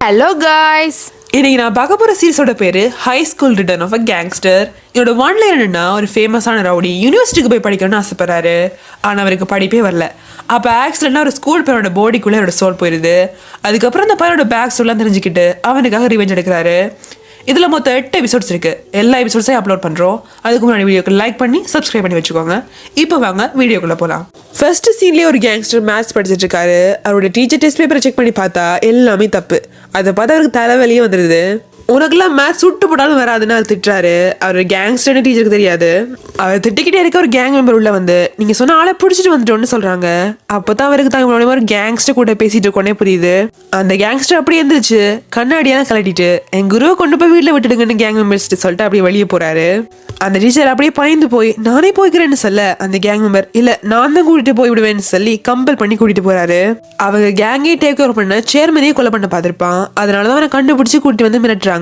Hello guys, இன்னைக்கு நான் பார்க்க போகிற சீரிஸோட பேர் high school return of a gangster. என்னோட ஒன்ல என்னன்னா, ஒரு ஃபேமஸான ரவுடி யூனிவர்சிட்டிக்கு போய் படிக்கணும்னு ஆசைப்படுறாரு. ஆனால் அவருக்கு படிப்பே வரல. அப்போ ஆக்சிடென்ட்டாக ஒரு ஸ்கூல் பையனோட பாடிக்குள்ளே அவரோட சோல் போயிடுது. அதுக்கப்புறம் அந்த பையனோட பேக் சொல்லலாம் தெரிஞ்சுக்கிட்டு அவனுக்காக ரிவெஞ்ச் எடுக்கிறாரு. இதில் மொத்தம் 8 எபிசோட்ஸ் இருக்குது. எல்லா எபிசோட்ஸையும் அப்லோட் பண்ணுறோம். அதுக்கு முன்னாடி வீடியோக்கு லைக் பண்ணி சப்ஸ்கிரைப் பண்ணி வச்சுக்கோங்க. இப்போ வாங்க வீடியோக்குள்ளே போகலாம். ஃபர்ஸ்ட் சீன்லேயே ஒரு கேங்ஸ்டர் மேத்ஸ் படிச்சுட்டு இருக்காரு. அவரோட டீச்சர் டெஸ்ட் பேப்பரை செக் பண்ணி பார்த்தா எல்லாமே தப்பு. அதை பார்த்து அவருக்கு தலைவலியே வந்துடுது. உனக்குலாம் மேத்ஸ் சுட்டு போட்டாலும் வராதுன்னு அவர் திட்டுறாரு. அவர் கேங்ஸ்டர்னு டீச்சருக்கு தெரியாது. அவர் திட்டிக்கிட்டே இருக்க ஒரு கேங் மெம்பர் உள்ள வந்து நீங்கள் சொன்ன ஆளை பிடிச்சிட்டு வந்துட்டோன்னு சொல்கிறாங்க. அப்போ தான் அவருக்கு தான் ஒரு கேங்ஸ்டர் கூட பேசிட்டு இருக்கோன்னே புரியுது. அந்த கேங்ஸ்டர் அப்படியே இருந்துச்சு, கண்ணாடியெல்லாம் கலட்டிட்டு என் குருவை கொண்டு போய் வீட்டில் விட்டுடுங்கன்னு கேங் மெம்பர்ஸ் சொல்லிட்டு அப்படியே வெளியே போறாரு. அந்த டீச்சர் அப்படியே பயந்து போய் நானே போய்க்கிறேன்னு சொல்ல, அந்த கேங் மெம்பர் இல்ல நான் தான் கூட்டிட்டு போய் விடுவேன்னு சொல்லி கம்பல் பண்ணி கூட்டிட்டு போறாரு. அவங்க கேங்கே டேக் ஓவர் பண்ண சேர்மனையே கொலை பண்ண பார்த்திருப்பான். அதனாலதான் அவனை கண்டுபிடிச்சு கூட்டிட்டு வந்து மிரட்டுறாங்க.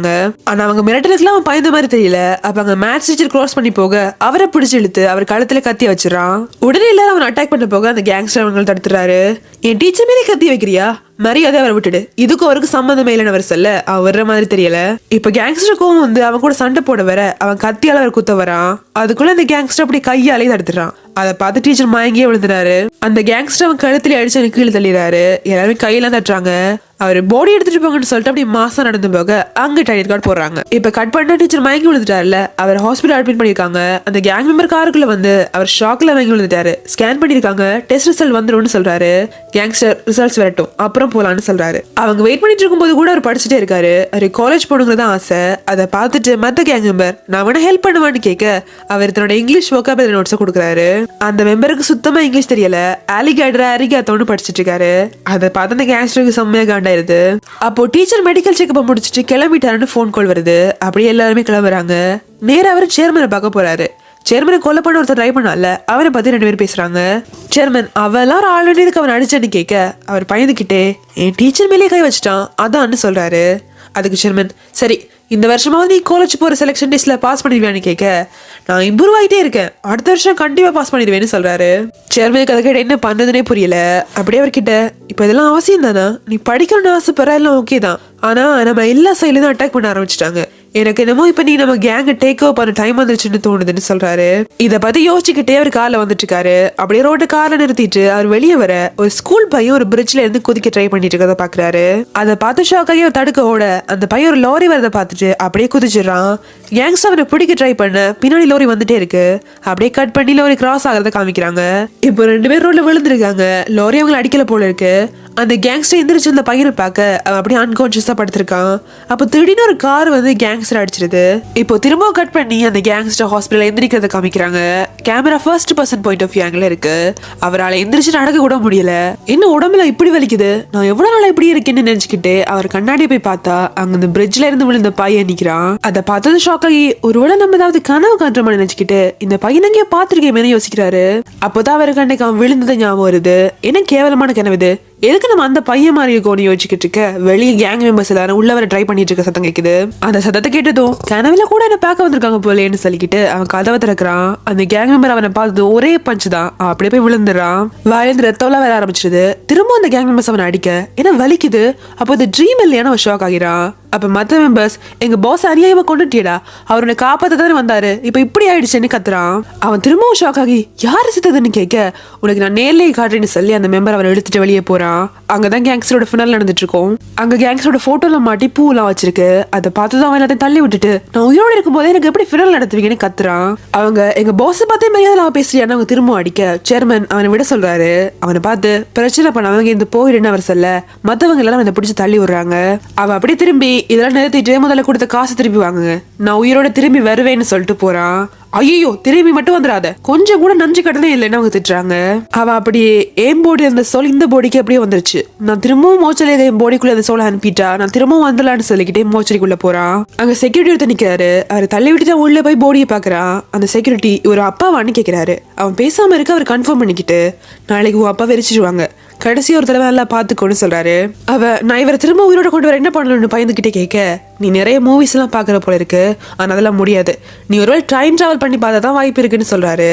ஆனா அவங்க மிரட்டலுக்குலாம் அவன் பயந்த மாதிரி தெரியல. அப்ப அங்க மேத்ஸ் டீச்சர் கிராஸ் பண்ணி போக அவரை பிடிச்சு இழுத்து அவர் கழுத்துல கத்தி வச்சிடறான். உடனே எல்லாரும் அவன் அட்டாக் பண்ண போக அந்த கேங்ஸ்டர் அவங்களை தடுத்துறாரு. என் டீச்சர் மேலே கத்தி வைக்கிறியா, மரியாதை அவரை விட்டுடு, இதுக்கும் அவருக்கு சம்மந்தமே இல்லைன்னு அவர் சொல்ல அவன் வர்ற மாதிரி தெரியல. இப்ப கேங்ஸ்டர் கோவம் வந்து அவன் கூட சண்டை போட வர அவன் கத்தியால அவர் குத்த வரான். அதுக்குள்ள அந்த கேங்ஸ்டர் அப்படி கையாலே தடுத்துறான். அதை பார்த்து டீச்சர் மயங்கியே விழுந்துறாரு. அந்த கேங்ஸ்டர் அவன் கழுத்துல அடிச்சு எனக்கு கீழே தள்ளிடுறாரு. எல்லாருமே கையெல்லாம் தட்டுறாங்க. அவர் பாடி எடுத்துட்டு போங்கன்னு சொல்லிட்டு அப்படி மாசம் நடந்து போக அங்க டைலர் கார்டு போடுறாங்க. இப்ப கட் பண்ண டீச்சர் மயங்கி விழுந்துட்டாருல, அவர் ஹாஸ்பிட்டல் அட்மிட் பண்ணிருக்காங்க. அந்த கேங் மெம்பர் காருக்குள்ள வந்து அவர் ஷாக்ல மயங்கி விழுந்துட்டாரு. ஸ்கேன் பண்ணிருக்காங்க, டெஸ்ட் ரிசல்ட் வந்துரும்னு சொல்றாரு. கேங்ஸ்டர் ரிசல்ட்ஸ் வரட்டும் அப்புறம் போலான்னு சொல்றாரு. அவங்க வெயிட் பண்ணிட்டு இருக்கும்போது கூட அவர் படிச்சுட்டே இருக்காரு. அவர் காலேஜ் போடுங்கிறதா ஆசை. அதை பார்த்துட்டு மத்த கேங் மெம்பர் நான் வேணா ஹெல்ப் பண்ணுவான்னு கேட்க அவர் தன்னோட இங்கிலீஷ் வொக்காபுலரி நோட்ஸை கொடுக்குறாரு. அந்த மெம்பருக்கு சுத்தமா இங்கிலீஷ் தெரியல. அலிகேட்டர் அரிகாத்தோன்னு படிச்சுட்டு இருக்காரு. அதை பார்த்து அந்த கேங்ஸ்டருக்கு செம்மையா காண்டாயிருது. அப்போ டீச்சர் மெடிக்கல் செக்அப் முடிச்சுட்டு கிளம்பிட்டாருன்னு போன் கால் வருது. அப்படியே எல்லாருமே கிளம்புறாங்க. நேரா அவர் சேர்மனை பார்க்க போறாரு. சேர்மனை கொலை பண்ண ஒருத்தர் ட்ரை பண்ணால, அவனை பத்தி 2 பேர் பேசுறாங்க. சேர்மன் அவெல்லாம் ஆல்ரெடி இருக்கு அவன் அடிச்சேன்னு கேட்க அவர் பயந்துக்கிட்டே என் டீச்சர் மேலே கை வச்சுட்டான் அதான்னு சொல்றாரு. அதுக்கு சேர்மன் சரி இந்த வருஷமாவது நீ காலேஜ் போற செலக்ஷன் டெஸ்ட்ல பாஸ் பண்ணிடுவேன்னு கேட்க நான் இம்ப்ரூவ் ஆகிட்டே இருக்கேன், அடுத்த வருஷம் கண்டிப்பா பாஸ் பண்ணிடுவேன்னு சொல்றாரு. சேர்மனுக்கு அதை கேட்ட என்ன பண்றதுனே புரியல. அப்படியே அவர்கிட்ட இப்ப இதெல்லாம் அவசியம் தானா, நீ படிக்கணும்னு ஆசைப்படுற எல்லாம் ஓகே தான், ஆனா நம்ம எல்லா சைட்லயும் தான் அட்டாக் பண்ண ஆரம்பிச்சிட்டாங்க. எனக்கு என்னமோ இப்ப நீ நம்ம கேங்க டேக் ஓவர் பண்ண டைம் வந்துருச்சுன்னு தோணுதுன்னு சொல்றாரு. இதை பத்தி யோசிச்சுக்கிட்டே அவர் கார்ல வந்துட்டு இருக்காரு. அப்படியே ரோட்டு கார்ல நிறுத்திட்டு அவர் வெளியே வர ஒரு ஸ்கூல் பையன் ஒரு பிரிட்ஜ்ல இருந்து குதிக்க ட்ரை பண்ணிட்டு இருக்கதை பாக்குறாரு. அதை பார்த்து ஷாக் ஆகி அவர் தடுக்க ஓட அந்த பையன் ஒரு லாரி வரதை பார்த்துட்டு அப்படியே குதிச்சிடறான். கேங்ஸ்டர் அவனை பிடிக்க ட்ரை பண்ண பின்னாடி லாரி வந்துட்டே இருக்கு. அப்படியே கட் பண்ணி லாரி கிராஸ் ஆகிறத காமிக்கிறாங்க. இப்போ 2 பேர் ரோட்ல விழுந்திருக்காங்க. லாரி அவங்களை அடிக்கல போல இருக்கு. அந்த கேங்ஸ்டர் எந்திரிச்சு அந்த பையனை பார்க்க அவன் அப்படியே அன்கான்சியஸா படுத்திருக்கான். அப்போ திடீர்னு ஒரு கார் வந்து கேங்ஸ்டர் அடிச்சிருது. இப்போ திரும்ப கட் பண்ணி அந்த கேங்ஸ்டர் ஹாஸ்பிட்டல் எந்திரிக்கிறத காமிக்கிறாங்க. Camera first person point of view இருக்கு. அவரால் எந்திரிச்சு நடக்க கூட முடியல. இன்னும் உடம்புல இப்படி வலிக்குது, நான் எவ்வளவு நாளா இப்படி இருக்கேன்னு நினைச்சுக்கிட்டு அவர் கண்ணாடி போய் பார்த்தா அங்க அந்த பிரிட்ஜ்ல இருந்து விழுந்த பையன் நிக்கிறான். அதை பார்த்தது ஷாக் ஆகி ஒருவேளை நம்ம ஏதாவது கனவு காண்றோம்னு நினைச்சுக்கிட்டு இந்த பையன் எங்கேயோ பாத்துருக்கேன் யோசிக்கிறாரு. அப்போதான் அவருக்கு அன்னைக்கு அவன் விழுந்ததை ஞாபகம் வருது. என்ன கேவலமான கனவு இது, எதுக்கு நம்ம அந்த பையன் மாதிரி இருக்கோன்னு யோசிச்சுக்கிட்டு இருக்க வெளியே கேங் மெம்பர்ஸ் எல்லாரும் உள்ள வர ட்ரை பண்ணிட்டு இருக்க சத்தம் கேட்குது. அந்த சத்தத்தை கேட்டதும் கனவுல கூட என்ன பார்க்க வந்திருக்காங்க போலேன்னு சொல்லிக்கிட்டு அவன் கதவை திறக்கிறான். அந்த கேங் மெம்பர் அவனை பார்த்தது ஒரே பஞ்சு தான். அப்படியே போய் விழுந்துடுறான். வாயிலிருந்து ரத்தம்லாம் வர ஆரம்பிச்சிருது. திரும்ப அந்த கேங் மெம்பர்ஸ் அவனை அடிக்க ஏன்னா வலிக்குது. அப்போ அது ட்ரீம் இல்லையான அவன் ஷாக் ஆகிறான். அப்ப மற்ற மெம்பர்ஸ் எங்க பாஸ் அநியாயமா கொண்டுட்டியடா, அவரை காப்பாத்த தானே வந்தாரு, இப்ப இப்படி ஆயிடுச்சுன்னு கத்துறான். அவன் திரும்பவும் ஷாக் ஆகி யாரு செத்ததுன்னு கேட்க உனக்கு நான் நேர்லயே காட்டுறேன்னு சொல்லி அந்த மெம்பர் அவரை எடுத்துட்டு வெளியே போறான். அங்கதான் கேங்ஸ்டரோட ஃபினல் நடந்துட்டு இருக்கும். அங்க கேங்ஸ்டரோட போட்டோல மாட்டி பூலாம் வச்சிருக்கு. அதை பார்த்துதான் அவன் எல்லாத்தையும் தள்ளி விட்டுட்டு நான் உயிரோடு இருக்கும் போதே எனக்கு எப்படி ஃபினல் நடத்துவீங்கன்னு கத்துறான். அவங்க எங்க பாஸ் பார்த்தே மரியாதை பேசுறியான்னு அவங்க திரும்ப அடிக்க சேர்மன் அவனை விட சொல்றாரு. அவனை பார்த்து பிரச்சனை பண்ணவங்க இந்த போயிடுன்னு அவர் சொல்ல மத்தவங்க எல்லாம் அவனை பிடிச்சு தள்ளி விடுறாங்க. அவன் அப்படியே திரும்பி இதெல்லாம் நிறுத்திட்டு முதல்ல கொடுத்த காசு திருப்பி வாங்குங்க, நான் உயிரோட திரும்பி வருவேன்னு சொல்லிட்டு போறான். ஐயோ திரும்பி மட்டும் வந்துடாத, கொஞ்சம் கூட நஞ்சு கடனே இல்லைன்னு அவங்க திட்டுறாங்க. அவ அப்படியே என் போடி அந்த சோல் இந்த போடிக்கு அப்படியே வந்துருச்சு, நான் திரும்பவும் மோச்சரி என் போடிக்குள்ள அந்த சோலை அனுப்பிட்டா நான் திரும்பவும் வந்துடலான்னு சொல்லிக்கிட்டே மோச்சரிக்குள்ள போறான். அங்க செக்யூரிட்டி ஒருத்தர் நிக்கிறாரு. அவர் தள்ளி விட்டு தான் உள்ள போய் போடியை பாக்குறான். அந்த செக்யூரிட்டி ஒரு அப்பாவான்னு கேட்கிறாரு. அவன் பேசாம இருக்க அவர் கன்ஃபார்ம் பண்ணிக்கிட்டு நாளைக்கு உன் அப்பா வெறிச்சிடுவாங்க, கடைசி ஒரு தடவை நல்லா பாத்துக்கோன்னு சொல்றாரு. நான் இவரை திரும்ப உயிரோட கொண்டு வர என்ன பண்ணணும்னு பயந்துகிட்டே கேட்க நீ நிறைய மூவிஸ் எல்லாம் பாக்குற போல இருக்கு, ஆனா அதெல்லாம் முடியாது, நீ ஒருவேளை டைம் டிராவல் பண்ணி பார்த்தா தான் வாய்ப்பு இருக்குன்னு சொல்றாரு.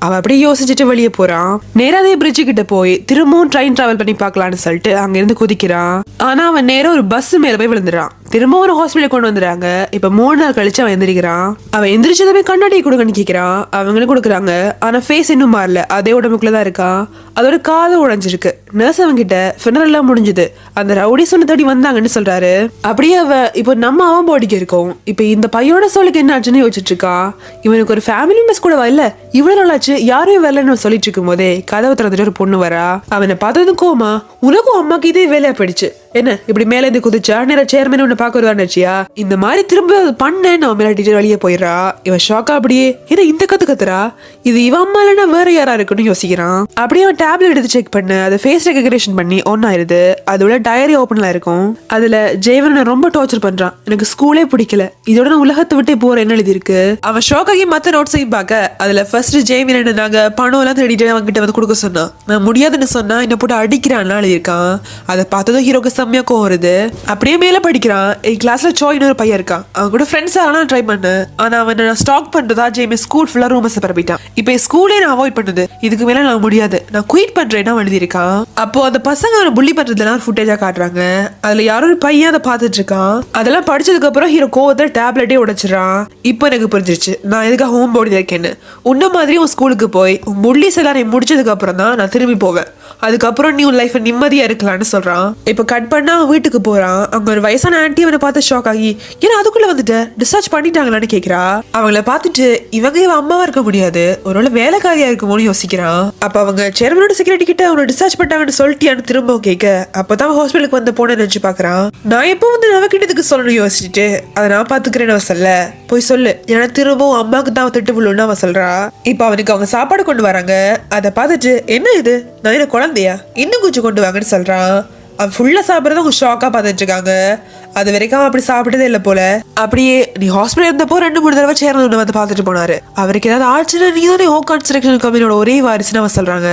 அவன் அப்படியே யோசிச்சுட்டு வெளியே போறான். நேரா அதே பிரிட்ஜு கிட்ட போய் திரும்பவும் ட்ரெயின் டிராவல் பண்ணி பார்க்கலான்னு சொல்லிட்டு அங்க இருந்து குதிக்கிறான். ஆனா அவன் நேரம் ஒரு பஸ் மேல போய் விழுந்துறான். திரும்ப ஒரு ஹாஸ்பிட்டல் கொண்டு வந்துடுறாங்க. இப்ப 3 நாள் கழிச்சு அவன் எந்திரிக்கிறான். அவன் எந்திரிச்சதுமே கண்ணாடி கொடுங்கன்னு கேட்கிறான். அவங்களும் கொடுக்குறாங்க. ஆனா ஃபேஸ் இன்னும் மாறல, அதே உடம்புக்குள்ளதான் இருக்கான். அதோட காது உடைஞ்சிருக்கு. நர்ஸ் அவங்க கிட்ட ஃபினரல் எல்லாம் முடிஞ்சது, அந்த ரவுடி சொன்ன தேடி வந்தாங்கன்னு சொல்றாரு. அப்படியே அவ இப்போ நம்ம அவன் பாடிக்கு இருக்கோம். இப்ப இந்த பையோட சொல்லுக்கு என்ன ஆச்சுன்னு யோசிச்சுட்டு இருக்கான். இவனுக்கு ஒரு ஃபேமிலி மெம்பர்ஸ் கூட இல்ல, இவ்வளவு நாளாச்சு யாரையும் வரலன்னு சொல்லிட்டு இருக்கும் போதே கதவை திறந்துட்டு ஒரு பொண்ணு வரா. அவனை பார்த்ததும் கோமா, உனக்கும் அம்மாக்கு இதே வேலையா போயிடுச்சு, என்ன இப்படி மேல இருந்து குதிச்சா நேர சேர்மன் உன்னை பார்க்க வருவான்னுச்சியா, இந்த மாதிரி திரும்ப பண்ணேன்னு அவன் மிரட்டிட்டு வெளியே போயிடுறா. இவன் ஷாக்கா அப்படியே ஏன்னா இந்த கத்துறா, இது இவன் அம்மா இல்லைன்னா வேற யாரா இருக்குன்னு யோசிக்கிறான். அப்படியே அவன் டேப்லெட் எடுத்து செக் பண்ண அதை ஃபேஸ் ரெகக்னேஷன் பண்ணி ஒன்னாயிருது. அதோட டயரி ஓப்பன்ல இருக்கும். அதுல ஜெயவன் ரொம்ப டார்ச்சர் பண்றான், எனக்கு ஸ்கூலே பிடிக்கல, இதோட நான் உலகத்தை விட்டு போற என்ன எழுதி இருக்கு. அவன் ஷாக்காகி மத்த நோட்ஸையும் பார்க்க அதுல ஃபர்ஸ்ட் ஜெயவன் நாங்க பணம் எல்லாம் தேடிட்டு அவங்க கிட்ட வந்து கொடுக்க சொன்னான், நான் முடியாதுன்னு சொன்னா என்ன போட்டு அடிக்கிறான்னு எழுதியிருக்கான். அதை பார்த்ததும் ஹீரோக்கு செம்மையா கோவம் வருது. அப்படியே மேல படிக்கிறான். என் கிளாஸ்ல சோயின்னு ஒரு பையன் இருக்கான். அவன் கூட ஃப்ரெண்ட்ஸ் ஆகலாம் ட்ரை பண்ணு, ஆனா அவன் நான் ஸ்டாக் பண்றதா ஜெய்மே ஸ்கூல் ஃபுல்லா ரூமர்ஸ் பரப்பிட்டான். இப்போ ஸ்கூலே நான் அவாய்ட் பண்ணுது, இதுக்கு மேல நான் முடியாது, நான் குயிட் பண்றேன்னா எழுதியிருக்கான். அப்போ அந்த பசங்க அவனை புள்ளி பண்றதெல்லாம் ஃபுட்டேஜா காட்டுறாங்க. அதுல யாரோ ஒரு பையன் அதை பார்த்துட்டு இருக்கான். அதெல்லாம் படிச்சதுக்கு அப்புறம் ஹீரோ கோவத்தை டேப்லெட்டே உடைச்சிடறான். இப்போ எனக்கு புரிஞ்சிருச்சு நான் எதுக்காக ஹோம் போர்டில் இருக்கேன்னு. உன்ன மாதிரி உன் ஸ்கூலுக்கு போய் உன் புள்ளிஸ் எல்லாரையும் முடிச்சதுக்கு அப்புறம் தான் நான் திரும்பி போவேன், அதுக்கப்புறம் நீ உன் லைஃப் நிம்மதியா இருக்கலாம்னு சொல்றான். இப்ப கட் பண்ணா அவன் வீட்டுக்கு போறான். அங்க ஒரு வயசான ஆன்டி அவனை பார்த்து ஷாக் ஆகி, ஏன்னா அதுக்குள்ள வந்துட்டு டிஸ்சார்ஜ் பண்ணிட்டாங்களான்னு கேக்குறா. அவங்கள பார்த்துட்டு இவங்க இவன் அம்மாவா இருக்க முடியாது, ஒருவேளை வேலைக்காரியா இருக்குமோன்னு யோசிக்கிறான். அப்ப அவங்க சேர்மனோட செக்யூரிட்டி கிட்ட அவனை டிஸ்சார்ஜ் பண்ணிட்டாங்கன்னு சொல்லிட்டியான்னு திரும்ப கேட்க, அப்பதான் ஹாஸ்பிட்டலுக்கு வந்து போன நினைச்சு பாக்குறான். நான் எப்போ வந்து அவகிட்டதுக்கு சொல்லணும் யோசிச்சுட்டு, அதை நான் பாத்துக்கிறேன்னு அவன் சொல்ல, போய் சொல்லு ஏன்னா திரும்பவும் அம்மாவுக்கு தான் திட்டு விழுன்னு அவன் சொல்றா. இப்ப அவனுக்கு அவங்க சாப்பாடு கொண்டு வராங்க. அதை பார்த்துட்டு என்ன இது, நான் என்ன குழந்தையா, இன்னும் கொஞ்சம் கொண்டு வாங்கன்னு சொல்றான். அவன் ஃபுல்லா சாப்பிட்றத அவங்க ஷாக்கா பார்த்துட்டு இருக்காங்க. அது வரைக்கும் அப்படி சாப்பிட்டதே இல்லை போல. அப்படியே நீ ஹாஸ்பிட்டல் இருந்தப்போ 2-3 தடவை சேர்ந்து வந்து பார்த்துட்டு போனாரு, அவருக்கு ஏதாவது ஆச்சுன்னா நீ தானே ஓ கன்ஸ்ட்ரக்ஷன் கம்பெனியோட ஒரே வாரிசுன்னு அவன் சொல்றாங்க.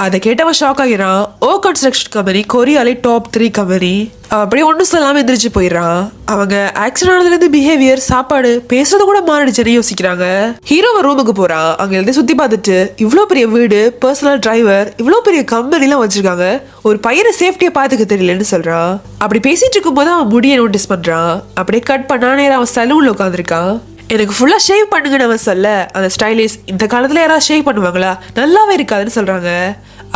அதை கேட்டவன் ஷாக் ஆகிறான். ஓ கன்ஸ்ட்ரக்ஷன் கம்பெனி கொரியாலே டாப் 3 கம்பெனி. அப்படியே ஒன்றும் சொல்லாம எந்திரிச்சு போயிடுறான். அவங்க ஆக்சிடென்ட் ஆனதுல இருந்து பிஹேவியர், சாப்பாடு, பேசுறது கூட மாறிடுச்சுன்னு யோசிக்கிறாங்க. ஹீரோ ரூமுக்கு போறான். அங்க இருந்து சுத்தி பார்த்துட்டு இவ்வளவு பெரிய வீடு, பர்சனல் டிரைவர், இவ்வளவு பெரிய கம்பெனி எல்லாம் வச்சிருக்காங்க, ஒரு பையனை சேஃப்டியா பாத்துக்க தெரியலன்னு சொல்றான். அப்படி பேசிட்டு இருக்கும் போது அவன் முடியை நோட்டீஸ் பண்றான். அப்படியே கட் பண்ணா நேரம் அவன் சலூன்ல உட்காந்துருக்கான். எனக்கு ஃபுல்லா ஷேவ் பண்ணுங்கன்னு அவன் சொல்ல, அந்த ஸ்டைலிஷ் இந்த காலத்துல யாராவது ஷேவ் பண்ணுவாங்களா, நல்லாவே இருக்காதுன்னு சொல்றாங்க.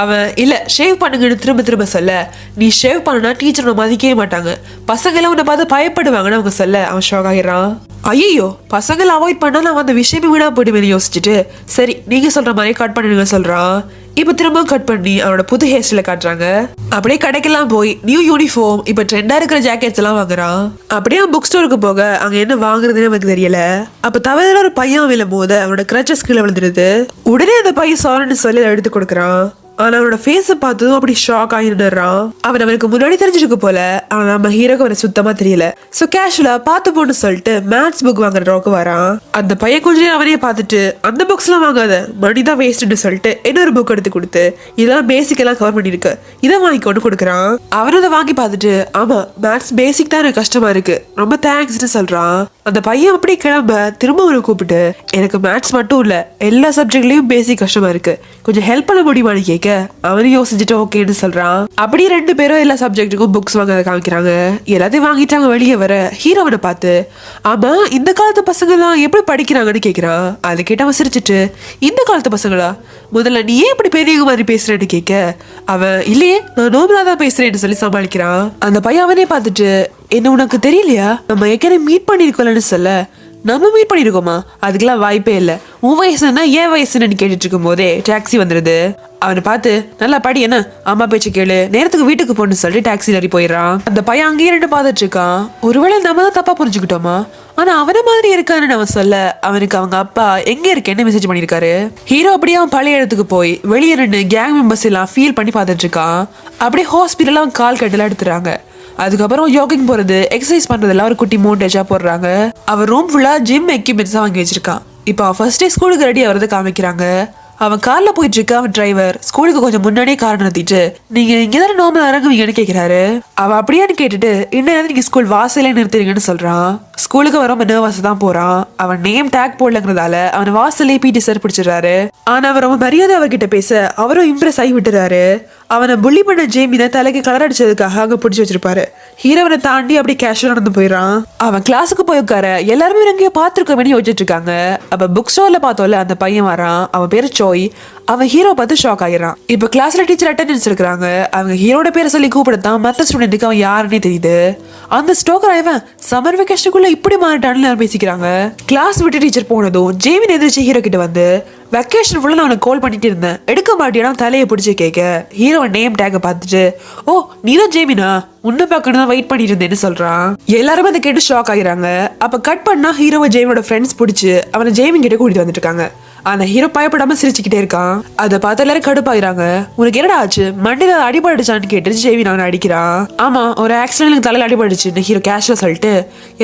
அவன் இல்ல ஷேவ் பண்ணுங்கன்னு திரும்ப திரும்ப சொல்ல, நீ ஷேவ் பண்ணனா டீச்சர் மதிக்கவே மாட்டாங்க, பசங்க எல்லாம் உன்னை பார்த்து பயப்படுவாங்கன்னு அவங்க சொல்ல அவன் ஷாக் ஆகிறான். ஐயோ பசங்களை அவாய்ட் பண்ணா நான் அந்த விஷயமே வீணா போயிடுவேன் யோசிச்சுட்டு, சரி நீங்க சொல்ற மாதிரி கட் பண்ணுங்க சொல்றான். இப்ப திரும்ப கட் பண்ணி அவனோட புது ஹேர் ஸ்டைல காட்டுறாங்க. அப்படியே கடைக்கெல்லாம் போய் நியூ யூனிஃபார்ம், இப்ப ட்ரெண்டா இருக்கிற ஜாக்கெட்ஸ் எல்லாம் வாங்குறான். அப்படியே அவன் புக் ஸ்டோருக்கு போக அங்க என்ன வாங்குறதுன்னு அவனுக்கு தெரியல. அப்ப தவிர ஒரு பையன் விழும் போது அவனோட கிரச்சஸ் கீழே விழுந்துருது. உடனே அந்த பையன் சாரின்னு சொல்லி எடுத்து கொடுக்குறான். ஆனா அவனோட ஃபேஸ பார்த்ததும் அப்படி ஷாக் ஆகிடுறான். அவனுக்கு முன்னாடி தெரிஞ்சிருக்கு போல, ஆனா நம்ம ஹீரோக்கு அவனை சுத்தமா தெரியல. சோ கேஷுவலா பார்த்து போன்னு சொல்லிட்டு மேத்ஸ் புக் வாங்குறதுக்கு வரான். அந்த பையன் கொஞ்சம் அவனையே பார்த்துட்டு, அந்த புக்ஸ் எல்லாம் வாங்காத, மணிதான் வேஸ்ட்னு சொல்லிட்டு இன்னொரு புக் எடுத்து கொடுத்து, இதெல்லாம் பேசிக் எல்லாம் கவர் பண்ணிருக்கு, இதை வாங்கிக்கொண்டு கொடுக்குறான். அவனும் அதை வாங்கி பார்த்துட்டு, ஆமா மேத்ஸ் பேசிக் தான் எனக்கு கஷ்டமா இருக்கு, ரொம்ப தேங்க்ஸ்ன்னு சொல்றான். அந்த பையன் அப்படியே கிளம்ப திரும்ப அவனை கூப்பிட்டு, எனக்கு மேத்ஸ் மட்டும் இல்ல எல்லா சப்ஜெக்ட்லயும் பேசிக் கஷ்டமா இருக்கு, கொஞ்சம் ஹெல்ப் பண்ண முடியுமான்னு கேட்க அவனு யோசிச்சுட்டு ஓகேன்னு சொல்றான். அப்படியே 2 பேரும் எல்லா சப்ஜெக்ட்டுக்கும் புக்ஸ் வாங்க காமிக்கிறாங்க. எல்லாத்தையும் வாங்கிட்டாங்க. வெளியே வர ஹீரோவனை பார்த்து, ஆமா இந்த காலத்து பசங்க எல்லாம் எப்படி படிக்கிறாங்கன்னு கேட்கிறான். அதை கேட்டு அவன் சிரிச்சுட்டு, இந்த காலத்து பசங்களா, முதல்ல நீ ஏன் இப்படி பெரியவங்க மாதிரி பேசுறேன்னு கேட்க அவன், இல்லையே நான் நோபலா தான் பேசுறேன்னு சொல்லி சமாளிக்கிறான். அந்த பையன் அவனே பார்த்துட்டு, என்ன உனக்கு தெரியலையா, நம்ம ஏற்கனவே மீட் பண்ணிருக்கோம்னு சொல்ல, நம்ம மீட் பண்ணிருக்கோமா, அதுக்கெல்லாம் வாய்ப்பே இல்லை, உன் வயசுன்னா ஏன் வயசுன்னு கேட்டுட்டு இருக்கும் போதே டாக்ஸி வந்துடுது. அவனை பார்த்து, நல்லா படி என்ன, அம்மா பேச்சு கேளு, நேரத்துக்கு வீட்டுக்கு போன்னு சொல்லிட்டு டாக்ஸில ஏறி போயிடறான். அந்த பையன் அங்கேயே 2 பார்த்துட்டு இருக்கான். ஒருவேளை நம்ம தான் தப்பா புரிஞ்சுக்கிட்டோமா, ஆனா அவன மாதிரி இருக்கான்னு அவன் சொல்ல, அவனுக்கு அவங்க அப்பா எங்க இருக்கேன்னு மெசேஜ் பண்ணிருக்காரு. ஹீரோ அப்படியே அவன் பழைய இடத்துக்கு போய் வெளியே 2 கேங் மெம்பர்ஸ் எல்லாம் ஃபீல் பண்ணி பார்த்துட்டு இருக்கான். அப்படியே ஹாஸ்பிட்டல் அவன் கால் கட்டெல்லாம் எடுத்துறாங்க. அதுக்கப்புறம் ஜாகிங் போறது, எக்ஸசைஸ் பண்றதெல்லாம் ஒரு குட்டி மோண்டேஜா போடுறாங்க. அவன் ரூம் ஃபுல்லா ஜிம் எக்யூப்மெண்ட்ஸா வாங்கி வச்சிருக்கான். இப்போ ஃபர்ஸ்ட் டே ஸ்கூலுக்கு ரெடி ஆகிறத காமிக்கிறாங்க. அவன் கார்ல போயிட்டு இருக்க அவன் டிரைவர் ஸ்கூலுக்கு கொஞ்சம் முன்னாடியே கார் நிறுத்திட்டு நீங்க இங்கதானே நார்மல் இறங்குவீங்கன்னு கேக்குறாரு. அவன் அப்படியான்னு கேட்டுட்டு இன்னும் நீங்க ஸ்கூல் வாசலே நிறுத்துறீங்கன்னு சொல்றான். ஸ்கூலுக்கு வர நர்வஸ் தான் போறான். அவன் நேம் டேக் போடலங்கிறதால அவன் வாசலே பிடி சார் பிடிச்சிடறாரு. ஆனா அவர் ரொம்ப மரியாதை அவர்கிட்ட பேச அவரும் இம்ப்ரெஸ் ஆகி விட்டுறாரு. அவனை புள்ளி பண்ண ஜேமினை தலைக்கு கலர் அடிச்சதுக்காக அங்க பிடிச்சி வச்சிருப்பாரு. ஹீரோவனை தாண்டி அப்படி கேஷுவலா நடந்து போயிடறான். அவன் கிளாஸுக்கு போய் உட்கார எல்லாருமே எங்கேயோ பாத்துருக்கோமே யோசிச்சுட்டு இருக்காங்க. அப்ப புக் ஸ்டோர்ல பார்த்தோம்ல அந்த பையன் வரான். அவன் பேரு சோய். அவன் ஹீரோ பார்த்து ஷாக் ஆகிறான். இப்ப கிளாஸ்ல டீச்சர் அட்டெண்டன்ஸ் எடுக்கிறாங்க. அவங்க ஹீரோட பேரை சொல்லி கூப்பிடத்தான் மற்ற ஸ்டூடெண்ட்டுக்கு அவன் யாருன்னே தெரியுது. அந்த ஸ்டோக்கர் அவன் சம்மர் வெக்கேஷனுக்குள்ள இப்படி மாறிட்டான்னு பேசிக்கிறாங்க. கிளாஸ் விட்டு டீச்சர் போனதும் ஜேமின் எதிர்த்து ஹீரோ கிட்ட வந்து வெக்கேஷன் ஃபுல்லா நான் அவனுக்கு கால் பண்ணிட்டு இருந்தேன், எடுக்க மாட்டியா தலையை பிடிச்சி கேட்க ஹீரோ நேம் டேக பார்த்துட்டு ஓ நீதான் ஜேமினா, உன்னை பார்க்கணும் தான் வெயிட் பண்ணிட்டு இருந்தேன்னு சொல்றான். எல்லாருமே அதை கேட்டு ஷாக் ஆகிறாங்க. அப்ப கட் பண்ணா ஹீரோவை ஜேமினோட ஃப்ரெண்ட்ஸ் பிடிச்சி அவனை ஜேமின் கிட்ட கூட்டிட்டு வந்துட்டு இருக்காங்க. ஆனா ஹீரோ பயப்படாம சிரிச்சுக்கிட்டே இருக்கான். அதை பார்த்து எல்லாரும் கடுப்பாயிராங்க. உனக்கு என்னடா ஆச்சு, மண்டியில அடிபடுச்சான்னு கேட்டு ஜேமின் அவனை அடிக்கிறான். ஆமா ஒரு ஆக்சிடென்ட் தலையில அடிபடுச்சு ஹீரோ கேஷுவலா சொல்லிட்டு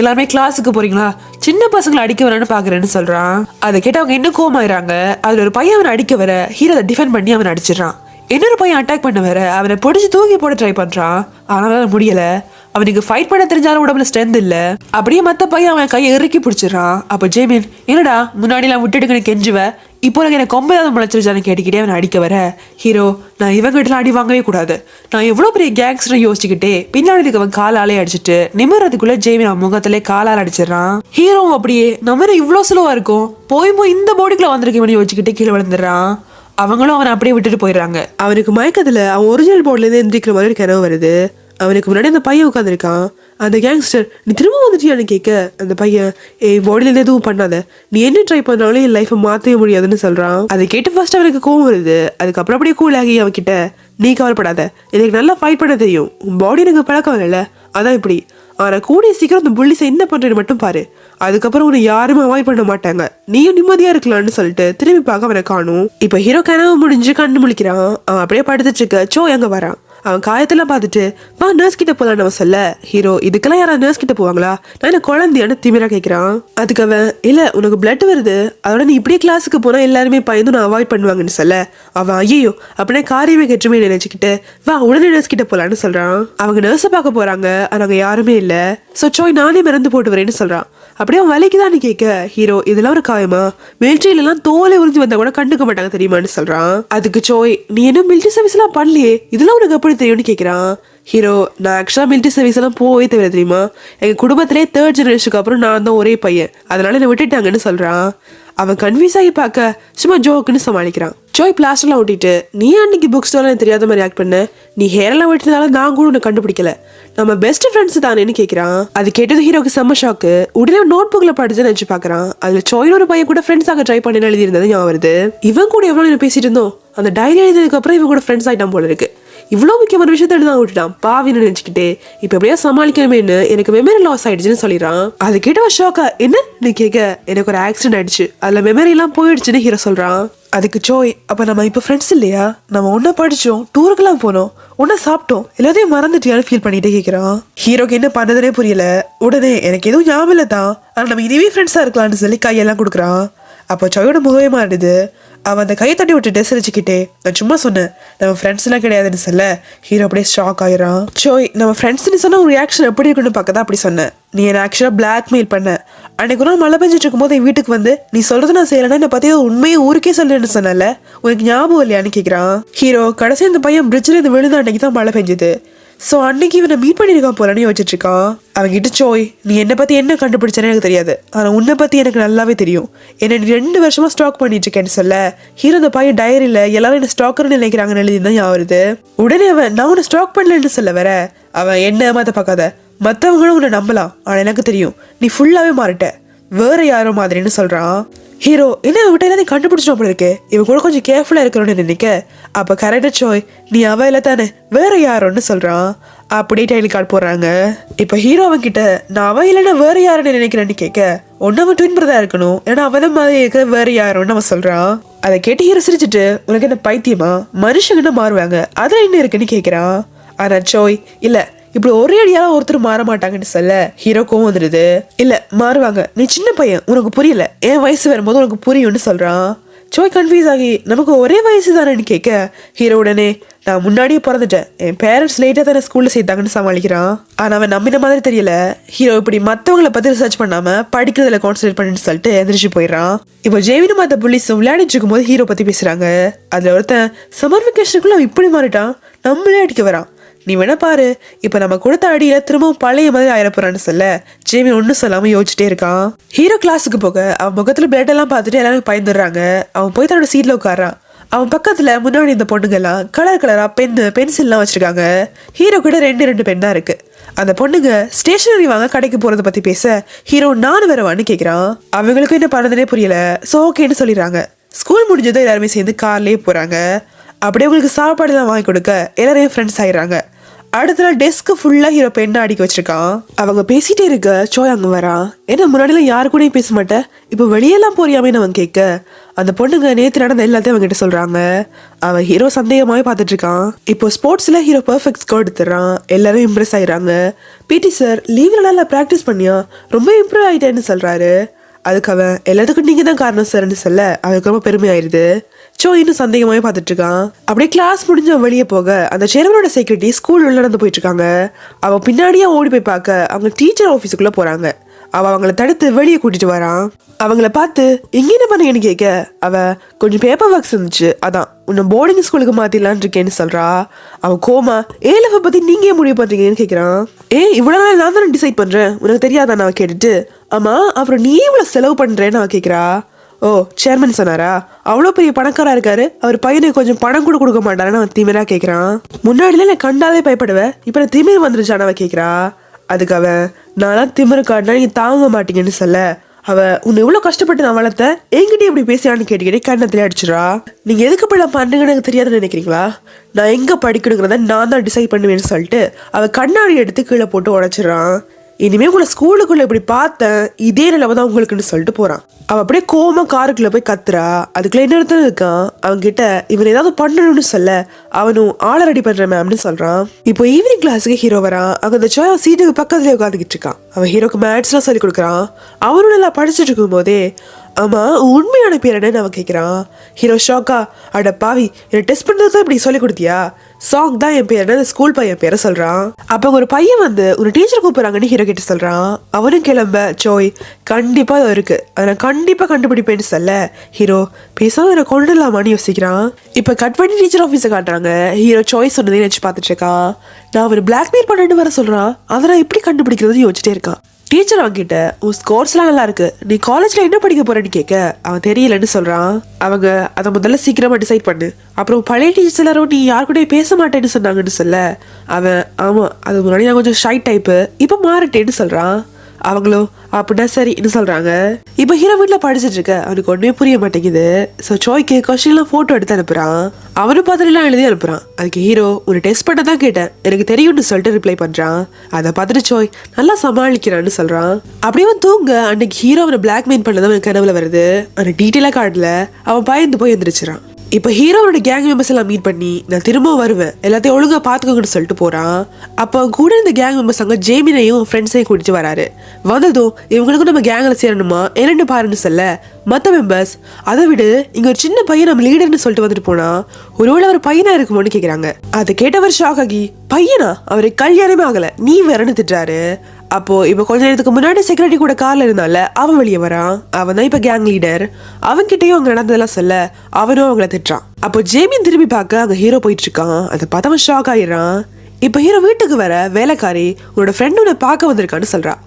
எல்லாருமே கிளாஸுக்கு போறீங்களா, சின்ன பசங்களை அடிக்க வரேன்னு பாக்குறேன்னு சொல்றான். அதை கேட்டு அவங்க இன்னும் கோமாயிராங்க. அதுல ஒரு பையன் அவனை அடிக்க வர ஹீரோ அதை டிஃபெண்ட் பண்ணி அவனை அடிச்சிடறான். இன்னொரு பையன் அட்டாக் பண்ண வர அவனை பிடிச்சி தூக்கி போட ட்ரை பண்றான். ஆனால முடியல. அவனுக்கு ஃபைட் பண்ண தெரிஞ்சாலும் உடம்புல ஸ்ட்ரென்த் இல்ல. அப்படியே மத்த பையன் அவன் கையை இறுக்கி பிடிச்சிடறான். அப்ப ஜேமின் என்னடா முன்னாடி எல்லாம் விட்டுட்டு கெஞ்சுவ, இப்போ எனக்கு கொம்பு ஏதாவது முளைச்சிருச்சான்னு கேட்டுக்கிட்டே அவனை அடிக்க வர ஹீரோ நான் இவங்கிட்ட அடி வாங்கவே கூடாது, நான் எவ்வளவு பெரிய கேங்ஸ்டர் யோசிச்சுக்கிட்டே பின்னாடி அவன் காலாலே அடிச்சுட்டு நிமிறதுக்குள்ள ஜேமின் அவன் முகத்திலே காலால் அடிச்சிடறான். ஹீரோ அப்படியே நம்ம இவ்வளவு ஸ்லோவா இருக்கும் போய் இந்த போடிக்குள்ள வந்திருக்கேன் யோசிச்சுக்கிட்டே கீழே விழுந்துடுறான். அவங்களும் அவனை அப்படியே விட்டுட்டு போயிடுறாங்க. அவனுக்கு மயக்கத்துல அவன் ஒரிஜினல் போர்ட்ல இருந்து எந்திரிக்கிற மாதிரி கனவு வருது. அவனுக்கு முன்னாடி அந்த பையன் உட்காந்துருக்கான். அந்த கேங்ஸ்டர் நீ திரும்ப வந்துட்டியான்னு கேட்க அந்த பையன் பாடியில எதுவும் பண்ணாத, நீ என்ன ட்ரை பண்ணாலும் என் லைஃபை மாற்றவே முடியாதுன்னு சொல்றான். அதை கேட்டு ஃபர்ஸ்ட் அவனுக்கு கோவம் வருது. அதுக்கப்புறம் அப்படியே கூல் ஆகி அவன்கிட்ட நீ கவலைப்படாத, எனக்கு நல்லா ஃபைட் பண்ண தெரியும், உன் பாடி எனக்கு பழக்கம் இல்லைல்ல அதான் இப்படி, ஆனா கூடிய சீக்கிரம் அந்த புள்ளிஸை என்ன பண்றேன்னு மட்டும் பாரு, அதுக்கப்புறம் உன்னை யாருமே அவாய்ட் பண்ண மாட்டாங்க, நீயும் நிம்மதியா இருக்கலாம்னு சொல்லிட்டு திரும்பி பார்க்க அவனை காணும். இப்ப ஹீரோ கனவு முடிஞ்சு கண்ணு முழிக்கிறான். அவன் அப்படியே படுத்துட்டு இருக்க சோ எங்க வரான். அவன் காயத்தெல்லாம் பார்த்துட்டு வா நர்ஸ் கிட்ட போலான்னு அவன் சொல்ல ஹீரோ இதுக்கெல்லாம் யாராவது நர்ஸ் கிட்ட போவாங்களா, நான் என்ன குழந்தையான்னு திமிரா கேட்கிறான். அதுக்கு அவன் இல்ல உனக்கு பிளட் வருது, அதோட நீ இப்படியே கிளாஸுக்கு போனா எல்லாருமே பயந்து நான் அவாய்ட் பண்ணுவாங்கன்னு சொல்ல அவன் ஐயோ அப்படின்னா காரியமே கெட்டுமே நினைச்சுக்கிட்டு வா உடனே நர்ஸ் கிட்ட போலான்னு சொல்றான். அவங்க நர்ஸை பார்க்க போறாங்க. ஆனா அங்க யாருமே இல்ல. சோ சோய் நானே மறந்து போட்டு வரேன்னு சொல்றான். அப்படியே அவன் வலிக்குதான்னு கேட்க ஹீரோ இதெல்லாம் ஒரு காயமா, மிலிட்ரியில எல்லாம் தோலை உறிஞ்சி வந்தா கூட கண்டுக்க மாட்டாங்க தெரியுமான்னு சொல்றான். அதுக்கு சோய் நீ என்ன மிலிட்ரி சர்வீஸ் எல்லாம் பண்ணலையே, இதெல்லாம் உனக்கு எப்படி தெரியும்னு கேட்கிறான். ஹீரோ நான் ஆக்சுவலா மிலிட்ரி சர்வீஸ் எல்லாம் போவே தவிர தெரியுமா, எங்க குடும்பத்திலே 3rd ஜெனரேஷனுக்கு அப்புறம் நான் தான் ஒரே பையன், அதனால என்ன விட்டுட்டாங்கன்னு சொல்றான். அவன் கன்ஃபியூஸ் ஆகி பார்க்க சும்மா ஜோக்குன்னு சமாளிக்கிறான். ஜோய் பிளாஸ்டர்லாம் ஒட்டிட்டு நீ அன்னைக்கு புக் ஸ்டோர்ல தெரியாத மாதிரி ஆக்ட் பண்ண, நீ ஹேர் எல்லாம் வெட்டினால நான் கூட உன்னை கண்டுபிடிக்கல, நம்ம பெஸ்ட் ஃப்ரெண்ட்ஸ் தானேன்னு கேட்கிறான். அது கேட்டது ஹீரோக்கு செம்ம ஷாக்கு. உடனே நோட் புக்ல படிச்சு நினைச்சு பாக்குறான். அதுல சோயின் ஒரு பையன் கூட ஃப்ரெண்ட்ஸ் ஆக ட்ரை பண்ணி எழுதி இருந்தது ஞாபகம் வருது. இவன் கூட எவ்வளவு நேரம் பேசிட்டு இருந்தோம், அந்த டைரி எழுதினதுக்கு அப்புறம் இவன் கூட ஃப்ரெண்ட்ஸ் ஆயிட்டான் போல இருக்கு. இவ்வளவு முக்கியமான விஷயத்த எழுதான் விட்டுட்டான் பாவின்னு நினைச்சுக்கிட்டே இப்ப எப்படியா சமாளிக்கணுமேனு எனக்கு மெமரி லாஸ் ஆயிடுச்சுன்னு சொல்லிடுறான். அது கேட்டவன் ஷாக்கா என்ன நீ கேட்க எனக்கு ஒரு ஆக்சிடென்ட் ஆயிடுச்சு அதுல மெமரி எல்லாம் போயிடுச்சுன்னு ஹீரோ சொல்றான். அதுக்கு சோய் அப்ப நம்ம இப்ப ஃப்ரெண்ட்ஸ் இல்லையா, நம்ம ஒன்னா படிச்சோம், டூருக்கெல்லாம் போனோம், ஒன்னா சாப்பிட்டோம், எல்லாத்தையும் மறந்துட்டியான்னு ஃபீல் பண்ணிட்டே கேட்கிறான். ஹீரோக்கு என்ன பண்ணதுனே புரியல. உடனே எனக்கு எதுவும் ஞாபகம் இல்லை தான், ஆனா நம்ம இனிமே ஃப்ரெண்ட்ஸா இருக்கலாம்னு சொல்லி கையெல்லாம் கொடுக்குறான். அப்போ சோயோட முகமே மாறிடுது. அவன் அந்த கையை தட்டி விட்டுட்டு சிரிச்சுக்கிட்டே நான் சும்மா சொன்னேன் நம்ம ஃப்ரெண்ட்ஸ் எல்லாம் கிடையாதுன்னு சொல்ல ஹீரோ அப்படியே ஷாக் ஆயிரான். சோய் நம்ம ஃப்ரெண்ட்ஸ்ன்னு சொன்னா ஒரு ரியாக்ஷன் எப்படி இருக்குன்னு பார்க்கதான் அப்படி சொன்னேன், நீ என்ன ஆக்சுவலா பிளாக்மெயில் பண்ண, அன்னைக்கு ஒரு நாள் மழை பெஞ்சிட்டு இருக்கும் போது என் வீட்டுக்கு வந்து நீ சொல்றது நான் செய்யலன்னா என்ன பத்தி உண்மையை ஊருக்கே சொல்லுன்னு சொன்னல, உனக்கு ஞாபகம் இல்லையான்னு கேட்கிறான். ஹீரோ கடைசி இந்த பையன் பிரிட்ஜில் இருந்து விழுந்த அன்னைக்கு தான் மழை பெஞ்சது, ஸோ அன்னைக்கு இவனை மீட் பண்ணியிருக்கான் போலன்னு யோசிச்சுட்டு இருக்கான். அவன்கிட்ட சோய் நீ என்னை பற்றி என்ன கண்டுபிடிச்சேன்னு எனக்கு தெரியாது, ஆனால் உன்னை பற்றி எனக்கு நல்லாவே தெரியும், என்னை நீ 2 வருஷமா ஸ்டாக் பண்ணிட்டு இருக்கேன்னு சொல்ல ஹீரோ அந்த பையன் டைரியில் எல்லாரும் என்ன ஸ்டாக்கர்னு நினைக்கிறாங்கன்னு எழுதிதான் ஞாபகம் வருது. உடனே அவன் நான் உன்னை ஸ்டாக் பண்ணலன்னு சொல்ல வர அவன் என்ன ஏமாத்த பார்க்காத, மற்றவங்களும் உன்னை நம்பலாம், ஆனால் எனக்கு தெரியும் நீ ஃபுல்லாகவே மாறிட்ட, வேற யாரோ மாதிரின்னு சொல்றான். ஹீரோ என்ன விட்ட எல்லாத்தையும் கண்டுபிடிச்சோம் போல இருக்கு, இவன் கூட கொஞ்சம் கேர்ஃபுல்லா இருக்கணும்னு நினைக்க அப்ப கரெக்டா சோய் நீ அவ இல்ல தானே வேற யாரோன்னு சொல்றான். அப்படியே டைட்டில் கார்டு போடுறாங்க. இப்ப ஹீரோ அவன் கிட்ட நான் அவ இல்லைன்னா வேற யாருன்னு நினைக்கிறேன்னு கேட்க ஒன்னவன் ட்வின் பிரதா இருக்கணும், ஏன்னா அவன மாதிரி இருக்க வேற யாரோன்னு அவன் சொல்றான். அதை கேட்டு ஹீரோ சிரிச்சுட்டு உனக்கு என்ன பைத்தியமா, மனுஷங்கன்னா மாறுவாங்க அதுல என்ன இருக்குன்னு கேட்கிறான். ஆனா சோய் இல்ல இப்படி ஒரே அடியால ஒருத்தர் மாற மாட்டாங்கன்னு சொல்ல ஹீரோக்கும் வந்துடுது. இல்ல மாறுவாங்க, நீ சின்ன பையன் உனக்கு புரியல, என் வயசு வரும்போது உனக்கு புரியும்னு சொல்றான். சோய் கன்ஃபியூஸ் ஆகி நமக்கு ஒரே வயசு தானேன்னு கேட்க ஹீரோ உடனே நான் முன்னாடியே பிறந்துட்டேன், என் பேரண்ட்ஸ் லேட்டாக தானே ஸ்கூலில் சேர்த்தாங்கன்னு சமாளிக்கிறான். ஆனால் அவன் நம்பின மாதிரி தெரியல. ஹீரோ இப்படி மற்றவங்களை பற்றி ரிசர்ச் பண்ணாமல் படிக்கிறதுல கான்சன்ட்ரேட் பண்ணிட்டு சொல்லிட்டு எந்திரிச்சு போயிடறான். இப்போ ஜெய்வினும் மற்ற புலிஸும் விளையாடிட்டு இருக்கும்போது ஹீரோ பற்றி பேசுகிறாங்க. அதில் ஒருத்தன் சம்மர் வெக்கேஷனுக்குள்ள அவன் இப்படி மாறிட்டான், நம்மளே அடிக்க வரான், நீ வேணா பாரு இப்போ நம்ம கொடுத்த அடியில திரும்பவும் பழைய மாதிரி ஆயிரப்போறான்னு சொல்ல ஜேமி ஒன்னும் சொல்லாம யோசிச்சுட்டே இருக்கான். ஹீரோ கிளாஸுக்கு போக அவன் முகத்துல பிளட் எல்லாம் பார்த்துட்டு எல்லாரும் பயந்துடுறாங்க. அவன் போய் தன்னோட சீட்ல உட்காரான். அவன் பக்கத்துல முன்னாடி இந்த பொண்ணுங்கெல்லாம் கலர் கலரா பென்சில்லாம் வச்சிருக்காங்க. ஹீரோ கூட ரெண்டு பென் தான் இருக்கு. அந்த பொண்ணுங்க ஸ்டேஷனரி வாங்க கடைக்கு போறதை பத்தி பேச ஹீரோ நானும் வரவான்னு கேக்குறான். அவங்களுக்கு என்ன பண்ணதுனே புரியல. சோ ஓகேன்னு சொல்லிடுறாங்க. ஸ்கூல் முடிஞ்சதும் எல்லாருமே சேர்ந்து கார்லயே போறாங்க. அப்படியே உங்களுக்கு சாப்பாடு எல்லாம் வாங்கி கொடுக்க எல்லாரையும் ஃப்ரெண்ட்ஸ் ஆயிடுறாங்க. அடுத்த நாள் டெஸ்க்கு ஃபுல்லா ஹீரோ பெண்ணை அடிக்க வச்சிருக்கான். அவங்க பேசிட்டே இருக்க சோய் அங்க வரான். ஏன்னா முன்னாடிலாம் யாரு கூடயும் பேச மாட்டேன், இப்போ வெளியெல்லாம் போறியாமேன்னு அவன் கேட்க அந்த பொண்ணுங்க நேற்று நடந்த எல்லாத்தையும் அவங்க கிட்ட சொல்றாங்க. அவன் ஹீரோ சந்தேகமாவே பார்த்துட்டு இருக்கான். இப்போ ஸ்போர்ட்ஸ்ல ஹீரோ பெர்ஃபெக்ட் ஸ்கோர் எடுத்துறான். எல்லாரும் இம்ப்ரெஸ் ஆயிடுறாங்க. பிடி சார் லீவ்ல நல்லா ப்ராக்டிஸ் பண்ணியா, ரொம்ப இம்ப்ரூவ் ஆயிட்டேன்னு சொல்றாரு. அதுக்கு அவன் எல்லாத்துக்கும் நீங்க தான் காரணம் சார்ன்னு சொல்ல அவனுக்கு ரொம்ப பெருமையாயிருது. சோ இன்னும் சந்தேகமாவே பார்த்துட்டு இருக்கான். அப்படியே கிளாஸ் முடிஞ்ச வெளியே போக அந்த சேர்மனோட செக்யூரிட்டி ஸ்கூல் உள்ள நடந்து போயிட்டு இருக்காங்க. அவன் பின்னாடியே ஓடி போய் பார்க்க அவங்க டீச்சர் ஆஃபீஸுக்குள்ள போறாங்க. அவங்கள தடுத்து வெளியே கூட்டிட்டு வரான். அவங்கள பார்த்து இங்க என்ன பண்ணீங்கன்னு கேட்க அவ கொஞ்சம் பேப்பர் ஒர்க்ஸ் இருந்துச்சு, அதான் உன்னை போர்டிங் ஸ்கூலுக்கு மாத்திடலான் இருக்கேன்னு சொல்றா. அவன் கோமா ஏலஃப பத்தி நீங்க ஏன் முடிவு பண்றீங்கன்னு கேட்கிறான். இவ்வளவு நாள் நான் தானே டிசைட் பண்றேன், உனக்கு தெரியாதா நான் கேட்டுட்டு. ஆமா அப்புறம் நீ இவ்வளவு செலவு பண்றேன்னு அவன் கேட்கிறா. ஓ சேர்மன் சொன்னாரா, அவ்வளோ பெரிய பணக்காரா இருக்காரு, அவர் பையனுக்கு கொஞ்சம் பணம் கூட கொடுக்க மாட்டாருன்னு அவன் திமிரா கேட்கிறான். முன்னாடிலாம் நான் கண்டாலே பயப்படுவேன், இப்ப நான் திமிர் வந்துருச்சான்னு அவன் கேட்கிறா. அதுக்கு அவன் நான்லாம் திமிரு காட்டினா நீங்க தாங்க மாட்டீங்கன்னு சொல்ல அவ உன்னை இவ்வளவு கஷ்டப்பட்டு நான் வளர்த்த என்கிட்ட இப்படி பேசுறான்னு கேட்டுக்கிட்டே கண்ணத்திலே அடிச்சிடறா. நீங்க எதுக்கு இப்ப நான் பண்றீங்கன்னு எனக்கு தெரியாதுன்னு நினைக்கிறீங்களா, நான் எங்க படிக்கணுங்கிறத நான் தான் டிசைட் பண்ணுவேன்னு சொல்லிட்டு அவ கண்ணாடி எடுத்து கீழே போட்டு உடைச்சிடறான். இனிமே உங்களை ஸ்கூலுக்குள்ள இப்படி பார்த்தேன், இதே நிலைமை தான் உங்களுக்குன்னு சொல்லிட்டு போறான். அவன் அப்படியே கோமா காருக்குள்ள போய் கத்துறா. அதுக்குள்ள என்ன இடத்துல இருக்கான். அவன் கிட்ட இவன் ஏதாவது பண்ணணும்னு சொல்ல அவனும் ஆளை ரெடி பண்றேன் மேம்னு சொல்றான். இப்போ ஈவினிங் கிளாஸுக்கு ஹீரோ வரான். அங்க அந்த சாய் சீட்டுக்கு பக்கத்துலயே உட்காந்துக்கிட்டு இருக்கான். அவன் ஹீரோக்கு மேத்ஸ் எல்லாம் சொல்லி கொடுக்குறான். அவனும் நல்லா படிச்சுட்டு இருக்கும் போதே ஆமா உண்மையான பேர் என்னன்னு அவன் கேட்கிறான். ஹீரோ ஷாக்கா அட பாவி என்ன டெஸ்ட் பண்றது தான் இப்படி சொல்லி கொடுத்தியா, சாங் தான் என் பேர், ஸ்கூல் பையன் பேரை சொல்றான். அப்ப ஒரு பையன் வந்து ஒரு டீச்சர் கூப்பிடுறாங்கன்னு ஹீரோ கிட்ட சொல்றான். அவனும் கிளம்ப சோய் கண்டிப்பா இருக்கு அதை நான் கண்டிப்பா கண்டுபிடிப்பேன்னு சொல்ல ஹீரோ பேசாம என்ன கொண்டுலாமான்னு யோசிக்கிறான். இப்ப கட் பண்ணி டீச்சர் ஆஃபீஸை காட்டுறாங்க. ஹீரோ சோய் சொன்னதே நினைச்சு பார்த்துட்டு இருக்கான். நான் அவர் பிளாக்மெயில் பண்ணிட்டு வர சொல்றான், அதை நான் எப்படி கண்டுபிடிக்கிறது யோசிச்சுட்டே இருக்கான். டீச்சர் அவன்கிட்ட உன் ஸ்கோர்ஸ்லாம் நல்லா இருக்கு, நீ காலேஜ்ல என்ன படிக்க போறேன்னு கேட்க அவன் தெரியலன்னு சொல்றான். அவங்க அதை முதல்ல சீக்கிரமா டிசைட் பண்ணு, அப்புறம் பழைய டீச்சர்ஸ் எல்லாரும் நீ யாரு கூட பேச மாட்டேன்னு சொன்னாங்கன்னு சொல்ல அவன் ஆமா அது முன்னாடி நான் கொஞ்சம் ஷை டைப்பு இப்ப மாறிட்டேன்னு சொல்றான். அவங்களும் அப்படின்னா சரின்னு சொல்றாங்க. இப்ப ஹீரோ வீட்டுல படிச்சுட்டு இருக்க அவனுக்கு ஒண்ணுமே புரிய மாட்டேங்குது. சோ சோய்க்கு கொஸ்டின் எல்லாம் போட்டோ எடுத்து அனுப்புறான். அவனு பதிலாம் எழுதி அனுப்புறான். அதுக்கு ஹீரோ ஒரு டெஸ்ட் பண்ண தான் கேட்டேன், எனக்கு தெரியும்னு சொல்லிட்டு ரிப்ளை பண்றான். அதை பார்த்துட்டு சோய் நல்லா சமாளிக்கிறான்னு சொல்றான். அப்படியே தூங்க அன்னைக்கு ஹீரோ அவனை பிளாக்மெயில் பண்ணதான் அவனுக்கு கனவுல வருது. அவனை டீட்டெயிலா காட்டல. அவன் பயந்து போய் எந்திரிச்சிடான். இப்போ ஹீரோவோட கேங் மெம்பர்ஸ் எல்லாம் மீட் பண்ணி நான் திரும்ப வருவேன் எல்லாத்தையும் ஒழுங்கா பாத்துக்கோங்கன்னு சொல்லிட்டு போறான். அப்போ கூட இந்த கேங் மெம்பர்ஸ் அங்க ஜேமினையும் ஃப்ரெண்ட்ஸையும் கூட்டிட்டு வராரு. வந்ததும் இவங்களுக்கும் நம்ம கேங்ல சேரணுமா என்னன்னு பாருன்னு சொல்ல மற்ற மெம்பர்ஸ் அதை விட இங்க ஒரு சின்ன பையன் நம்ம லீடர்னு சொல்லிட்டு வந்துட்டு போனா ஒருவேளை அவர் பையனா இருக்குமோன்னு கேக்குறாங்க. அதை கேட்டவர் ஷாக் ஆகி பையனா, அவருக்கு கல்யாணமே ஆகல, நீ வேறன்னு திட்டுறாரு. அப்போ இப்ப கொஞ்ச நேரத்துக்கு முன்னாடி செக்யூரிட்டி கூட கார்ல இருந்தால அவன் வெளியே வரான். அவன் தான் இப்ப கேங் லீடர். அவன்கிட்டயும் அவங்க நடந்ததெல்லாம் சொல்ல அவனும் அவங்கள திட்டுறான். அப்போ ஜேமின் திரும்பி பார்க்க அங்க ஹீரோ போயிட்டு இருக்கான். அதை பார்த்து அவன் ஷாக் ஆயிடுறான். இப்ப ஹீரோ வீட்டுக்கு வர வேலைக்காரி உன்னோட ஃப்ரெண்ட் உன்னை பார்க்க வந்திருக்கான்னு சொல்றான்.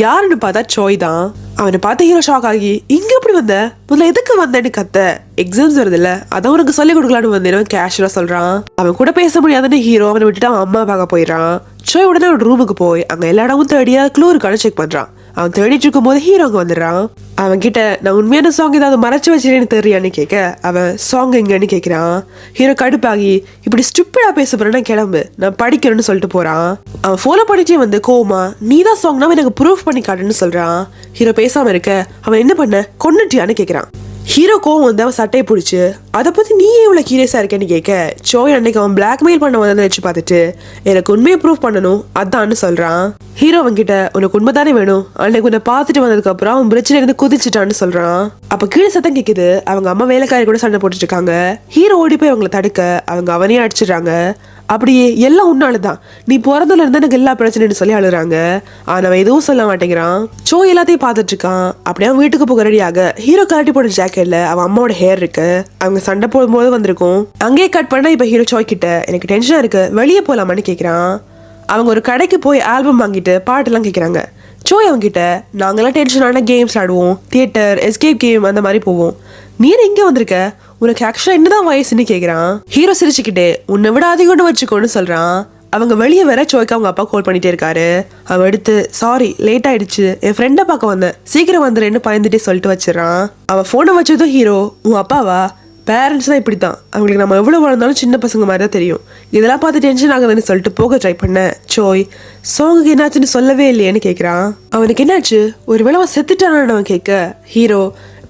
யாருன்னு பார்த்தா சோய் தான். அவனை பார்த்து ஹீரோ ஷாக் ஆகி இங்க எப்படி வந்த, முதல்ல எதுக்கு வந்தேன்னு கத்த எக்ஸாம்ஸ் வருது இல்ல அதான் உனக்கு சொல்லி கொடுக்கலான்னு வந்தேன்னு கேஷுவலா சொல்றான். அவன் கூட பேச முடியாதுன்னு ஹீரோ அவனை விட்டுட்டு அவன் அம்மா பார்க்க போயிடறான். சோய் உடனே அவன் ரூமுக்கு போய் அங்க எல்லா இடமும் தேடியா க்ளூ இருக்கான்னு செக் பண்றான். அவன் தேடிட்டு இருக்கும் போது ஹீரோ அங்க வந்துடுறான். அவன் கிட்ட நான் உண்மையான சாங் ஏதாவது மறைச்சு வச்சிருன்னு தெரியான்னு கேட்க அவன் சாங் எங்கன்னு கேட்கிறான். ஹீரோ கடுப்பாகி இப்படி ஸ்டூப்பிடா பேச போறேன்னா கிளம்பு நான் படிக்கிறேன்னு சொல்லிட்டு போறான். அவன் ஃபாலோ பண்ணிட்டே வந்து கோமா நீதான் சாங்னா எனக்கு ப்ரூஃப் பண்ணி காட்டுன்னு சொல்றான். ஹீரோ பேசாம இருக்க அவன் என்ன பண்ண கொன்னுட்டியான்னு கேட்கிறான். ஹீரோ கோவம் வந்து அவன் சட்டையை பிடிச்சி அதை பத்தி நீ எவ்வளவு கீரியஸா இருக்கேன்னு கேட்க சோய் அன்னைக்கு அவன் பிளாக்மெயில் பண்ண வந்ததை வச்சு பார்த்துட்டு எனக்கு உண்மையை ப்ரூவ் பண்ணணும் அதான்னு சொல்றான். ஹீரோ அவன்கிட்ட உனக்கு உண்மை தானே வேணும், அன்னைக்கு உன்னை பார்த்துட்டு வந்ததுக்கு அப்புறம் அவன் பிரச்சனை இருந்து குதிச்சுட்டான்னு சொல்றான். அப்ப கீழே சத்தம் கேக்குது. அவங்க அம்மா வேலைக்காரி கூட சண்டை போட்டுட்டு இருக்காங்க. ஹீரோ ஓடி போய் அவங்களை தடுக்க அவங்க அவனையே அடிச்சிடுறாங்க. அப்படியே எல்லாம் உன்னாலதான், நீ பிறந்ததுல இருந்தா எனக்கு எல்லா பிரச்சனைன்னு சொல்லி அழுறாங்க. ஆனா அவன் எதுவும் சொல்ல மாட்டேங்கிறான். சோ எல்லாத்தையும் பார்த்துட்டு இருக்கான். அப்படியே அவன் வீட்டுக்கு போக ரெடியாக ஹீரோ கழட்டி போட்ட ஜாக்கெட்ல அவன் அம்மாவோட ஹேர் இருக்கு. அவங்க சண்டை போடும்போது வந்திருக்கும். அங்கேயே கட் பண்ணா இப்ப ஹீரோ சோய் கிட்ட எனக்கு டென்ஷனா இருக்கு, வெளியே போலாமான்னு கேக்குறான். அவங்க ஒரு கடைக்கு போய் ஆல்பம் வாங்கிட்டு பாட்டெல்லாம் கேட்குறாங்க. சோய் அவங்க கிட்ட நாங்கெல்லாம் டென்ஷனான கேம்ஸ் ஆடுவோம், தியேட்டர், எஸ்கேப் கேம் அந்த மாதிரி போவோம். நீ எங்க வந்திருக்க, உனக்கு ஆக்சுவலா என்னதான் வயசுன்னு கேக்குறான். ஹீரோ சிரிச்சுக்கிட்டே உன்னை விட அதிகம்னு வச்சுக்கோன்னு சொல்றான். அவங்க வெளியே வர சோய்க்கு அவங்க அப்பா கால் பண்ணிட்டே இருக்காரு. அவன் எடுத்து சாரி லேட் ஆயிடுச்சு, என் ஃப்ரெண்டை பார்க்க வந்தேன், சீக்கிரம் வந்துடுறேன்னு பயந்துட்டே சொல்லிட்டு வச்சிடறான். அவன் போனை வச்சதும் ஹீரோ உன் அப்பாவா, பேரண்ட்ஸ் தான் இப்படி தான், அவங்களுக்கு நம்ம எவ்வளோ வளர்ந்தாலும் சின்ன பசங்க மாதிரி தான் தெரியும், இதெல்லாம் பார்த்து டென்ஷன் ஆகுதுன்னு சொல்லிட்டு போக ட்ரை பண்ண சோய் சோங்குக்கு என்னாச்சுன்னு சொல்லவே இல்லையேன்னு கேட்குறான். அவனுக்கு என்னாச்சு, ஒருவேளை அவன் செத்துட்டானான்னு அவன் கேட்க ஹீரோ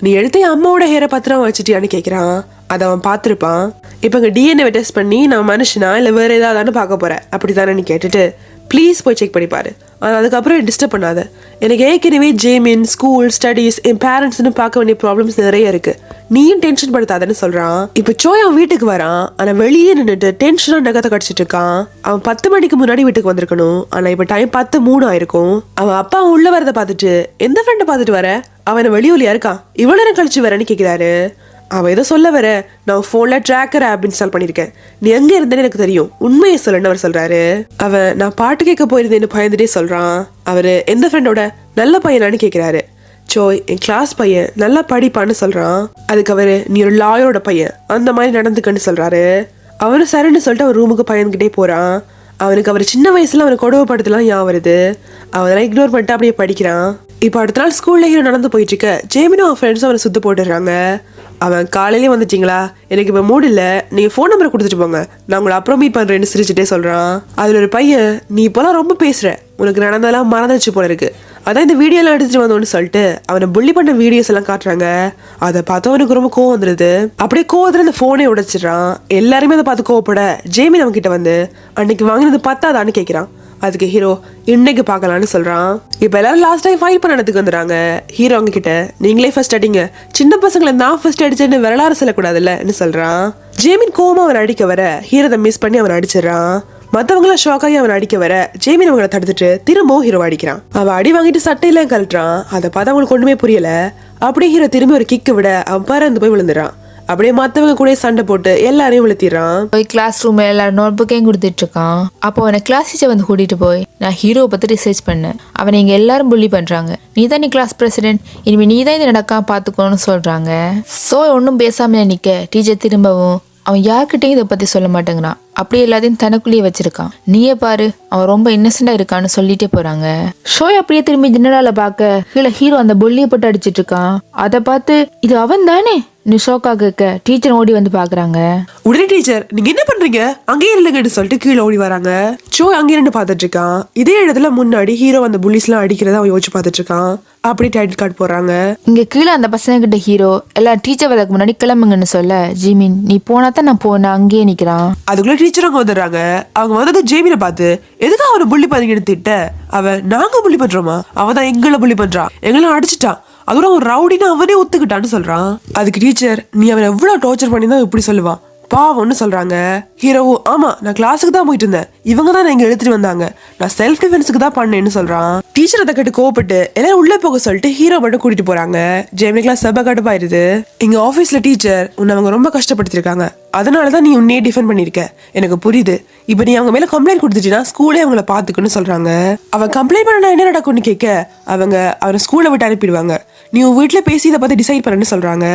நீ எடுத்த என் அம்மாவோட ஹேரை பத்திரம் வச்சுட்டியான்னு கேட்குறான். அதை அவன் பார்த்துருப்பான். இப்போ இங்கே டிஎன்ஏ டெஸ்ட் பண்ணி நான் மனுஷனா இல்லை வேறு ஏதாவது பார்க்க போகிறேன் அப்படி தானே நீ கேட்டுட்டு ப்ளீஸ் போய் செக் பண்ணிப்பாரு, ஆனால் அதுக்கப்புறம் டிஸ்டர்ப் பண்ணாத, எனக்கு ஏற்கனவே ஜேமின் ஸ்கூல் ஸ்டடீஸ் என் பேரண்ட்ஸ்னு பார்க்க வேண்டிய ப்ராப்ளம்ஸ் நிறைய இருக்கு, நீயும் டென்ஷன் படுத்தாதன்னு சொல்றான். இப்போ சோய் அவன் வீட்டுக்கு வரான். ஆனா வெளியே நின்றுட்டு டென்ஷனா நகத்தை கடிச்சிட்டு இருக்கான். அவன் 10 மணிக்கு முன்னாடி வீட்டுக்கு வந்திருக்கணும். ஆனா இப்ப டைம் 10:03 ஆயிருக்கும். அவன் அப்பா உள்ள வரதை பார்த்துட்டு எந்த ஃப்ரெண்டை பார்த்துட்டு வர, அவனை வெளியூர்லயா இருக்கான், இவ்வளவு நேரம் கழிச்சு வரேன்னு கேட்கிறாரு. அவன் ஏதோ சொல்ல வர நான் போன்ல ட்ராக்கர் ஆப் இன்ஸ்டால் பண்ணிருக்கேன், நீ எங்க இருந்தேன்னு எனக்கு தெரியும், உண்மையை சொல்லுன்னு அவர் சொல்றாரு. அவன் நான் பாட்டு கேட்க போயிருந்தேன்னு பயந்துட்டே சொல்றான். அவரு எந்த ஃப்ரெண்டோட, நல்ல பையனான்னு கேட்கிறாரு. சோய் என் கிளாஸ் பையன் நல்லா படிப்பான்னு சொல்றான். அதுக்கு அவரு நீ ஒரு லாயரோட பையன் அந்த மாதிரி நடந்துக்கன்னு சொல்றாரு. அவனும் சரின்னு சொல்லிட்டு அவன் ரூமுக்கு பயந்துகிட்டே போறான். அவனுக்கு அவர் சின்ன வயசுல அவனை கொடுமைப்படுத்தலாம் ஞாபகம் வருது. அவனெல்லாம் இக்னோர் பண்ணிட்டு அப்படியே படிக்கிறான். இப்போ அடுத்த நாள் ஸ்கூல்ல ஹீரோ நடந்து போயிட்டு இருக்க ஜேமினும் அவன் ஃப்ரெண்ட்ஸும் அவனை சுத்து போட்டுடுறாங்க. அவன் காலையிலேயே வந்துட்டீங்களா, எனக்கு இப்போ மூடு இல்லை, நீங்கள் ஃபோன் நம்பரை கொடுத்துட்டு போங்க, நான் உங்களை அப்புறம் மீட் பண்ணுறேன்னு சிரிச்சுட்டே சொல்கிறான். அதில் ஒரு பையன் நீ இப்போலாம் ரொம்ப பேசுகிற, உனக்கு நடந்ததெல்லாம் மறந்துச்சு போல இருக்கு, அதான் இந்த வீடியோலாம் எடுத்துட்டு வந்தோன்னு சொல்லிட்டு அவனை புள்ளி பண்ண வீடியோஸ் எல்லாம் காட்டுறாங்க. அதை பார்த்து அவனுக்கு ரொம்ப கோவம் வந்துடுது. அப்படியே கோவத்துல அந்த ஃபோனே உடைச்சிடறான். எல்லாருமே அதை பார்த்து கோவப்பட ஜேமின் அவன் கிட்ட வந்து அன்னைக்கு வாங்கினது பத்தாதான்னு கேட்குறான். அதுக்கு ஹீரோ இன்னைக்கு பார்க்கலான்னு சொல்றான். இப்ப எல்லாரும் லாஸ்ட் டைம் ஃபைட் பண்ணதுக்கு வந்துடுறாங்க. ஹீரோ அவங்க கிட்ட நீங்களே ஃபர்ஸ்ட் அடிங்க, சின்ன பசங்களை நான் ஃபர்ஸ்ட் அடிச்சேன்னு வரலாறு சொல்லக்கூடாதுல்லன்னு சொல்றான். ஜேமின் கோவமா அவன் அடிக்க வர ஹீரோதை மிஸ் பண்ணி அவன் அடிச்சிடறான். மத்தவங்களாம் ஷாக் ஆகி அவன் அடிக்க வர ஜேமின் அவங்களை தடுத்துட்டு திரும்பவும் ஹீரோ அடிக்கிறான். அவன் அடி வாங்கிட்டு சட்டையெல்லாம் கழட்டுறான். அதை பார்த்து அவங்களுக்கு ஒண்ணுமே புரியல. அப்படியே ஹீரோ திரும்பி ஒரு கிக்கு விட அவன் பறந்து போய் விழுந்துறான். அப்படியே மத்தவங்க கூட சண்டை போட்டு எல்லாரையும் விழுத்திடுறான். போய் கிளாஸ் ரூம் எல்லாரும் நோட் புக்கையும் கொடுத்துட்டு இருக்கான். அப்போ அவனை கிளாஸ் டீச்சர் வந்து கூட்டிட்டு போய் நான் ஹீரோவை பத்தி ரிசர்ச் பண்ணேன், அவனை இங்க எல்லாரும் புள்ளி பண்றாங்க, நீ தான் நீ கிளாஸ் பிரசிடென்ட், இனிமே நீ தான் இது நடக்காம பாத்துக்கோன்னு சொல்றாங்க. சோ ஒன்னும் பேசாம நிக்க டீச்சர் திரும்பவும் அவன் யார்கிட்டையும் இதை பத்தி சொல்ல மாட்டேங்கிறான், அப்படியே எல்லாத்தையும் தனக்குள்ளேயே வச்சிருக்கான், நீயே பாரு அவன் ரொம்ப இன்னசென்டா இருக்கான்னு சொல்லிட்டே போறாங்க. ஷோய் அப்படியே திரும்பி ஜெனரால பாக்க கீழே ஹீரோ அந்த புள்ளியை போட்டு அடிச்சிட்டு இருக்கான். அதை பார்த்து இது அவன் தானே ஷோக்கா கேட்க டீச்சர் ஓடி வந்து பாக்குறாங்க. உடனே டீச்சர் நீங்க என்ன பண்றீங்க, அங்கேயே இல்லைங்கன்னு சொல்லிட்டு கீழே ஓடி வராங்க. சோய் அங்கே இருந்து பாத்துட்டு இருக்கான். இதே இடத்துல முன்னாடி ஹீரோ அந்த புள்ளிஸ் எல்லாம் அடிக்கிறத அவன் யோசிச்சு பாத்துட்டு இருக்கான். அப்படியே டைட்டில் கார்டு போடுறாங்க. இங்க கீழே அந்த பசங்க கிட்ட ஹீரோ எல்லாம் டீச்சர் வரதுக்கு முன்னாடி கிளம்புங்கன்னு சொல்ல ஜிமின் நீ போனா தான் நான் போனேன் அங்கேயே நிக்கிறான். அதுக்குள்ள டீச்சர் அங்க வந்துடுறாங்க. அவங்க வந்தது ஜேமினை பார்த்து எதுக்கு அவனை புள்ளி பண்ணீங்கன்னு திட்ட அவன் நாங்க புள்ளி பண்றோமா, அவன் தான் எங்களை புள்ளி பண்றான், எங்களை அடிச்சுட்டான், அதோட அவன் ரவுடின்னு அவனே ஒத்துக்கிட்டான்னு சொல்றான். அதுக்கு டீச்சர் நீ அவனை எவ்வளவு டார்ச்சர் பண்ணி தான் இப்படி சொல்லுவான் பாவம்னு சொல்றாங்க. ஹீரோவோ ஆமா நான் கிளாஸுக்கு தான் போயிட்டு இருந்தேன், இவங்க தான் எங்க எடுத்துட்டு வந்தாங்க, நான் செல்ஃப் டிஃபென்ஸுக்கு தான் பண்ணேன்னு சொல்றான். டீச்சர் அதை கேட்டு கோவப்பட்டு எல்லாரும் உள்ள போக சொல்லிட்டு ஹீரோ மட்டும் கூட்டிட்டு போறாங்க. ஜெமினிக்லாம் செப கடுப்பாயிருது. எங்க ஆபீஸ்ல டீச்சர் உன்னை அவங்க ரொம்ப கஷ்டப்படுத்திருக்காங்க, அதனாலதான் நீ உன்னையே டிஃபெண்ட் பண்ணிருக்க, எனக்கு புரியுது, இப்ப நீ அவங்க மேல கம்ப்ளைண்ட் கொடுத்துட்டீங்கன்னா ஸ்கூலே அவங்கள பாத்துக்குன்னு சொல்றாங்க. அவன் கம்ப்ளைண்ட் பண்ணா என்ன நடக்கும்னு கேட்க அவங்க அவனை ஸ்கூலை விட்டு அனுப்பிடுவாங்க, நீ உன் வீட்டுல பேசி இதை பத்தி டிசைட் பண்ணு சொல்றாங்க.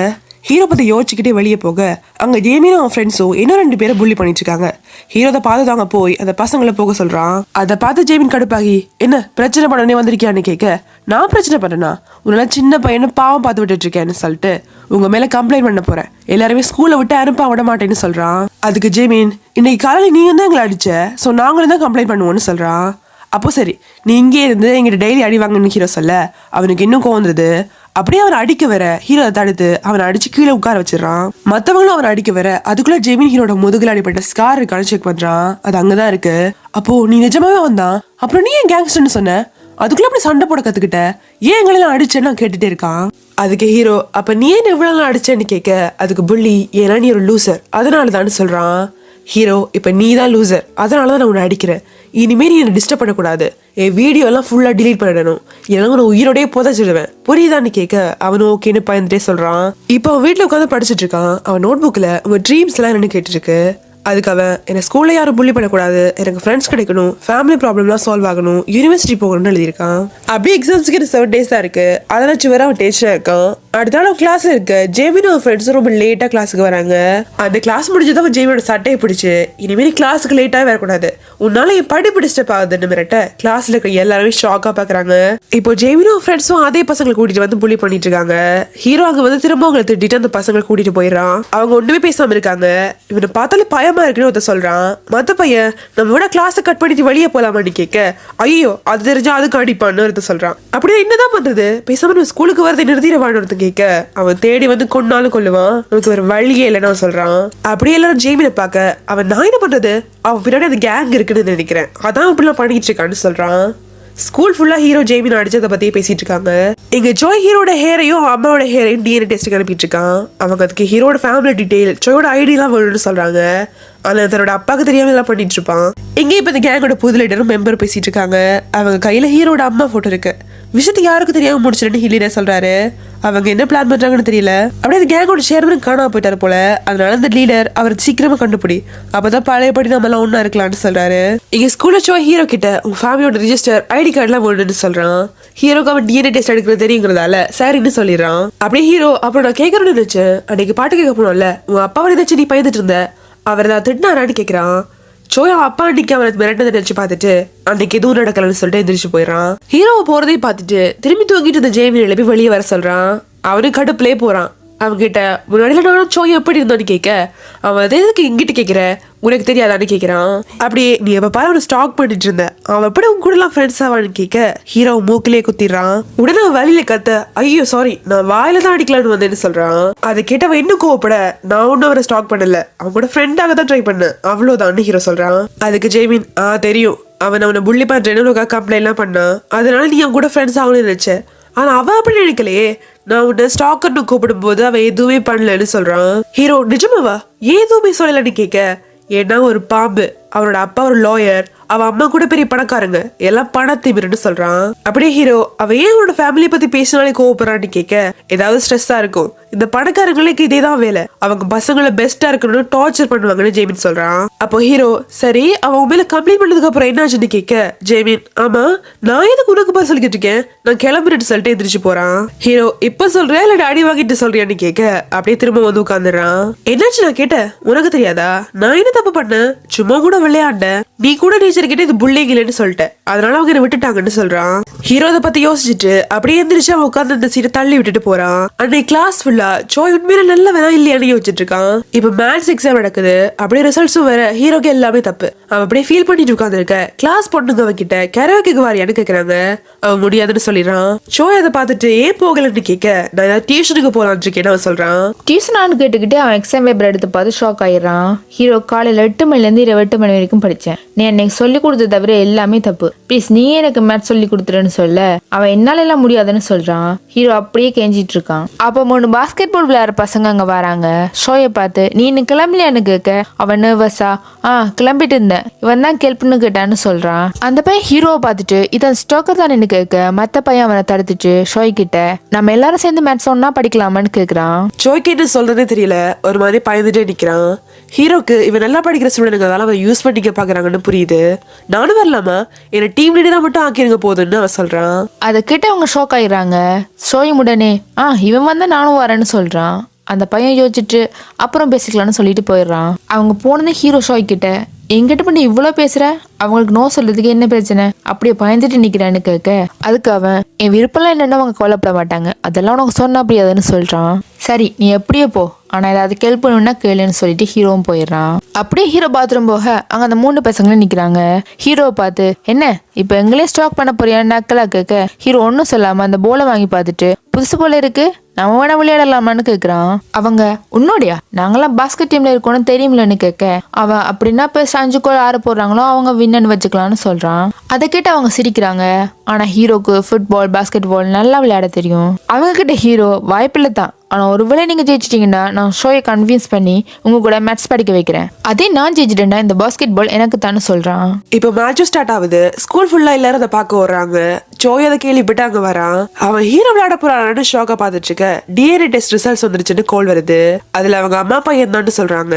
ஹீரோ பத்தி யோசிச்சுக்கிட்டே வெளியே போக அங்க ஜேமினும் அவன் ஃப்ரெண்ட்ஸும் இன்னும் 2 பேரை புள்ளி பண்ணிட்டு இருக்காங்க. ஹீரோ அதை பார்த்து தாங்க போய் அந்த பசங்களை போக சொல்றான். அதை பார்த்து ஜேமின் கடுப்பாகி என்ன பிரச்சனை பண்ணனே வந்திருக்கியான்னு கேட்க நான் பிரச்சனை பண்ணனா, உன்னால சின்ன பையனை பாவம் பார்த்து விட்டுட்டு இருக்கேன்னு சொல்லிட்டு உங்க மேல கம்ப்ளைண்ட் பண்ண போறேன், எல்லாருமே ஸ்கூல்ல விட்டு அனுப்ப விட மாட்டேன்னு சொல்றான். அதுக்கு ஜேமின் இன்னைக்கு காலையில நீங்க தான் எங்களை அடிச்ச, சோ நாங்களும் தான் கம்ப்ளைண்ட் பண்ணுவோம்னு சொல்றான். அப்போ சரி நீ இங்கே இருந்து எங்கிட்ட டெய்லி அடி வாங்கன்னு ஹீரோ சொல்ல அவனுக்கு இன்னும் கோவந்துருது. அப்படியே அவனை அடிக்க வர ஹீரோ அதை தடுத்து அவனை அடிச்சு கீழே உட்கார வச்சிடறான். மத்தவங்களும் அவனை அடிக்க வர அதுக்குள்ள ஜெமின் ஹீரோட முதுகுல அடிப்பட்ட ஸ்கார் இருக்கான்னு செக் பண்றான். அது அங்கதான் இருக்கு. அப்போ நீ நிஜமாவே வந்தான், அப்புறம் நீ ஏன் கேங்ஸ்டர்னு சொன்ன, அதுக்குள்ள அப்படி சண்டை போட கத்துக்கிட்ட, ஏன் எங்களெல்லாம் அடிச்சேன்னு நான் கேட்டுட்டே இருக்கான். அதுக்கு ஹீரோ அப்ப நீ ஏன் எவ்வளவு அடிச்சேன்னு கேட்க, அதுக்கு புள்ளி ஏன்னா நீ ஒரு லூசர் அதனாலதான் சொல்றான். ஹீரோ இப்ப நீ தான் லூசர் அதனாலதான் நான் உன்னை அடிக்கிறேன், இனிமே நீ என்ன டிஸ்டர்ப் பண்ணக்கூடாது, என் வீடியோ எல்லாம் ஃபுல்லா டிலீட் பண்ணிடணும், ஏன்னா நான் உயிரோடய புதைச்சிடுவேன் புரியுதான்னு கேட்க அவனும் ஓகேன்னு பயந்துட்டே சொல்றான். இப்போ அவன் வீட்டுல உட்காந்து படிச்சுட்டு இருக்கான். அவன் நோட் புக்ல உங்க ட்ரீம்ஸ் எல்லாம் என்னன்னு கேட்டு இருக்கு. அதுக்கு அவன் என்ன ஸ்கூல்ல யாரும் புள்ளி பண்ணக்கூடாது, எனக்கு ஃப்ரெண்ட்ஸ் கிடைக்கணும், ஃபேமிலி ப்ராப்ளம்லாம் சால்வ் ஆகணும், யூனிவர்சிட்டி போகணும்னு எழுதியிருக்கான். அப்படியே எக்ஸாம்ஸ்க்கு 7 days தான் இருக்கு. அதை வச்சு வேற அவன் டென்ஷனா இருக்கான். அடுத்த நாள் கிளாஸ்ல இருக்க ஜேமின் அவன் ஃப்ரெண்ட்ஸும் ரொம்ப லேட்டா கிளாஸுக்கு வராங்க. அந்த கிளாஸ் முடிஞ்சதும் அவன் ஜேமியோட சட்டையை பிடிச்சு இனிமேல் கிளாஸுக்கு லேட்டாக வரக்கூடாது, உன்னால என் படிப்பு டிஸ்டர்ப் ஆகுதுன்னு மிரட்ட கிளாஸ்ல இருக்க எல்லாருமே ஷாக்கா பாக்குறாங்க. இப்போ ஜேமினும் ஃப்ரெண்ட்ஸும் அதே பசங்களை கூட்டிட்டு வந்து புள்ளி பண்ணிட்டு இருக்காங்க. ஹீரோ அங்க வந்து திரும்ப அவங்களை திட்டிட்டு அந்த பசங்களை கூட்டிட்டு போயிடறான். அவங்க ஒண்ணுமே பேசாம இருக்காங்க. இவனை பார்த்தாலே பயமா இருக்குன்னு ஒருத்த சொல்றான். மத்த பையன் நம்ம விட கிளாஸை கட் பண்ணிட்டு வெளியே போலாமான்னு கேட்க ஐயோ அது தெரிஞ்சா அதுக்கு அடிப்பான்னு ஒருத்த சொல்றான். அப்படியே என்னதான் பண்றது, பேசாம நம்ம ஸ்கூலுக்கு வரதை நிறுத்திடுவான்னு ஒருத்த கேட்க அவன் தேடி வந்து கொண்டாலும் கொல்லுவான், நமக்கு வேற வழியே இல்லைன்னு சொல்றான். அப்படியே எல்லாரும் ஜேமினை பார்க்க அவன் நான் என்ன பண்றது, அவன் பின்னாடி அந்த கேங் இருக்குன்னு நினைக்கிறேன், அதான் இப்படிலாம் பண்ணிட்டு இருக்கான்னு சொல்றான். ஸ்கூல் ஃபுல்லா ஹீரோ ஜேமின் அடிச்சதை பத்தியே பேசிட்டு இருக்காங்க. இங்க ஜோய் ஹீரோட ஹேரையும் அம்மாவோட ஹேரையும் டிஎன்ஏ டெஸ்ட்டுக்கு அனுப்பிட்டு இருக்கான். அவங்க அதுக்கு ஹீரோட ஃபேமிலி டீடைல் ஜோயோட ஐடியெல்லாம் வேணும்னு சொல்றாங்க. ஆனா தன்னோட அப்பாவுக்கு தெரியாம எல்லாம் பண்ணிட்டு இருப்பான். இங்க இப்ப இந்த கேங்கோட புது லீடரும் மெம்பர் பேசிட்டு இருக்காங்க. அவங்க கையில ஹீரோட அம்மா போட்டோ இருக்கு. விஷயத்தை யாருக்கும் தெரியாம முடிச்சிருன்னு ஹில்லினே சொல்றாரு. அவங்க என்ன பிளான் பண்றாங்கன்னு தெரியல. அப்படியே அந்த கேங்கோட சேர்மன் காணாம போயிட்டாரு போல. அதனால அந்த லீடர் அவர் சீக்கிரமா கண்டுபிடி, அப்பதான் பழையபடி நம்ம எல்லாம் ஒண்ணா இருக்கலாம்னு சொல்றாரு. இங்க ஸ்கூல்ல சோ ஹீரோ கிட்ட உங்க ஃபேமிலியோட ரிஜிஸ்டர் ஐடி கார்டு எல்லாம் வேணும்னு சொல்றான். ஹீரோக்கு அவன் டிஎன்ஏ டெஸ்ட் எடுக்கிறது தெரியுங்கிறதால சரின்னு சொல்லிடுறான். அப்படியே ஹீரோ அப்புறம் நான் கேட்கணும்னு நினைச்சேன், அன்னைக்கு பாட்டு கேட்க போனோம்ல, உங்க அப்பாவை நினைச்சு நீ பயந்துட்டு இருந்த, அவர் ஏதாவது திட்டினாரான்னு கேட்கிறான். சோயா அப்பா அன்னைக்கு அவனை மிரட்டதை நினைச்சு பார்த்துட்டு அன்னைக்கு எதுவும் நடக்கலன்னு சொல்லிட்டு எந்திரிச்சு போயிடறான். ஹீரோவை போறதையும் பார்த்துட்டு திரும்பி தூங்கிட்டு இருந்த ஜேமின் எழுப்பி வெளியே வர சொல்றான். அவனும் கடுப்புலே போறான். அவன்கிட்ட முன்னாடியில நானும் சோயா எப்படி இருந்தோன்னு கேட்க அவன் அதை எதுக்கு இங்கிட்டு கேட்கிற, உனக்கு தெரியாதான்னு கேட்கிறான். அப்படியே நீ எப்ப பாரு அவனை ஸ்டாக் பண்ணிட்டு இருந்த, அவன் எப்படி உங்க கூட எல்லாம் ஃப்ரெண்ட்ஸ் ஆவான்னு கேட்க ஹீரோ மூக்கிலே குத்திடுறான். உடனே அவன் வழியில கத்த ஐயோ சாரி நான் வாயில தான் அடிக்கலான்னு வந்தேன்னு சொல்றான். அதை கேட்டவன் இன்னும் கோவப்பட நான் ஒன்னும் அவரை ஸ்டாக் பண்ணல, அவன் கூட ஃப்ரெண்டாக தான் ட்ரை பண்ண அவ்வளவுதான் ஹீரோ சொல்றான். அதுக்கு ஜெய்மின் தெரியும் அவனை புள்ளி பண்றேன்னு கம்ப்ளைண்ட் எல்லாம் பண்ணான், அதனால நீ அவன் கூட ஃப்ரெண்ட்ஸ் ஆகணும்னு நினைச்ச, ஆனா அவன் அப்படி நினைக்கலையே, நான் உன்னை ஸ்டாக்கர்னு கூப்பிடும் போது அவன் எதுவுமே பண்ணலன்னு சொல்றான். ஹீரோ நிஜமாவா எதுவுமே சொல்லலன்னு கேட்க ஏன்னா ஒரு பாம்பு, அவனோட அப்பா ஒரு லாயர், அவன் அம்மா கூட பெரிய பணக்காரங்க, எல்லாம் பணத்திமிருன்னு சொல்றான். அப்படியே ஹீரோ அவன் ஏன் அவனோட ஃபேமிலியை பத்தி பேசினாலே கோவப்படுறான்னு கேட்க ஏதாவது ஸ்ட்ரெஸ்ஸா இருக்கும், இந்த பணக்காரங்களுக்கு இதேதான் வேலை, அவங்க பசங்களை பெஸ்டா இருக்கணும்னு டார்ச்சர் பண்ணுவாங்கன்னு ஜெய்மின் சொல்றான். அப்போ ஹீரோ சரி அவன் உன் மேல கம்ப்ளைண்ட் பண்ணதுக்கு அப்புறம் என்ன ஆச்சுன்னு கேட்க ஜெய்மின் ஆமா நான் எதுக்கு உனக்கு பதில் சொல்லிக்கிட்டு இருக்கேன், நான் கிளம்புறேன்னு சொல்லிட்டு எந்திரிச்சு போறான். ஹீரோ இப்ப சொல்றியா இல்ல அடி வாங்கிட்டு சொல்றியான்னு கேட்க அப்படியே திரும்ப வந்து உட்காந்துறான். என்னாச்சு நான் கேட்டேன், உனக்கு தெரியாதா, நான் என்ன தப்பு பண்ணேன், சும்மா கூட விளையாண்ட, நீ கூட டீச்சர் கிட்ட இது புள்ளிங் இல்லைன்னு சொல்லிட்டேன், அதனால அவங்க என்ன விட்டுட்டாங்கன்னு சொல்றான். ஹீரோ அதை பத்தி யோசிச்சுட்டு அப்படியே எந்திரிச்சு அவன் உட்காந்து அந்த சீட்டை தள்ளி விட்டுட்டு போறான். அன்னைக்கு கிளாஸ் ஃபுல்லா ஜோய் உண்மையில நல்ல வேணா இல்லையான்னு யோசிச்சுட்டு இருக்கான். இப்ப மேத்ஸ் எக்ஸாம் நடக்குது. அப்படியே ரிசல்ட்ஸும் வேற. ஹீரோக்கு எல்லாமே தப்பு. அவன் அப்படியே ஃபீல் பண்ணிட்டு உட்கார்ந்து இருக்க கிளாஸ் பொண்ணுங்க அவன்கிட்ட கரோக்கேக்கு வாரியான்னு கேக்குறாங்க. அவன் முடியாதுன்னு சொல்லிடுறான். ஜோய் அதை பார்த்துட்டு ஏன் போகலன்னு கேட்க நான் ஏதாவது டியூஷனுக்கு போலான்னு இருக்கேன்னு அவன் சொல்றான். டியூஷனான்னு கேட்டுக்கிட்டு அவன் எக்ஸாம் பேப்பர் எடுத்து பார்த்து ஷாக் ஆயிடுறான். ஹீரோ காலையில 8 மணிலேருந்து இரவு 8 மணி வரைக்கும் படிச்சேன், நீ எனக்கு சொல்லி கொடுத்த தவிர எல்லாமே தப்பு, ப்ளீஸ் நீ எனக்கு மேத்ஸ் சொல்லி கொடுத்துருன்னு சொல்ல அவன் என்னால எல்லாம் முடியாதுன்னு சொல்றான். ஹீரோ அப்படியே கெஞ்சிட்டு இருக்கான். அப்போ 3 பாஸ்கெட் பால் விளையாடுற பசங்க அங்க வராங்க. ஷோயை பார்த்து நீ இன்னும் கிளம்பலையான்னு கேட்க அவன் நர்வஸா கிளம்பிட்டு இருந்தேன், இவன் தான் கெல்ப்னு கேட்டான்னு சொல்றான். அந்த பையன் ஹீரோவை பார்த்துட்டு இதான் ஸ்டோக்கர் தானே கேட்க மத்த பையன் அவனை தடுத்துட்டு ஷோய் கிட்ட நம்ம எல்லாரும் சேர்ந்து மேத்ஸ் ஒன்னா படிக்கலாமான்னு கேக்குறான். ஜோய்க்கு என்ன சொல்றதே தெரியல, ஒரு மாதிரி பயந்துட்டே நிக்கிறான். ஹீரோக்கு இவன் நல்லா படிக்கிற ஸ்டூடெண்ட்ங்கிறதால அவன் யூஸ் பண்ணிக்க பாக்குறாங்கன்னு புரியுது. நானும் வரலாமா, என்ன டீம் லீடரா மட்டும் ஆக்கிருங்க போதுன்னு அவன் சொல்றான். அதை கேட்டு அவங்க ஷோக் ஆயிடுறாங்க. ஷோய் உடனே இவன் வந்தா நானும் வரேன்னு சொல்றான். அந்த பையன் யோசிச்சுட்டு அப்புறம் பேசிக்கலாம்னு சொல்லிட்டு போயிடுறான். அவங்க போனது ஹீரோ ஷோய் கிட்ட எங்கிட்ட பண்ணி இவ்வளோ பேசுற, அவங்களுக்கு நோ சொல்றதுக்கு என்ன பிரச்சனை, அப்படியே பயந்துட்டு நிக்கிறான்னு கேட்க அதுக்கு அவன் என் விருப்பம்லாம் என்னென்ன அவங்க கவலைப்பட மாட்டாங்க, அதெல்லாம் உனக்கு சொன்னா அப்படியாதுன்னு சொல்றான். சரி நீ எப்படியே போ, ஆனா ஏதாவது ஹெல்ப் பண்ணணும்னா கேளுன்னு சொல்லிட்டு ஹீரோவும் போயிடுறான். அப்படியே ஹீரோ பாத்ரூம் போக அங்க அந்த 3 பசங்களும் நிக்கிறாங்க. ஹீரோவை பார்த்து என்ன இப்ப எங்களே ஸ்டாக் பண்ண போறியான்னு நக்கலா கேட்க ஹீரோ ஒன்னும் சொல்லாம அந்த போலை வாங்கி பார்த்துட்டு புதுசு போல இருக்கு, நம்ம வேணா விளையாடலாமான்னு கேக்குறான். அவங்க உன்னோடையா, நாங்களாம் பாஸ்கெட் டீம்ல இருக்கோம்னு தெரியுமில்லன்னு கேட்க, அவன் அப்படின்னா போய் 5 கோல் யாரு போடுறாங்களோ அவங்க வின்னு வச்சுக்கலாம்னு சொல்றான். அதை கேட்டு அவங்க சிரிக்கிறாங்க. ஆனா ஹீரோக்கு ஃபுட்பால் பாஸ்கெட் பால் நல்லா விளையாட தெரியும். அவங்க கிட்ட ஹீரோ வாய்ப்பில்லை தான், ஆனா ஒருவேளை நீங்க ஜெயிச்சிட்டீங்கன்னா நான் ஷோயை கன்வின்ஸ் பண்ணி உங்க கூட மேட்ச் படிக்க வைக்கிறேன். அதே நான் ஜெயிச்சிட்டேன்னா இந்த பாஸ்கெட் பால் எனக்கு தானே சொல்றான். இப்போ மேட்சும் ஸ்டார்ட் ஆகுது. ஸ்கூல் ஃபுல்லா எல்லாரும் அதை பார்க்க வர்றாங்க. ஜோய் அதை கேள்விப்பட்டு அங்க வரான். அவன் ஹீரோ விளையாட போறான்னு ஷாக்கா பார்த்துட்டு இருக்க டிஎன்ஏ டெஸ்ட் ரிசல்ட்ஸ் வந்துருச்சுன்னு கால் வருது. அதுல அவங்க அம்மா பையன் தான் சொல்றாங்க.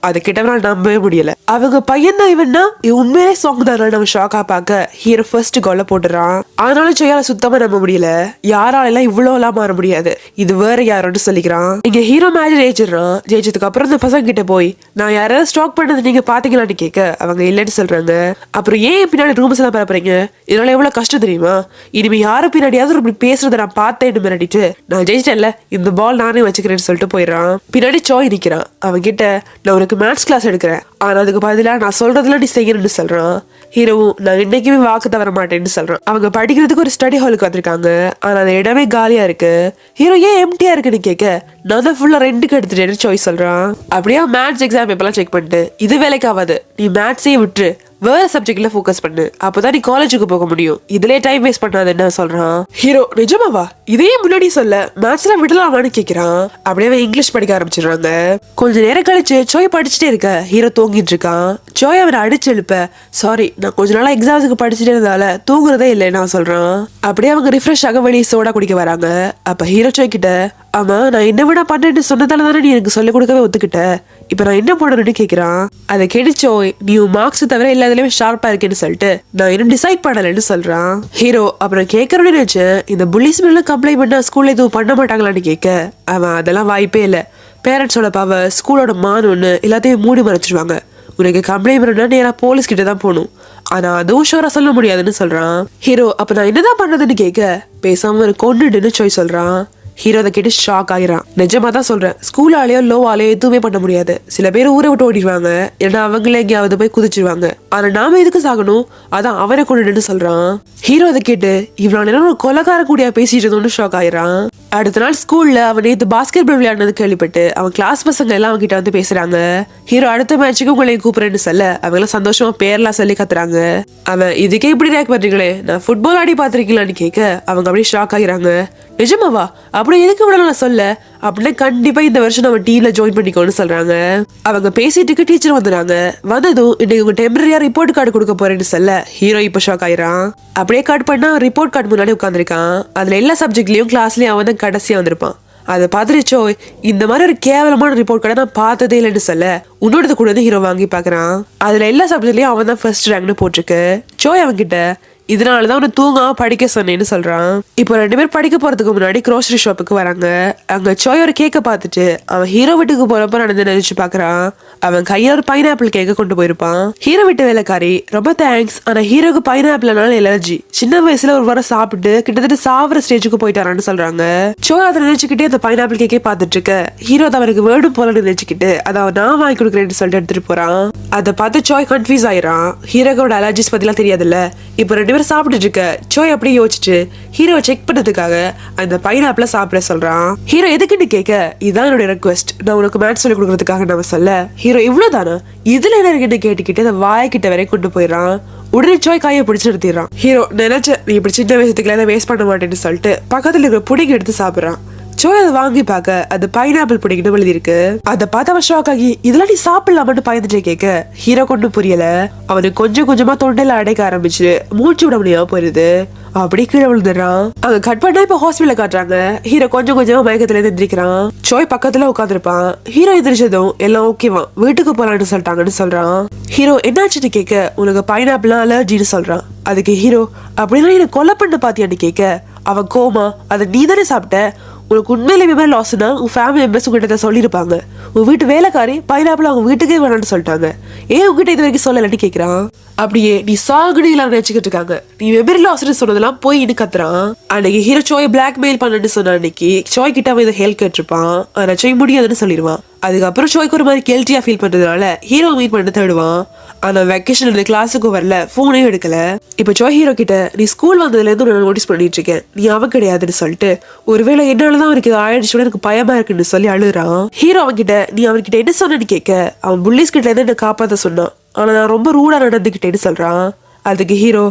அது கிட்டவனால நம்பவே முடியல. அவங்க பையன் தான் இவன்னா உண்மையிலே சாங் தானு நம்ம ஷாக்கா பார்க்க ஹீரோ ஃபர்ஸ்ட் கோலை போட்டுறான். அதனால ஜோயால சுத்தமா நம்ப முடியல. யாரால இவ்வளவு எல்லாம் மாற முடியாது, இது வேற யாரோன்னு சொல்லிக்கிறான். இங்க ஹீரோ மேட்ச் ஜெயிச்சிடறான். ஜெயிச்சதுக்கு அப்புறம் இந்த பசங்க கிட்ட போய் நான் யாராவது ஸ்டாக் பண்ணது நீங்க பாத்தீங்களான்னு கேட்க அவங்க இல்லைன்னு சொல்றாங்க. அப்புறம் ஏன் பின்னாடி ரூம்ஸ் எல்லாம் பரப்புறீங்க, இதனால எவ்வளவு கஷ்டம் தெரியுமா, இனிமே யாரும் பின்னாடியாவது இப்படி பேசுறத நான் பார்த்தேன்னு மிரட்டிட்டு நான் ஜெயிச்சிட்டேன்ல இந்த பால் நானே வச்சுக்கிறேன்னு சொல்லிட்டு போயிடறான். பின்னாடி சோய் நிக்கிறான். அவன் கிட்ட நான் உனக்கு மேத்ஸ் கிளாஸ் எடுக்கிறேன், ஆனா அதுக்கு பதிலா நான் சொல்றதுல நீ செய்யணும்னு சொல்றான். ஹீரோவும் நான் இன்னைக்குமே வாக்கு தவற மாட்டேன்னு சொல்றான். அவங்க படிக்கிறதுக்கு ஒரு ஸ்டடி ஹாலுக்கு வந்திருக்காங்க. ஆனா அந்த இடமே காலியா இருக்கு. ஹீரோ ஏன் எம்டியா இருக்குன்னு கேட்க நான் தான் ஃபுல்லா ரெண்டுக்கு எடுத்துட்டேன்னு சாய்ஸ் சொல்றான். அப்படியே மேத்ஸ் எக்ஸாம் பேப்பர்லாம் செக் பண்ணிட்டு இது வேலைக்கு ஆகாது, நீ மேத்ஸே விட்டுரு, வேற சப்ஜெக்ட்ல ஃபோக்கஸ் பண்ணு, அப்பதான் நீ காலேஜுக்கு போக முடியும், இதுலயே டைம் வேஸ்ட் பண்ணாதுன்னு சொல்றான். ஹீரோ நிஜமாவா, இதையே முன்னாடி சொல்ல மேத்ஸ்ல விடலாமான்னு கேக்குறான். அப்படியே இங்கிலீஷ் படிக்க ஆரம்பிச்சிடுறாங்க. கொஞ்ச நேரம் கழிச்சு சோய் படிச்சுட்டே இருக்க ஹீரோ தூங்கிட்டு இருக்கான். சோய் அவனை அடிச்சு எழுப்ப சாரி நான் கொஞ்ச நாளா எக்ஸாம்ஸுக்கு படிச்சுட்டே இருந்தால தூங்குறதே இல்லைன்னு நான் சொல்றான். அப்படியே அவங்க ரிஃப்ரெஷ் ஆக வெளியே சோடா குடிக்க வராங்க. அப்ப ஹீரோ சோய் கிட்ட ஆமா நான் என்ன விட பண்ணேன்னு சொன்னதால தானே நீ எனக்கு சொல்லிக் கொடுக்கவே ஒத்துக்கிட்ட, இப்ப நான் என்ன பண்ணணும்னு கேக்குறான். அதை கெடிச்சோய் நீ மார்க்ஸ் தவிர எல்லாத்துலயுமே ஷார்ப்பா இருக்கேன்னு சொல்லிட்டு நான் இன்னும் டிசைட் பண்ணலன்னு சொல்றான். ஹீரோ அப்புறம் கேட்கறோன்னு நினைச்சேன் இந்த புள்ளிஸ் மேல கம்ப்ளைண்ட் பண்ணா ஸ்கூல்ல எதுவும் பண்ண மாட்டாங்களான்னு கேட்க அவன் அதெல்லாம் வாய்ப்பே இல்லை, பேரண்ட்ஸோட பவர் ஸ்கூலோட மானொன்னு எல்லாத்தையும் மூடி மறைச்சிருவாங்க, உனக்கு கம்ப்ளைண்ட் பண்ணா நேரா போலீஸ் கிட்ட தான் போகணும், ஆனா அதுவும் ஷோரா சொல்ல முடியாதுன்னு சொல்றான். ஹீரோ அப்ப நான் என்னதான் பண்றதுன்னு கேட்க பேசாம ஒரு கொண்டுடுன்னு சொல்லி சொல்றான். ஹீரோ அதை கேட்டு ஷாக் ஆகிறான். நிஜமா தான் சொல்றேன், ஸ்கூல் ஆலையோ லோ ஆலையோ எதுவுமே பண்ண முடியாது, சில பேர் ஊரை விட்டு ஓடிடுவாங்க, ஏன்னா அவங்களே எங்கேயாவது போய் குதிச்சிருவாங்க, ஆனா நாம எதுக்கு சாகணும், அதான் அவரை கொண்டுடுன்னு சொல்றான். ஹீரோ அதை கேட்டு இவ்வளவு நேரம் ஒரு கொலைக்கார கூடியா பேசிட்டு இருந்தோம்னு ஷாக் ஆயிரான். அடுத்த நாள் ஸ்கூல்ல அவன் நேற்று பாஸ்கெட் பால் விளையாடுனது கேள்விப்பட்டு அவன் கிளாஸ் பசங்க எல்லாம் அவங்க கிட்ட வந்து பேசுறாங்க. ஹீரோ அடுத்த மேட்சுக்கு உங்களை கூப்பிடுறேன்னு சொல்ல அவங்க எல்லாம் சந்தோஷமா பேர்லாம் சொல்லி கத்துறாங்க. அவன் இதுக்கே இப்படி ரேக் பண்றீங்களே, நான் ஃபுட்பால் ஆடி பாத்திருக்கீங்களான்னு கேட்க அவங்க அப்படியே ஷாக் ஆகிறாங்க. நிஜமாவா, அப்படி எதுக்கு விட நான் சொல்ல, அப்படின்னா கண்டிப்பா இந்த வருஷம் நம்ம டீம்ல ஜாயின் பண்ணிக்கோன்னு சொல்றாங்க. அவங்க பேசிட்டு டீச்சர் வந்துடுறாங்க. வந்ததும் இன்னைக்கு உங்க டெம்பரரியா ரிப்போர்ட் கார்டு கொடுக்க போறேன்னு சொல்ல ஹீரோ இப்ப ஷாக் ஆயிரான். அப்படியே கார்டு பண்ணா ரிப்போர்ட் கார்டு முன்னாடி உட்காந்துருக்கான். அதுல எல்லா சப்ஜெக்ட்லயும் கிளாஸ்லயும் அவன் தான் கடைசியா வந்திருப்பான். அதை பார்த்துருச்சோ இந்த மாதிரி ஒரு கேவலமான ரிப்போர்ட் கார்டை நான் பார்த்ததே இல்லைன்னு சொல்ல உன்னோடது கூட ஹீரோ வாங்கி பாக்குறான். அதுல எல்லா சப்ஜெக்ட்லயும் அவன் தான் ஃபர்ஸ்ட் ரேங்க்னு போட்டிருக்கு. சோய் அவன் கிட்ட இதனாலதான் அவனை தூங்காம படிக்க சொன்னேன்னு சொல்றான். இப்போ 2 பேர் படிக்க போறதுக்கு முன்னாடி க்ரோசரி ஷாப்புக்கு வராங்க. அங்க சோய் ஒரு கேக்க பார்த்துட்டு அவன் ஹீரோ வீட்டுக்கு போறப்ப நடந்து நினைச்சு பாக்குறான். அவன் கையில ஒரு பைனாப்பிள் கேக்க கொண்டு போயிருப்பான். ஹீரோ வீட்டு வேலைக்காரி ரொம்ப தேங்க்ஸ், ஆனா ஹீரோக்கு பைனாப்பிள்னால எலர்ஜி, சின்ன வயசுல ஒரு வாரம் சாப்பிட்டு கிட்டத்தட்ட சாவர ஸ்டேஜுக்கு போயிட்டாரான்னு சொல்றாங்க. சோய் அதை நினைச்சுக்கிட்டே அந்த பைனாப்பிள் கேக்கே பார்த்துட்டு இருக்க ஹீரோ அதை அவனுக்கு வேர்டும் போல நினைச்சுக்கிட்டு அதை அவன் நான் வாங்கி கொடுக்குறேன்னு சொல்லிட்டு எடுத்துட்டு போறான். அதை பார்த்து சோய் கன்ஃபியூஸ் ஆயிரான். ஹீரோக்கோட அலர்ஜிஸ் பத்திலாம் தெரியாதுல்ல. இப்போ 2 பேரும் சாப்பிட்டு இருக்க சோய் அப்படியே யோசிச்சுட்டு ஹீரோவை செக் பண்ணதுக்காக அந்த பைனாப்பிள சாப்பிட சொல்றான். ஹீரோ எதுக்குன்னு கேட்க இதான் என்னோட ரெக்வெஸ்ட், நான் உனக்கு மேட்ச் சொல்லி கொடுக்கறதுக்காக நம்ம சொல்ல ஹீரோ இவ்வளவுதானா இதுல என்ன இருக்குன்னு கேட்டுக்கிட்டு அந்த வாய்க்கிட்ட வரை கொண்டு போயிடறான். உடனே சோய் கையை பிடிச்சு நிறுத்திடுறான். ஹீரோ நினைச்ச நீ இப்படி சின்ன வயசுக்குள்ள வேஸ்ட் பண்ண மாட்டேன்னு சொல்லிட்டு பக்கத்துல இருக்கிற புடிங்க எடுத்து சாப்பிடுறான். சோய் அதை வாங்கி பார்க்க அது பைனாப்பிள் புடிங்கன்னு எழுதி இருக்கு. அதை பார்த்து அவன் ஷாக் ஆகி இதெல்லாம் நீ சாப்பிடலாமன்னு பயந்துட்டே கேட்க ஹீரோ கொண்டு புரியல. அவனுக்கு கொஞ்சம் கொஞ்சமா தொண்டையில அடைக்க ஆரம்பிச்சு மூச்சு விட முடியாம போயிருது. அப்படி கீழே விழுந்துடுறான். அங்க கட் பண்ணா இப்ப ஹாஸ்பிட்டல காட்டுறாங்க. ஹீரோ கொஞ்சம் கொஞ்சமா மயக்கத்துல இருந்து எந்திரிக்கிறான். சோய் பக்கத்துல உட்காந்துருப்பான். ஹீரோ எந்திரிச்சதும் எல்லாம் ஓகேவா வீட்டுக்கு போலான்னு சொல்லிட்டாங்கன்னு சொல்றான். ஹீரோ என்னாச்சுன்னு கேட்க உனக்கு பைனாப்பிள் அலர்ஜின்னு சொல்றான். அதுக்கு ஹீரோ அப்படின்னா என்ன கொலை பண்ண பாத்தியான்னு கேட்க அவன் கோமா அதை நீ தானே சாப்பிட்ட, உனக்கு உண்மையிலே மெமரி லாஸ்னா உன் ஃபேமிலி மெம்பர்ஸ் உங்ககிட்ட சொல்லியிருப்பாங்க, உன் வீட்டு வேலைக்காரி பைனாப்பிள் அவங்க வீட்டுக்கே வேணான்னு சொல்லிட்டாங்க, ஏன் உங்ககிட்ட இது வரைக்கும் சொல்லலன்னு கேட்கிறான். அப்படியே நீ சாகுனு எல்லாரும் நினைச்சுக்கிட்டு இருக்காங்க, நீ மெமரி லாஸ்ன்னு சொன்னதெல்லாம் போய் இன்னு கத்துறான். அன்னைக்கு ஹீரோ சோய் பிளாக்மெயில் பண்ணன்னு சொன்ன அன்னைக்கு சோய் கிட்ட அவன் இதை ஹெல்ப் கேட்டிருப்பான். ஆனா சோய் முடியாதுன்னு சொல்லிடுவான். அதுக்கப்புறம் ஷோய்க்கு ஒரு மாதிரி கில்ட்டியா ஃபீல் பண்றதுனால ஹீரோ மீட் பண்ண தேடுவான். ஆனா வெக்கேஷன் இந்த கிளாஸுக்கும் வரல, போனையும் எடுக்கல. இப்ப ஜோய் ஹீரோ கிட்ட நீ ஸ்கூல் வந்ததுல இருந்து நான் நோட்டீஸ் பண்ணிட்டு இருக்கேன், நீ அவன் கிடையாதுன்னு சொல்லிட்டு ஒருவேளை என்னாலதான் அவனுக்கு இது ஆயிடுச்சு எனக்கு பயமா இருக்குன்னு சொல்லி அழுறான். ஹீரோ அவன்கிட்ட நீ அவன்கிட்ட என்ன சொன்னு கேட்க அவன் புல்லிஸ் கிட்ட இருந்து என்ன காப்பாத்த சொன்னான், ஆனா நான் ரொம்ப ரூடா நடந்துகிட்டேன்னு சொல்றான். அதுக்கு ஹீரோ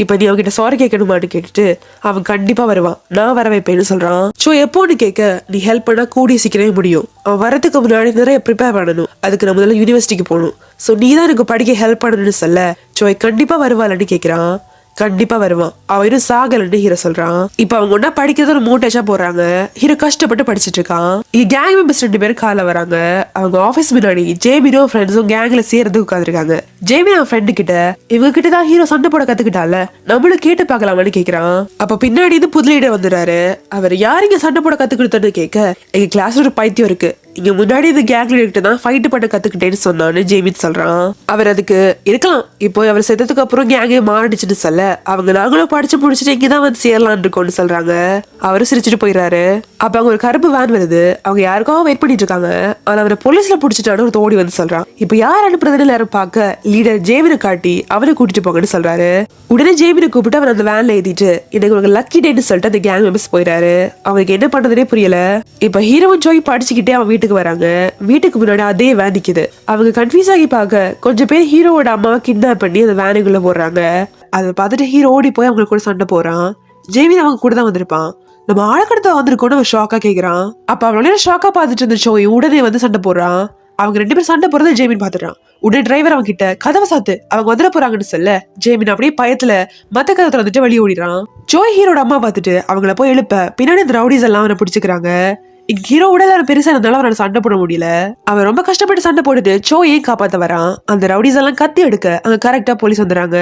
இப்ப நீ அவன்கிட்ட சாரி கேட்கணுமான்னு கேட்டுட்டு அவன் கண்டிப்பா வருவான், நான் வர வைப்பேன்னு சொல்றான். சோ எப்போன்னு கேட்க நீ ஹெல்ப் பண்ணா கூடிய சீக்கிரமே முடியும், அவன் வரதுக்கு முன்னாடி நிறைய ப்ரிப்பேர் பண்ணணும், அதுக்கு நான் முதல்ல யூனிவர்சிட்டிக்கு போகணும், சோ நீ தான் எனக்கு படிக்க ஹெல்ப் பண்ணணும்னு சொல்ல சோய் கண்டிப்பா வருவாள்னு கேட்கிறான். கண்டிப்பா வருவான், அவன் இன்னும் சாகலன்னு ஹீரோ சொல்றான். இப்ப அவங்க ஒன்னா படிக்கிறது ஒரு மோட்டேஜா போறாங்க. ஹீரோ கஷ்டப்பட்டு படிச்சிட்டு இருக்கான். இங்க கேங் மெம்பர்ஸ் 2 பேரும் காலைல வராங்க. அவங்க ஆபீஸ் முன்னாடி ஜேமினும் ஃப்ரெண்ட்ஸும் கேங்ல சேர்ந்து உட்காந்துருக்காங்க. ஜேமின் அவன் ஃப்ரெண்டு கிட்ட இவங்க கிட்டதான் ஹீரோ சண்டை போட கத்துக்கிட்டால, நம்மளும் கேட்டு பாக்கலாமான்னு கேக்குறான். அப்ப பின்னாடி இருந்து புது லீடர் வந்துடுறாரு. அவர் யார் இங்க சண்டை போட கத்துக்கிட்டோன்னு கேட்க எங்க கிளாஸ்ல ஒரு பைத்தியம் இருக்கு, இங்க முன்னாடி இந்த கேங் லீடர் தான் ஃபைட் பண்ண கத்துக்கிட்டேன்னு சொன்னான்னு ஜேமின் சொல்றான். அவர் அதுக்கு இருக்கலாம், இப்போ அவர் செத்ததுக்கு அப்புறம் கேங்கே மாறிடுச்சுன்னு சொல்ல அவங்க நாங்களும் படிச்சு முடிச்சுட்டு இங்கதான் வந்து சேரலான் இருக்கோம்னு சொல்றாங்க. அவரு சிரிச்சுட்டு போயிடுறாரு. அப்ப அவங்க ஒரு கருப்பு வேன் வருது. அவங்க யாருக்காக வெயிட் பண்ணிட்டு இருக்காங்க. ஆனா அவரை போலீஸ்ல புடிச்சிட்டான்னு ஒரு தோடி வந்து சொல்றான். இப்ப யார் அனுப்புறதுன்னு எல்லாரும் பார்க்க லீடர் ஜேமினை காட்டி அவனை கூட்டிட்டு போங்கன்னு சொல்றாரு. உடனே ஜேமினை கூப்பிட்டு அவர் அந்த வேன்ல ஏத்திட்டு எனக்கு ஒரு லக்கி டேன்னு சொல்லிட்டு அந்த கேங் மெம்பர்ஸ் போயிடாரு. அவனுக்கு என்ன பண்றதுனே புரியல. இப்ப ஹீரோவும் ஜோய் படிச்சுக்கிட்டே அவன் வீட்டுக்கு வராங்க. வீட்டுக்கு முன்னாடி அதே வேன் நிக்குது. அவங்க கன்ஃபியூஸ் ஆகி பார்க்க கொஞ்சம் பேர் ஹீரோவோட அம்மாவை கிட்னாப் பண்ணி அந்த வேனுக்குள்ள போடுறாங்க. அதை பார்த்துட்டு ஹீரோ ஓடி போய் அவங்க கூட சண்டை போறான். ஜேமின் அவங்க கூட தான் வந்திருப்பான். நம்ம ஆழக்கடத்த வந்திருக்கோம்னு அவன் ஷாக்கா கேக்குறான். அப்ப அவனோட ஷாக்கா பார்த்துட்டு இருந்த ஜோய் உடனே வந்து சண்டை போடுறான். அவங்க 2 பேரும் சண்டை போறதை ஜேமின் பாத்துறான். உடனே டிரைவர் அவங்க கிட்ட கதவை சாத்து, அவங்க வந்துட போறாங்கன்னு சொல்ல ஜேமின் அப்படியே பயத்துல மத்த கதவை வந்துட்டு வெளியே ஓடிறான். ஜோய் ஹீரோட அம்மா பார்த்துட்டு அவங்கள போய் எழுப்ப பின்னாடி இந்த ரவுடிஸ் எல்லாம் அவனை பிடிச்சுக்கிறாங்க. இங்க ஹீரோ உடல் பெருசா இருந்தாலும் அவரால் சண்டை போட முடியல. அவன் ரொம்ப கஷ்டப்பட்டு சண்டை போட்டுட்டு ஜோயையும் காப்பாத்த வரான். அந்த ரவுடிஸ் எல்லாம் கத்தி எடுக்க அங்க கரெக்டா போலீஸ் வந்துடுறாங்க.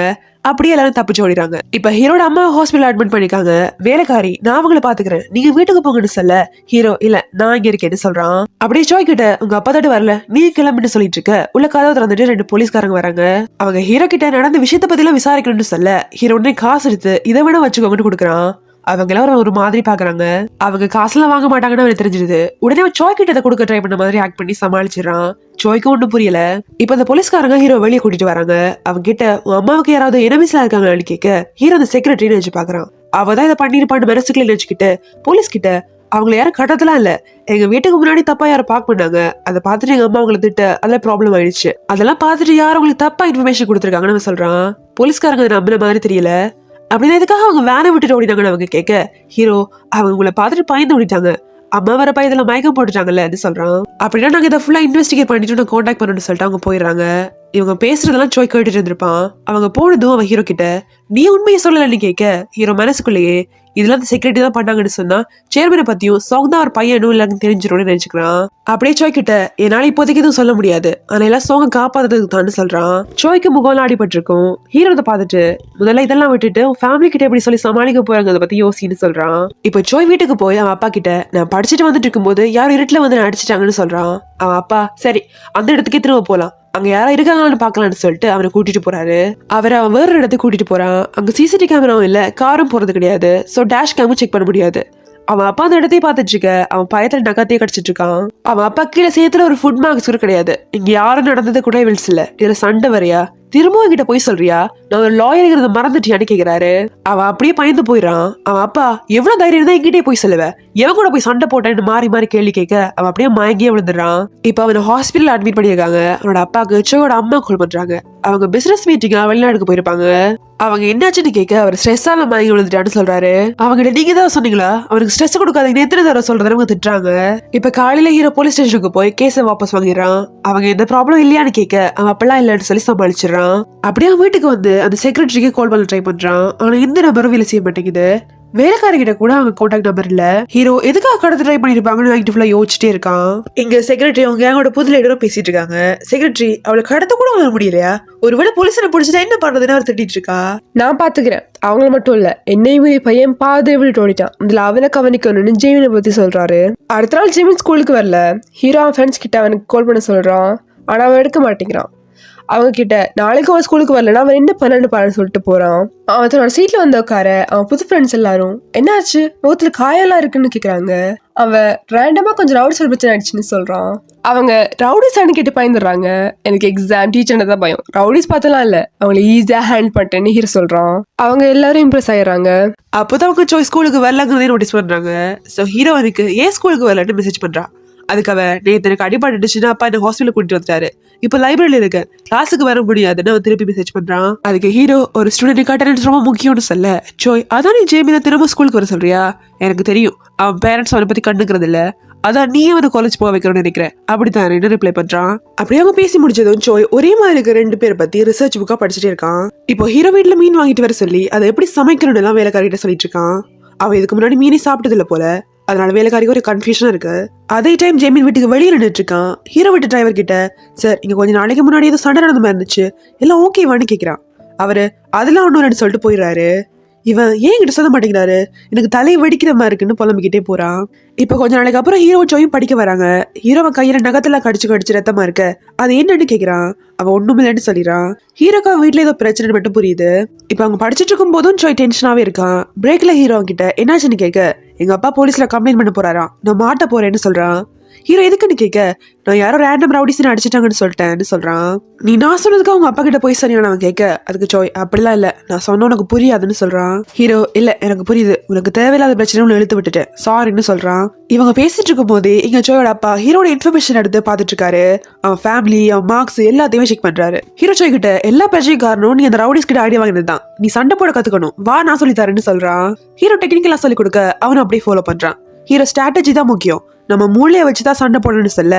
அப்படியே எல்லாரும் தப்பிச்சு ஓடிறாங்க. இப்ப ஹீரோட அம்மா ஹாஸ்பிட்டல் அட்மிட் பண்ணிருக்காங்க. வேலைக்காரி நான் அவங்களை பாத்துக்கிறேன், நீங்க வீட்டுக்கு போங்கன்னு சொல்ல ஹீரோ இல்ல நான் இங்க இருக்கேன்னு சொல்றான். அப்படியே ஜோய் கிட்ட உங்க அப்பா தட்டு வரல, நீ கிளம்பிட்டு சொல்லிட்டு இருக்க. உள்ள கதவை திறந்துட்டு 2 போலீஸ்காரங்க வராங்க. அவங்க ஹீரோ கிட்ட நடந்த விஷயத்த பத்தி எல்லாம் விசாரிக்கணும்னு சொல்ல ஹீரோ உடனே காசு எடுத்து இதை வேணா வச்சுக்கோங்கன்னு கொடுக்குறான். அவங்க எல்லாம் ஒரு மாதிரி பாக்குறாங்க. அவங்க காசுலாம் வாங்க மாட்டாங்கன்னு அவனுக்கு தெரிஞ்சிருது. உடனே ஜோய் கிட்ட அதை கொடுக்க ட்ரை பண்ண மாதிரி ஆக்ட் பண்ணி சமாளிச்சிடறான். ஜோய்க்கு ஒன்றும் புரியல. இப்ப அந்த போலீஸ்காரங்க ஹீரோ வெளியே கூட்டிட்டு வராங்க. அவங்க கிட்ட உன் அம்மாவுக்கு யாராவது எனிமீஸ்லாம் இருக்காங்கன்னு கேட்க ஹீரோ அந்த செக்ரட்டரின்னு நினைச்சு பாக்குறான். அவதான் இதை பண்ணிருப்பான்னு மனசுக்குள்ள நினைச்சுக்கிட்டு போலீஸ் கிட்ட அவங்களை யாரும் கடத்தலாம் இல்ல, எங்க வீட்டுக்கு முன்னாடி தப்பா யாரும் பார்க்க பண்ணாங்க, அதை பார்த்துட்டு எங்க அம்மா அவங்களை திட்ட அதெல்லாம் ப்ராப்ளம் ஆயிடுச்சு, அதெல்லாம் பார்த்துட்டு யாரும் அவங்களுக்கு தப்பா இன்ஃபர்மேஷன் கொடுத்துருக்காங்கன்னு சொல்றான். போலீஸ்காரங்க அதை நம்பின மாதிரி தெரியல. அப்படின்னா எதுக்காக அவங்க வேனை விட்டுட்டு ஓடினாங்கன்னு அவங்க கேட்க ஹீரோ அவங்க உங்களை பார்த்துட்டு பயந்து ஓடிட்டாங்க, அம்மா வர பயத்துல மயக்கம் போட்டுட்டாங்கல்ல சொல்றான். அப்படின்னா நாங்க இதை ஃபுல்லா இன்வெஸ்டிகேட் பண்ணிட்டு நான் கான்டாக்ட் பண்ணணும்னு சொல்லிட்டு அவங்க போயிடுறாங்க. இவங்க பேசுறதெல்லாம் ஜோய் கேட்டுட்டு இருந்திருப்பான். அவங்க போனதும் அவன் ஹீரோ கிட்ட நீ உண்மையை சொல்லலன்னு கேட்க ஹீரோ மனசுக்குள்ளேயே இதெல்லாம் அந்த செக்ரட்டரி தான் பண்ணாங்கன்னு சொன்னா சேர்மனை பத்தியும் சாங் தான் அவர் பையனும் இல்லைன்னு தெரிஞ்சிடும்னு நினைச்சுக்கிறான். அப்படியே ஜோய் கிட்ட என்னால இப்போதைக்கு எதுவும் சொல்ல முடியாது, ஆனா எல்லாம் சாங்க காப்பாத்துறதுக்கு தான் சொல்றான். ஜோய்க்கு முகம்லாம் அடிபட்டிருக்கும். ஹீரோ அதை பார்த்துட்டு முதல்ல இதெல்லாம் விட்டுட்டு ஃபேமிலி கிட்ட எப்படி சொல்லி சமாளிக்க போறாங்க அதை பத்தி யோசின்னு சொல்றான். இப்ப ஜோய் வீட்டுக்கு போய் அவன் அப்பா கிட்ட நான் படிச்சுட்டு வந்துட்டு இருக்கும் போது யாரும் இருட்டுல வந்து அடிச்சிட்டாங்கன்னு சொல்றான். அவன் அப்பா சரி அந்த இடத்துக்கே திரும்ப போலாம், அங்க யாரா இருக்காங்கன்னு பாக்கலாம்னு சொல்லிட்டு அவனை கூட்டிட்டு போறாரு. அவன் வேற இடத்துக்கு கூட்டிட்டு போறான். அங்க சிசிடிவி கேமராவும் இல்ல, காரும் போறது கிடையாது, சோ டேஷ் கேமும் செக் பண்ண முடியாது. அவன் அப்பா அந்த இடத்தையே பார்த்துட்டு இருக்க அவன் பயத்துல நகத்தையே கடிச்சிட்டு இருக்கான். அவன் அப்பா கீழே சேத்துல ஒரு ஃபுட் மார்க்ஸ் கூட கிடையாது. இங்க யாரும் நடந்தது கூட எவிடன்ஸ் இல்ல, இதுல சண்டை வரையா திரும்பவும் கிட்ட போய் சொல்றியா, நான் ஒரு லாயருங்கிறத மறந்துட்டியான்னு கேக்குறாரு. அவன் அப்படியே பயந்து போயிடறான். அவன் அப்பா எவ்வளவு தைரியம் தான் என்கிட்டே போய் சொல்லுவ, எவன் கூட போய் சண்டை போட்டேன்னு மாறி மாறி கேள்வி கேட்க அவன் அப்படியே மயங்கியே விழுந்துடுறான். இப்ப அவனை ஹாஸ்பிட்டல் அட்மிட் பண்ணிருக்காங்க. அவனோட அப்பாவுக்கு ஜோயோட அம்மா கால் பண்றாங்க. அவங்க பிசினஸ் மீட்டிங்கா வெளிநாடுக்கு போயிருப்பாங்க. அவங்க என்னாச்சுன்னு கேட்க அவர் ஸ்ட்ரெஸ்ஸால மயங்கி விழுந்துட்டான்னு சொல்றாரு. அவங்க நீங்க தான் சொன்னீங்களா அவனுக்கு ஸ்ட்ரெஸ் கொடுக்காதீங்க எத்தனை தடவை சொல்றதுன்னு திட்டுறாங்க. இப்ப காலையில ஹீரோ போலீஸ் ஸ்டேஷனுக்கு போய் கேஸை வாபஸ் வாங்கிடுறான். அவங்க எந்த ப்ராப்ளம் இல்லையான்னு கேட்க அவன் அப்பெல்லாம் இல்லைன்னு சொல்லி சமாளிச்சிடறான். அப்படியே வீட்டுக்கு வந்து அந்த செக்ரட்டரிக்கு கால் பண்ண ட்ரை பண்றான். ஆனா எந்த நம்பரும் வேலை செய்ய மாட்டேங்குது. வேலைக்காரர்கிட்ட கூட அவங்க கான்டாக்ட் நம்பர் இல்ல. ஹீரோ எதுக்காக கடத்த ட்ரை பண்ணிருப்பாங்கன்னு நைட்டு ஃபுல்லா யோசிச்சுட்டே இருக்கான். இங்க செக்ரட்டரி அவங்க கேங்கோட புது லீடரும் பேசிட்டு இருக்காங்க. செக்ரட்டரி அவளை கடத்த கூட அவங்களுக்கு முடியலையா, ஒருவேளை போலீஸனை பிடிச்சிட்டா என்ன பண்றதுன்னு அவர் திட்டிட்டு இருக்கா. நான் பாத்துக்கிறேன், அவங்கள மட்டும் இல்ல என்னையுமே பையன் பாதை விட்டு ஓடிட்டான், இதுல அவனை கவனிக்கணும்னு ஜெமினை பத்தி சொல்றாரு. அடுத்த நாள் ஜெமின் ஸ்கூலுக்கு வரல. ஹீரோ அவன் ஃப்ரெண்ட்ஸ் கிட்ட அவனுக்கு கால் பண்ண சொல்றான். ஆனா அவன் எடுக்க மாட்டேங்கிறான். அவங்க கிட்ட நாளைக்கு அவன் ஸ்கூலுக்கு வரலன்னா அவன் என்ன பண்ணு பாருன்னு சொல்லிட்டு போறான். அவன் தன்னோட சீட்ல வந்து உட்கார அவன் புது ஃப்ரெண்ட்ஸ் எல்லாரும் என்னாச்சு முகத்துல காயெல்லாம் இருக்குன்னு கேக்குறாங்க. அவன் ரேண்டமா கொஞ்சம் ரவுடி சொல் பிரச்சனை ஆயிடுச்சுன்னு சொல்றான். அவங்க ரவுடிஸ் கேட்டு பயந்துடுறாங்க. எனக்கு எக்ஸாம் டீச்சர்னு தான் பயம், ரவுடிஸ் பார்த்தலாம் இல்ல, அவங்களை ஈஸியா ஹேண்ட் பண்ணிட்டேன்னு ஹீரோ சொல்றான். அவங்க எல்லாரும் இம்ப்ரெஸ் ஆயிடுறாங்க. அப்போதான் அவங்க ஜோய் ஸ்கூலுக்கு வரலங்கிறதே நோட்டீஸ் பண்றாங்க. ஸோ ஹீரோ அவனுக்கு ஏன் ஸ்கூலுக்கு வரலன்னு மெசேஜ் பண்றான். அதுக்கு அவன் நேற்று எனக்கு அடிபட்டுச்சுன்னா அப்பா என்ன ஹாஸ்பிட்டல் கூட்டிட்டு வந்துட்டாரு, இப்போ லைப்ரரியில இருக்கேன், கிளாஸுக்கு வர முடியாதுன்னு அவன் திருப்பி மெசேஜ் பண்றான். அதுக்கு ஹீரோ ஒரு ஸ்டூடெண்ட் அட்டெண்டன்ஸ் ரொம்ப முக்கியம்னு சொல்ல, ஜோய் அதான் நீ ஜேமினை திரும்ப ஸ்கூலுக்கு வர சொல்றியா, எனக்கு தெரியும் அவன் பேரண்ட்ஸ் அவனை பத்தி கண்டுக்கிறது இல்ல, அதான் நீ அவனை காலேஜ் போக வைக்கணும்னு நினைக்கிறேன் அப்படித்தான் ரிப்ளை பண்றான். அப்படியே அவங்க பேசி முடிச்சதும் ஜோய் ஒரே மாதிரி இருக்க 2 பேரை பத்தி ரிசர்ச் புக்கா படிச்சுட்டே இருக்கான். இப்போ ஹீரோ வீட்டுல மீன் வாங்கிட்டு வர சொல்லி அதை எப்படி சமைக்கணும்னு எல்லாம் வேலைக்காரிட்ட சொல்லிட்டு இருக்கான். அவன் இதுக்கு முன்னாடி மீனே சாப்பிட்டது இல்ல போல, அதனால வேலைக்காரிக்கு ஒரு கன்ஃபியூஷனா இருக்கு. அதே டைம் ஜேமின் வீட்டுக்கு வெளியே நின்றுட்டு இருக்கான். ஹீரோ வீட்டு டிரைவர் கிட்ட, சார் இங்க கொஞ்சம் நாளைக்கு முன்னாடி ஏதோ சண்டை நடந்த மாதிரி இருந்துச்சு, எல்லாம் ஓகேவான்னு கேட்கிறான். அவரு அதெல்லாம் ஒன்னும் சொல்லிட்டு போயிடுறாரு. இவன் ஏன் கிட்ட சொல்ல மாட்டேங்கிறாரு, எனக்கு தலையை வெடிக்கிற மாதிரி இருக்குன்னு புலம்பிக்கிட்டே போறான். இப்ப கொஞ்ச நாளைக்கு அப்புறம் ஹீரோ ஜோயும் படிக்க வராங்க. ஹீரோவன் கையில நகத்தெல்லாம் கடிச்சு ரத்தமா இருக்க, அது என்னன்னு கேக்குறான். அவன் ஒண்ணுமில்லன்னு சொல்லிடுறான். ஹீரோக்கா வீட்டுல ஏதோ பிரச்சனை மட்டும் புரியுது. இப்ப அவங்க படிச்சுட்டு இருக்கும் போதும் ஜோய் டென்ஷனாவே இருக்கான். பிரேக்ல ஹீரோ கிட்ட என்னாச்சுன்னு கேட்க, எங்க அப்பா போலீஸ்ல கம்ப்ளைண்ட் பண்ண போறாராம், நான் மாட்ட போறேன்னு சொல்றான். ஹீரோ எதுக்குன்னு கேட்க, நான் யாரோ ரேண்டம் ரவுடிஸ் அடிச்சிட்டாங்கன்னு சொல்லிட்டேன்னு சொல்றான். நீ நான் சொன்னதுக்கு அவங்க அப்பா கிட்ட போய் சரியான அவன் கேட்க, அதுக்கு ஜோய் அப்படிலாம் இல்ல, நான் சொன்ன உனக்கு புரியாதுன்னு சொல்றான். ஹீரோ இல்ல எனக்கு புரியுது, உனக்கு தேவையில்லாத பிரச்சனை உன்னை இழுத்து விட்டுட்டேன், சாரின்னு சொல்றான். இவங்க பேசிட்டு இருக்கும் போதே இங்க ஜோயோட அப்பா ஹீரோட இன்ஃபர்மேஷன் எடுத்து பாத்துட்டு இருக்காரு. அவன் ஃபேமிலி, அவன் மார்க்ஸ் எல்லாத்தையுமே செக் பண்றாரு. ஹீரோ ஜோய் கிட்ட எல்லா பிரச்சனையும் காரணம் நீ அந்த ரவுடிஸ் கிட்ட ஐடியா வாங்கினதுதான், நீ சண்டை போட கத்துக்கணும், வா நான் சொல்லி தரேன்னு சொல்றான். ஹீரோ டெக்னிக்கலா சொல்லி கொடுக்க அவனும் அப்படியே ஃபாலோ பண்றான். ஹீரோ ஸ்ட்ராட்டஜி தான் முக்கியம், நம்ம மூளையை வச்சுதான் சண்டை போடணும்னு சொல்ல,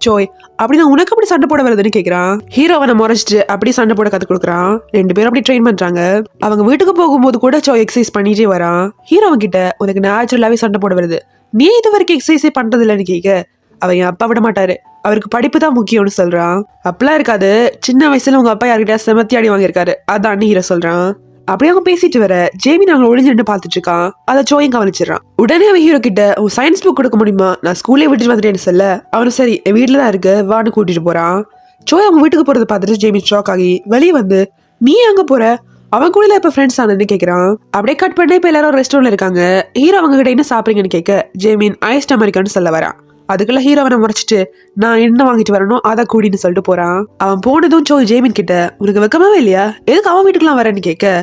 ஜோய் அப்படின்னா உனக்கு அப்படி சண்டை போட வருதுன்னு கேக்குறான். ஹீரோ அவனை முறைச்சிட்டு அப்படியே சண்டை போட கத்து கொடுக்குறான். 2 பேரும் அப்படி ட்ரெயின் பண்றாங்க. அவங்க வீட்டுக்கு போகும்போது கூட ஜோய் எக்ஸசைஸ் பண்ணிட்டே வரான். ஹீரோ கிட்ட உனக்கு நேச்சுரலாவே சண்டை போட வருது, நீ இது வரைக்கும் எக்ஸசைஸே பண்றது இல்லைன்னு கேட்க, அவன் என் அப்பா விட மாட்டாரு, அவருக்கு படிப்பு தான் முக்கியம்னு சொல்றான். அப்பெல்லாம் இருக்காது, சின்ன வயசுல உங்க அப்பா யார்கிட்ட செமத்தி அடி வாங்கியிருக்காரு அதான் ஹீரோ சொல்றான். அப்படியே அவங்க பேசிட்டு வர ஜேமின் அவங்க ஒளிஞ்சிட்டு பாத்துட்டு இருக்கான். அதை ஜோயும் கவனிச்சிடறான். உடனே அவன் ஹீரோ கிட்ட உன் சயின்ஸ் புக் கொடுக்க முடியுமா, நான் ஸ்கூல்லே விட்டுட்டு வந்துட்டேன்னு சொல்ல, அவனும் சரி என் வீட்டுல தான் இருக்கு வான்னு கூட்டிட்டு போறான். ஜோய் அவங்க வீட்டுக்கு போறதை பார்த்துட்டு ஜேமின் ஷாக் ஆகி வெளியே வந்து, நீ அங்க போற, அவன் கூட இப்ப ஃப்ரெண்ட்ஸ் ஆனதுன்னு கேக்குறான். அப்படியே கட் பண்ணி இப்ப எல்லாரும் ரெஸ்டாரண்ட்ல இருக்காங்க. ஹீரோ அவங்க கிட்ட என்ன சாப்பிடுறீங்கன்னு கேட்க, ஜேமின் ஐஸ்ட் அமெரிக்கான்னு சொல்ல வரான். அதுக்குள்ள ஹீரோ அவனை முறைச்சிட்டு நான் என்ன வாங்கிட்டு வரணும் அதை கூடின்னு சொல்லிட்டு போறான். அவன் போனதும் ஜோய் ஜேமின் கிட்ட, உனக்கு வெக்கமாவே இல்லையா, எதுக்கு அவன் வீட்டுக்குலாம் வரேன்னு கேட்க,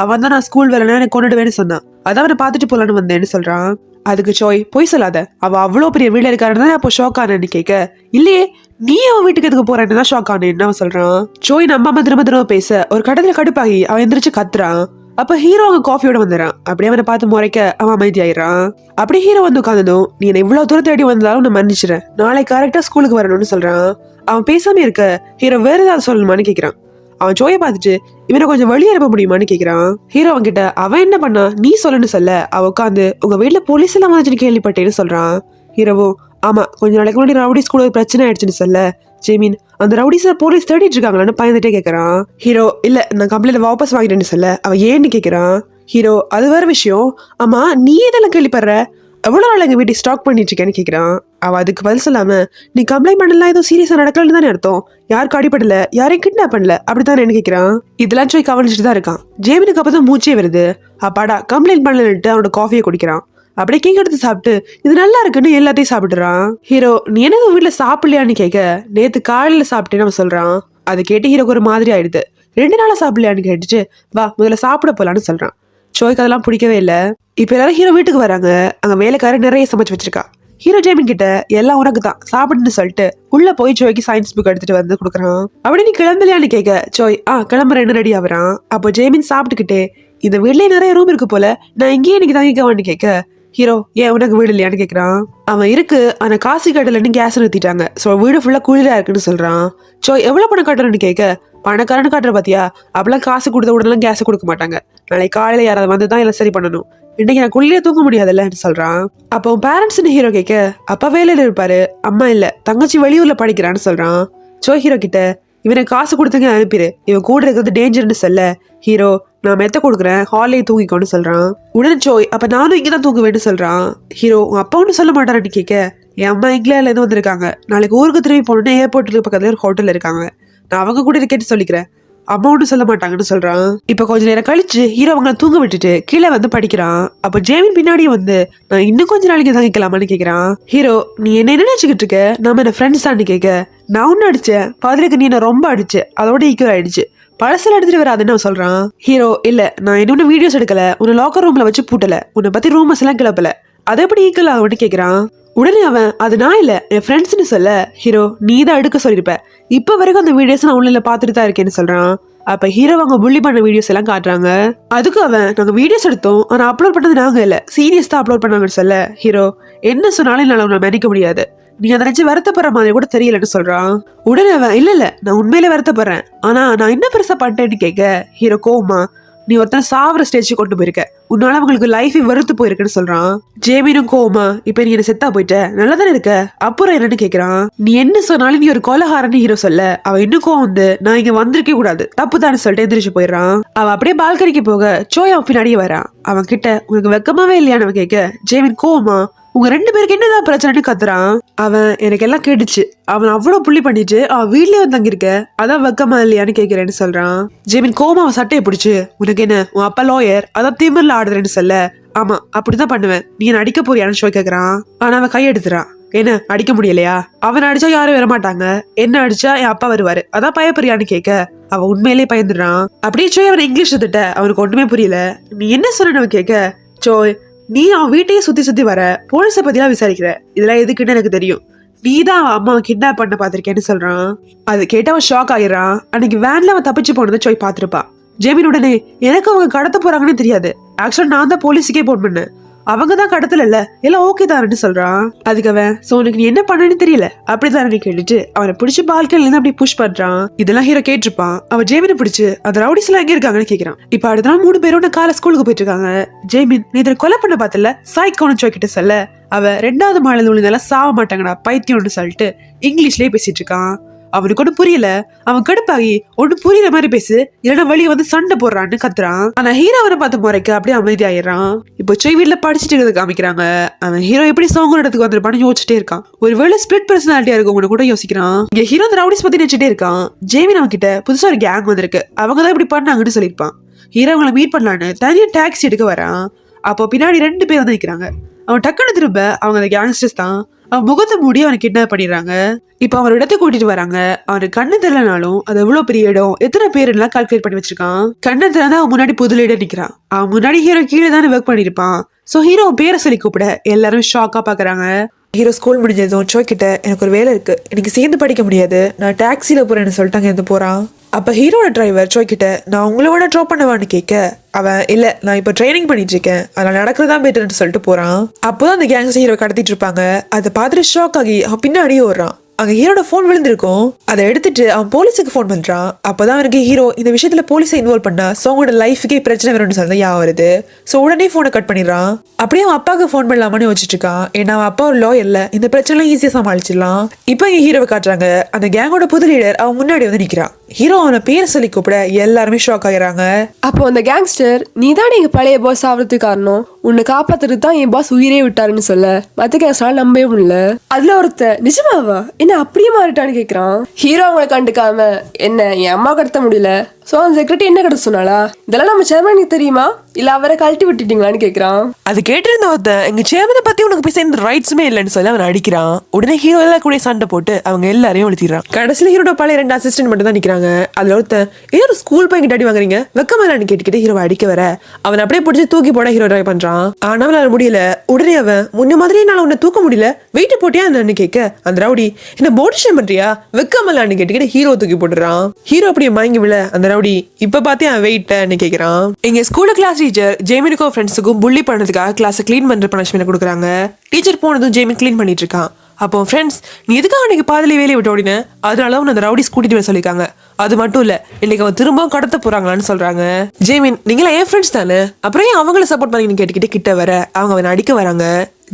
அவன் தான் நான் ஸ்கூல் வரலன்னு எனக்கு கொண்டுடுவேன்னு சொன்னான், அதான் அவனை பார்த்துட்டு போலான்னு வந்தேன்னு சொல்றான். அதுக்கு ஜோய் பொய் சொல்லாத, அவ அவ்வளோ பெரிய வீடு இருக்காருன்னு அப்போ ஷாக் ஆனேன்னு கேட்க, இல்லையே நீ அவன் வீட்டுக்கு எதுக்கு போறேன்னு தான் ஷாக் ஆனேன்னு அவன் சொல்றான். ஜோய் நம்ம திரும்ப பேச ஒரு கடத்துல கடுப்பாகி அவன் எந்திரிச்சு கத்துறான். அப்ப ஹீரோ அவங்க காஃபியோட வந்துடுறான். அப்படியே அவனை பார்த்து முறைக்க அவன் அமைதியாயிடுறான். அப்படி ஹீரோ வந்து உட்காந்ததும், நீ என்ன இவ்வளவு தூரம் தேடி வந்தாலும் நான் மன்னிச்சிடறேன், நாளைக்கு கரெக்டா ஸ்கூலுக்கு வரணும்னு சொல்றான். அவன் பேசாம இருக்க ஹீரோ வேற ஏதாவது சொல்லணுமான்னு கேட்கிறான். அவன் ஜோயை பார்த்துட்டு இவனை கொஞ்சம் வெளியே அனுப்ப முடியுமான்னு கேட்கிறான். ஹீரோ அவன் கிட்ட அவன் என்ன பண்ணா நீ சொல்லுன்னு சொல்ல, அவ உட்காந்து உங்க வீட்டுல போலீஸ் எல்லாம் வந்துச்சுன்னு கேள்விப்பட்டேன்னு சொல்றான். ஹீரோவும் ஆமா கொஞ்ச நாளைக்கு முன்னாடி ரவுடிஸ் கூட ஒரு பிரச்சனை ஆயிடுச்சுன்னு சொல்ல, ஜெமின் அந்த ரவுடிஸ போலீஸ் தேடிட்டு இருக்காங்களான்னு பயந்துட்டே கேட்கறான். ஹீரோ இல்ல நான் கம்ப்ளைண்ட் வாபஸ் வாங்கிட்டேன்னு சொல்ல, அவன் ஏன்னு கேட்கறான். ஹீரோ அது வேற விஷயம், ஆமா நீ இதெல்லாம் கேள்விப்படுற, எவ்வளவு நாள் எங்க வீட்டுக்கு ஸ்டாக் பண்ணிட்டு இருக்கேன்னு கேட்கறான். அவ அதுக்கு பதில் சொல்லாம, நீ கம்ப்ளைண்ட் பண்ணலாம் ஏதோ சீரியஸா நடக்கலன்னு தானே அர்த்தம், யாருக்கு அடிப்படல, யாரையும் கிட்னாப் பண்ணல அப்படித்தானே கேட்கறான். இதெல்லாம் போய் கவனிச்சுட்டு தான் இருக்கான். ஜேமினுக்கு அப்பதான் மூச்சே வருது. அப்பாடா கம்ப்ளைண்ட் பண்ணலன்ட்டு அவனோட காஃபியை குடிக்கிறான். அப்படியே கேக் எடுத்து சாப்பிட்டு இது நல்லா இருக்குன்னு எல்லாத்தையும் சாப்பிட்டுறான். ஹீரோ நீ என்ன வீட்டுல சாப்பிடலையான்னு கேட்க, நேத்து காலையில சாப்பிட்டேன்னு அவன் சொல்றான். அதை கேட்டு ஹீரோக்கு ஒரு மாதிரி ஆயிடுது. 2 நாளா சாப்பிடலையான்னு கேட்டுச்சு, வா முதல்ல சாப்பிட போலான்னு சொல்றான். ஜோய்க்கு அதெல்லாம் பிடிக்கவே இல்லை. இப்ப எல்லாரும் ஹீரோ வீட்டுக்கு வராங்க. அங்க வேலைக்காரர் நிறைய சமைச்சு வச்சிருக்கா. ஹீரோ ஜேமின் கிட்ட எல்லாம் உனக்கு தான் சாப்பிடுன்னு சொல்லிட்டு உள்ள போய் ஜோய்க்கு சயின்ஸ் புக் எடுத்துட்டு வந்து கொடுக்குறான். அப்படி நீ கிளம்பலையான்னு கேட்க, ஜோய் கிளம்புறேன்னு ரெடி ஆகுறான். அப்போ ஜேமின் சாப்பிட்டுக்கிட்டே, இந்த வீட்லயே நிறைய ரூம் இருக்கு போல, நான் இங்கேயே இன்னைக்கு தங்கிக்கவான்னு கேட்க, ஹீரோ ஏன் உனக்கு வீடு இல்லையான்னு கேட்கறான். அவன் இருக்கு ஆனா காசு கட்டலன்னு கேஸ் நிறுத்திட்டாங்க, ஸோ வீடு ஃபுல்லா குளிரா இருக்குன்னு சொல்றான். ஜோய் எவ்வளவு பணம் கட்டணும்னு கேட்க, பணக்காரன்னு காட்டுற பாத்தியா, அப்பெல்லாம் காசு கொடுத்த உடனே கேஸ் கொடுக்க மாட்டாங்க, நாளைக்கு காலையில யாராவது வந்து தான் எல்லாம் சரி பண்ணணும், இன்னைக்கு நான் குள்ளியே தூங்க முடியாதுல்லன்னு சொல்றான். அப்போ பேரண்ட்ஸ் ஹீரோ கேட்க, அப்பா வேலையில இருப்பாரு, அம்மா இல்ல தங்கச்சி வெளியூர்ல படிக்கிறான்னு சொல்றான். ஜோய் ஹீரோ கிட்ட இவனை காசு கொடுத்துங்க அனுப்பிடு, இவன் கூட இருக்கிறது டேஞ்சர்னு சொல்ல, ஹீரோ நான் மெத்த கொடுக்குறேன் ஹாலே தூங்கிக்கோன்னு சொல்றான். உடனே ஜோய் அப்ப நானும் இங்கதான் தூங்குவேன்னு சொல்றான். ஹீரோ உன் அப்பா ஒன்னும் சொல்ல மாட்டாரான்னு கேட்க, என் அம்மா இங்கிலாந்துல இருந்து வந்திருக்காங்க, நாளைக்கு ஊருக்கு திரும்பி போகணுன்னு ஏர்போர்ட்டுக்கு பக்கத்துல ஒரு ஹோட்டல் இருக்காங்க, நான் அவங்க கூட கேட்டு சொல்லிக்கிறேன், அம்மா ஒன்றும் சொல்ல மாட்டாங்கன்னு சொல்றான். இப்ப கொஞ்ச நேரம் கழிச்சு ஹீரோ அவங்கள தூங்க விட்டுட்டு கீழே வந்து படிக்கிறான். அப்ப ஜேமின் பின்னாடியே வந்து நான் இன்னும் கொஞ்ச நாளைக்கு தங்கிக்கலாமான்னு கேக்குறான். ஹீரோ, நீ என்ன நினைச்சுக்கிட்டு இருக்க, நாம என்ன ஃப்ரெண்ட்ஸ் தான் கேட்க, நான் ஒன்னு அடிச்சேன், பாதிரிக்கு நீ என்ன ரொம்ப அடிச்சு, அதோட ஈக்குவல் ஆயிடுச்சு, பழசில் எடுத்துட்டு வராதுன்னு அவன் சொல்றான். ஹீரோ, இல்ல நான் இன்னொன்னு வீடியோஸ் எடுக்கல, உன்னை லாக்கர் ரூம்ல வச்சு பூட்டல, உன்னை பத்தி ரூமர்ஸ் எல்லாம் கிளப்பல, அதை எப்படி ஈக்குவல் ஆகும்னு கேக்குறான். உடனே அவன் அது நான் இல்ல என் ஃப்ரெண்ட்ஸ்னு சொல்ல, ஹீரோ நீ தான் எடுக்க சொல்லிருப்ப, இப்ப வரைக்கும் அந்த வீடியோஸ் நான் உள்ள பாத்துட்டு தான் இருக்கேன்னு சொல்றான். அப்ப ஹீரோ அவங்க புள்ளி பண்ண வீடியோஸ் எல்லாம் காட்டுறாங்க. அதுக்கு அவன் நாங்க வீடியோஸ் எடுத்தோம், ஆனா அப்லோட் பண்ணது நாங்க இல்ல, சீனியர்ஸ் தான் அப்லோட் பண்ணாங்கன்னு சொல்ல, ஹீரோ என்ன சொன்னாலும் என்னால உன்னை மன்னிக்க முடியாது, நீ அதை நினைச்சு வருத்தப்படுற மாதிரி கூட தெரியலன்னு சொல்றான். உடனே அவன் இல்ல நான் உண்மையிலே வருத்தப்படுறேன், ஆனா நான் என்ன பெருசா பண்ணிட்டேன்னு கேட்க, ஹீரோ கோவமா நீ ஒருத்தன் சாவர ஸ்டேஜ் கொண்டு போயிருக்க, உன்னால அவங்களுக்கு லைஃபே வெறுத்து போயிருக்குன்னு சொல்றான். ஜேமினும் கோவமா இப்ப நீ என்ன செத்தா போயிட்ட, நல்லா தானே இருக்க, அப்புறம் என்னன்னு கேக்குறான். நீ என்ன சொன்னாலும் நீ ஒரு கொலகாரன்னு ஹீரோ சொல்ல, அவன் இன்னும் கோவம் வந்து நான் இங்க வந்திருக்கே கூடாது, தப்பு தானே சொல்லிட்டு எந்திரிச்சு போயிடுறான். அவன் அப்படியே பால்கனிக்கு போக சோய் அவன் பின்னாடியே வரான். அவன் கிட்ட உனக்கு வெக்கமாவே இல்லையான்னு அவன் கேட்க, ஜேமின் கோவமா உங்க ரெண்டு பேருக்கு என்னதான் பிரச்சனைன்னு கத்துறான். அவன் எனக்கு எல்லாம் கேட்டுச்சு, அவன் அவ்வளவு புள்ளி பண்ணிட்டு அவன் வீட்லயே வந்து தங்கிருக்க, அதான் வெக்கமா இல்லையான்னு கேக்குறேன்னு சொல்றான். ஜேமின் கோமா அவன் சட்டையை பிடிச்சு உனக்கு என்ன உன் அப்பா லாயர், அதான் திமிர்ல ஆடுறேன்னு சொல்ல, ஆமா அப்படிதான் பண்ணுவேன், நீ என்ன அடிக்க போறியான்னு ஷோ கேக்குறான். ஆனா அவன் கையெடுத்துறான். என்ன அடிக்க முடியலையா, அவன் அடிச்சா யாரும் வர மாட்டாங்க, என்ன அடிச்சா என் அப்பா வருவாரு, அதான் பயப்பறியான்னு கேட்க அவன் உண்மையிலேயே பயந்துடுறான். அப்படியே சோய் அவன் இங்கிலீஷ் திட்ட அவனுக்கு ஒண்ணுமே புரியல. நீ என்ன சொன்னு கேட்க, சோய் நீ அவன் வீட்டையே சுத்தி சுத்தி வர, போலீஸை பத்திலாம் விசாரிக்கிற, இதெல்லாம் எதுக்குன்னு எனக்கு தெரியும், நீ தான் அவன் அம்மாவை கிட்னாப் பண்ண பாத்திருக்கேன்னு சொல்றான். அது கேட்டு அவன் ஷாக் ஆயிடுறான். அன்னைக்கு வேன்ல அவன் தப்பிச்சு போனதை சோய் பாத்திருப்பான். ஜேமின் உடனே எனக்கு அவங்க கடத்த போறாங்கன்னு தெரியாது, ஆக்சுவலா நான் தான் போலீஸுக்கே போன் பண்ணேன், அவங்க தான் கடத்தல இல்ல, எல்லாம் ஓகே தானு சொல்றான். அதுக்கு அவன் சோ உனக்கு நீ என்ன பண்ணன்னு தெரியல அப்படிதானே கேட்டுட்டு அவனை பிடிச்சி பால்கனில இருந்து அப்படியே புஷ் பண்றான். இதெல்லாம் ஹீரோ கேட்டிருப்பான். அவன் ஜேமினை பிடிச்சு அந்த ரவுடிஸ் எல்லாம் எங்க இருக்காங்கன்னு கேக்குறான். இப்ப அடுத்த நாள் 3 பேரோட காலை ஸ்கூலுக்கு போயிட்டு இருக்காங்க. ஜேமின் நீ இதை கொலை பண்ண பார்த்தல சாய்க்கோன்னு சோக்கிட்ட சொல்ல, அவ 2வது மாடில விழுந்தாலும் சாவ மாட்டாங்கடா பைத்தியம்னு சொல்லிட்டு இங்கிலீஷ்லயே பேசிட்டு இருக்கான். அவனுக்கு ஒன்னும் புரியல. அவன் கடுப்பாகி ஒன்னும் புரியல மாதிரி பேசு, இல்லைன்னா வெளியே வந்து சண்டை போடுறான்னு கத்துறான். ஆனா ஹீரோ அவனை பார்த்து முறைக்க அப்படியே அமைதி ஆயிடுறான். இப்போ சோய் வீட்டுல படிச்சுட்டு இருக்கிறது காமிக்கிறாங்க. அவன் ஹீரோ எப்படி சோங்க இடத்துக்கு வந்திருப்பான்னு யோசிச்சுட்டே இருக்கான். ஒருவேளை ஸ்பிளிட் பர்சனாலிட்டியா இருக்கவங்க கூட யோசிக்கிறான். இங்க ஹீரோ அந்த ரவுடிஸ் பத்தி நினைச்சிட்டே இருக்கான். ஜேமின் அவன் கிட்ட புதுசா ஒரு கேங் வந்திருக்கு, அவங்க தான் இப்படி பண்ணாங்கன்னு சொல்லியிருப்பான். ஹீரோ அவங்களை மீட் பண்ணலான்னு தனியா டாக்ஸி எடுக்க வரான். அப்போ பின்னாடி 2 பேர் வந்து நிக்கிறாங்க. அவன் டக்குன்னு திரும்ப அவங்க அந்த கேங்ஸ்டர்ஸ் தான். அவன் முகத்தை மூடி அவனை கிட்னாப் பண்ணிடுறாங்க. இப்ப அவன் இடத்தை கூட்டிட்டு வராங்க. அவனுக்கு கண்ணு தெரியலனாலும் அது எவ்வளவு பெரிய இடம், எத்தனை பேர் எல்லாம் கால்குலேட் பண்ணி வச்சிருக்கான். கண்ணு திறந்தா அவன் முன்னாடி புதுல இடம் நிக்கிறான். அவன் முன்னாடி ஹீரோ கீழே தானே ஒர்க் பண்ணிருப்பான். சோ ஹீரோ பேரை சொல்லி கூப்பிட எல்லாரும் ஷாக்கா பாக்குறாங்க. ஹீரோ ஸ்கூல் முடிஞ்சதும் சோய் கிட்ட எனக்கு ஒரு வேலை இருக்கு, எனக்கு சேர்ந்து படிக்க முடியாது, நான் டாக்ஸில போறேன்னு சொல்லிட்டாங்க இருந்து போறான். அப்ப ஹீரோட டிரைவர் சோய் கிட்ட நான் உங்களோட ட்ராப் பண்ணவான்னு கேட்க அவன் இல்ல நான் இப்ப ட்ரைனிங் பண்ணிட்டு இருக்கேன், அதனால நடக்கிறதா பெட்டர்னு சொல்லிட்டு போறான். அப்போதான் அந்த கேங்ஸ்டர் ஹீரோ கடத்திட்டு இருப்பாங்க. அதை பார்த்துட்டு ஷாக் ஆகி அவன் பின்னாடியே ஓடுறான். அங்க ஹீரோட போன் விழுந்திருக்கும். அதை எடுத்துட்டு அவன் போலீஸுக்கு போன் பண்றான். அப்பதான் அவனுக்கு ஹீரோ இந்த விஷயத்துல போலீஸை இன்வால்வ் பண்ணா சோங்கோட லைஃபுக்கே பிரச்சனை வரும்னு சொல்லி யா வருது. சோ உடனே போனை கட் பண்ணிடுறான். அப்படியே அவன் அப்பாவுக்கு போன் பண்ணலாமான்னு வச்சுட்டு இருக்கான். ஏன்னா அவன் அப்பா ஒரு லாயர்ல இந்த பிரச்சனை ஈஸியா சமாளிச்சிடலாம். இப்ப இங்க ஹீரோவை காட்டுறாங்க. அந்த கேங்கோட புது லீடர் அவன் முன்னாடி வந்து நிக்கிறான். ஹீரோ அவனை பேரை சொல்லி கூப்பிட எல்லாருமே ஷாக் ஆகிறாங்க. அப்போ அந்த கேங்ஸ்டர் நீ தான் எங்க பழைய பாஸ் ஆகிறதுக்கு காரணம், உன்னை காப்பாத்துறதுக்கு தான் என் பாஸ் உயிரே விட்டாருன்னு சொல்ல மத்த கேங்ஸ்டரால நம்பவே முடியல. அதுல ஒருத்த நிஜமாவா என்ன அப்படியே மாறிட்டான்னு கேக்குறான். ஹீரோ அவங்களை கண்டுக்காம என்ன என் அம்மா கடத்த முடியல, சோ அந்த செக்ரட்டரி என்ன கடத்த சொன்னாலா, இதெல்லாம் நம்ம சேர்மனுக்கு தெரியுமா இல்ல அவரை கழட்டி விட்டுட்டீங்களான்னு கேக்குறான். அது கேட்டிருந்த ஒருத்தன் எங்க சேர்மனை பத்தி உனக்கு பேச எந்த ரைட்ஸுமே இல்லைன்னு சொல்லி அவன் அடிக்கிறான். உடனே ஹீரோ எல்லாம் கூட சண்டை போட்டு அவங்க எல்லாரையும் ஒழிச்சிடறான். கடைசியில ஹீரோட பழைய 2 அசிஸ்டன்ட் மட்டும் தான் நிக்கிறாங்க. அதுல ஒருத்தன் ஏதோ ஒரு ஸ்கூல் போய் அடி வாங்குறீங்க வெக்கமாலான்னு கேட்டுக்கிட்டு ஹீரோவை அடிக்க வர அவன் அப்படியே பிடிச்சி தூக்கி போட ஹீரோ ட்ரை பண்றான். ஆனா அவனால முடியல. உடனே அவன் முன்ன மாதிரியே நான் உன்னை தூக்க முடியல வெயிட் போட்டியா என்னன்னு கேட்க அந்த ரவுடி என்ன போடி ஷேம் பண்றியா வெக்கமாலான்னு கேட்டுக்கிட்டு ஹீரோ தூக்கி போட்டுறான். ஹீரோ அப்படியே மயங்கி விழ அந்த ரவுடி இப்ப பாத்தியா வெயிட்னு கேக்குறான். எங்க ஸ்கூல்ல கிளாஸ் டீச்சர் ஜேமினுக்கும் ஃப்ரெண்ட்ஸுக்கும் புள்ளி பண்ணதுக்காக கிளாஸ் கிளீன் பண்ற பனிஷ்மெண்ட் கொடுக்குறாங்க. டீச்சர் போனதும் ஜேமின் கிளீன் பண்ணிட்டு இருக்கான். அப்போ ஃப்ரெண்ட்ஸ் நீ எதுக்காக அன்னைக்கு பாதிலே வேலையை விட்டு ஓடின, அதனால அவன் அந்த ரவுடிஸ் கூட்டிட்டு வர சொல்லிருக்காங்க. அது மட்டும் இல்ல இன்னைக்கு அவன் திரும்பவும் கடத்த போறாங்களான்னு சொல்றாங்க. ஜேமின் நீங்களா என் ஃப்ரெண்ட்ஸ் தானே, அப்புறம் ஏன் அவங்கள சப்போர்ட் பண்ணீங்கன்னு கேட்டுக்கிட்டு கிட்ட வர அவங்க அவனை அடிக்க வராங்க.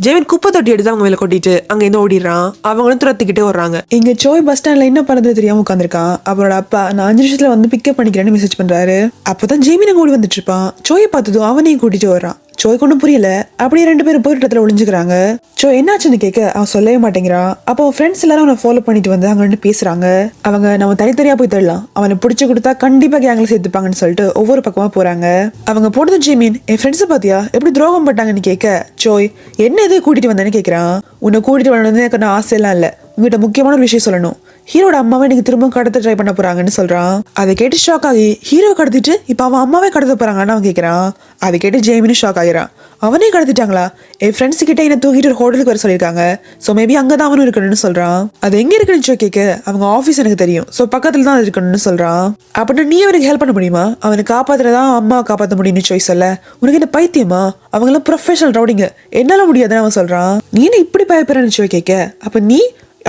ஜேமின் குப்பை தொட்டி எடுத்து அவங்க மேல கொட்டிட்டு அங்க இருந்து ஓடிடுறான். அவங்களும் துரத்திக்கிட்டே வர்றாங்க. இங்க சோய் பஸ் ஸ்டாண்ட்ல என்ன பண்றது தெரியாம உட்காந்துருக்கான். அவரோட அப்பா நான் 5 நிமிஷத்துல வந்து பிக்கப் பண்ணிக்கிறேன்னு மெசேஜ் பண்றாரு. அப்பதான் ஜேமின் ஓடி வந்துட்டு இருப்பான். சோயை பார்த்ததும் அவனையும் கூட்டிட்டு வர்றான். சோய்க்கு ஒன்றும் புரியல. அப்படியே 2 பேரும் போய் இடத்துல ஒளிஞ்சுக்கிறாங்க. சோ என்னாச்சுன்னு கேட்க அவன் சொல்லவே மாட்டேங்கிறான். அப்போ அவன் ஃப்ரெண்ட்ஸ் எல்லாரும் அவனை ஃபாலோ பண்ணிட்டு வந்து அங்க நின்று பேசுறாங்க. அவங்க நம்ம தனித்தனியா போய் தரலாம், அவனை பிடிச்சு கொடுத்தா கண்டிப்பா கேங்ல சேர்த்துப்பாங்கன்னு சொல்லிட்டு ஒவ்வொரு பக்கமா போறாங்க. அவங்க போனது ஜெமின் என் ஃப்ரெண்ட்ஸை பாத்தியா எப்படி துரோகம் பட்டாங்கன்னு கேட்க சோய் என்ன எது கூட்டிட்டு வந்தேன்னு கேட்கறான். உன்னை கூட்டிட்டு வரணும்னு எனக்கு நான் ஆசை எல்லாம் இல்ல, உங்ககிட்ட முக்கியமான ஒரு விஷயம் சொல்லணும். ஹீரோட அம்மாவை எனக்கு திரும்ப கடத்த ட்ரை பண்ண போறாங்கன்னு சொல்றான். அதை கேட்டு ஷாக் ஆகி ஹீரோ கடத்திட்டு இப்ப அவன் அம்மாவே கடத்த போறாங்கன்னு அவன் கேட்கறான். அதை கேட்டு ஜெய்மினும் ஷாக் ஆகிறான். அவனே கடத்திட்டாங்களா? என் ஃப்ரெண்ட்ஸ் கிட்ட என்ன தூக்கிட்டு ஒரு ஹோட்டலுக்கு வர சொல்லியிருக்காங்க. ஸோ மேபி அங்கதான் அவனும் இருக்கணும்னு சொல்றான். அது எங்க இருக்குன்னு சோ கேட்க அவங்க ஆஃபீஸ் எனக்கு தெரியும், ஸோ பக்கத்துல தான் இருக்கணும்னு சொல்றான். அப்படின்னா நீ அவனுக்கு ஹெல்ப் பண்ண முடியுமா? அவனை காப்பாத்துறதா அம்மாவை காப்பாற்ற முடியும்னு சோய் சொல்ல உனக்கு என்ன பைத்தியமா? அவங்களாம் ப்ரொஃபஷனல் ரவுடிங்க, என்னால முடியாதுன்னு அவன் சொல்றான். நீ என்ன இப்படி பயப்படுறன்னு சோய் கேட்க அப்ப நீ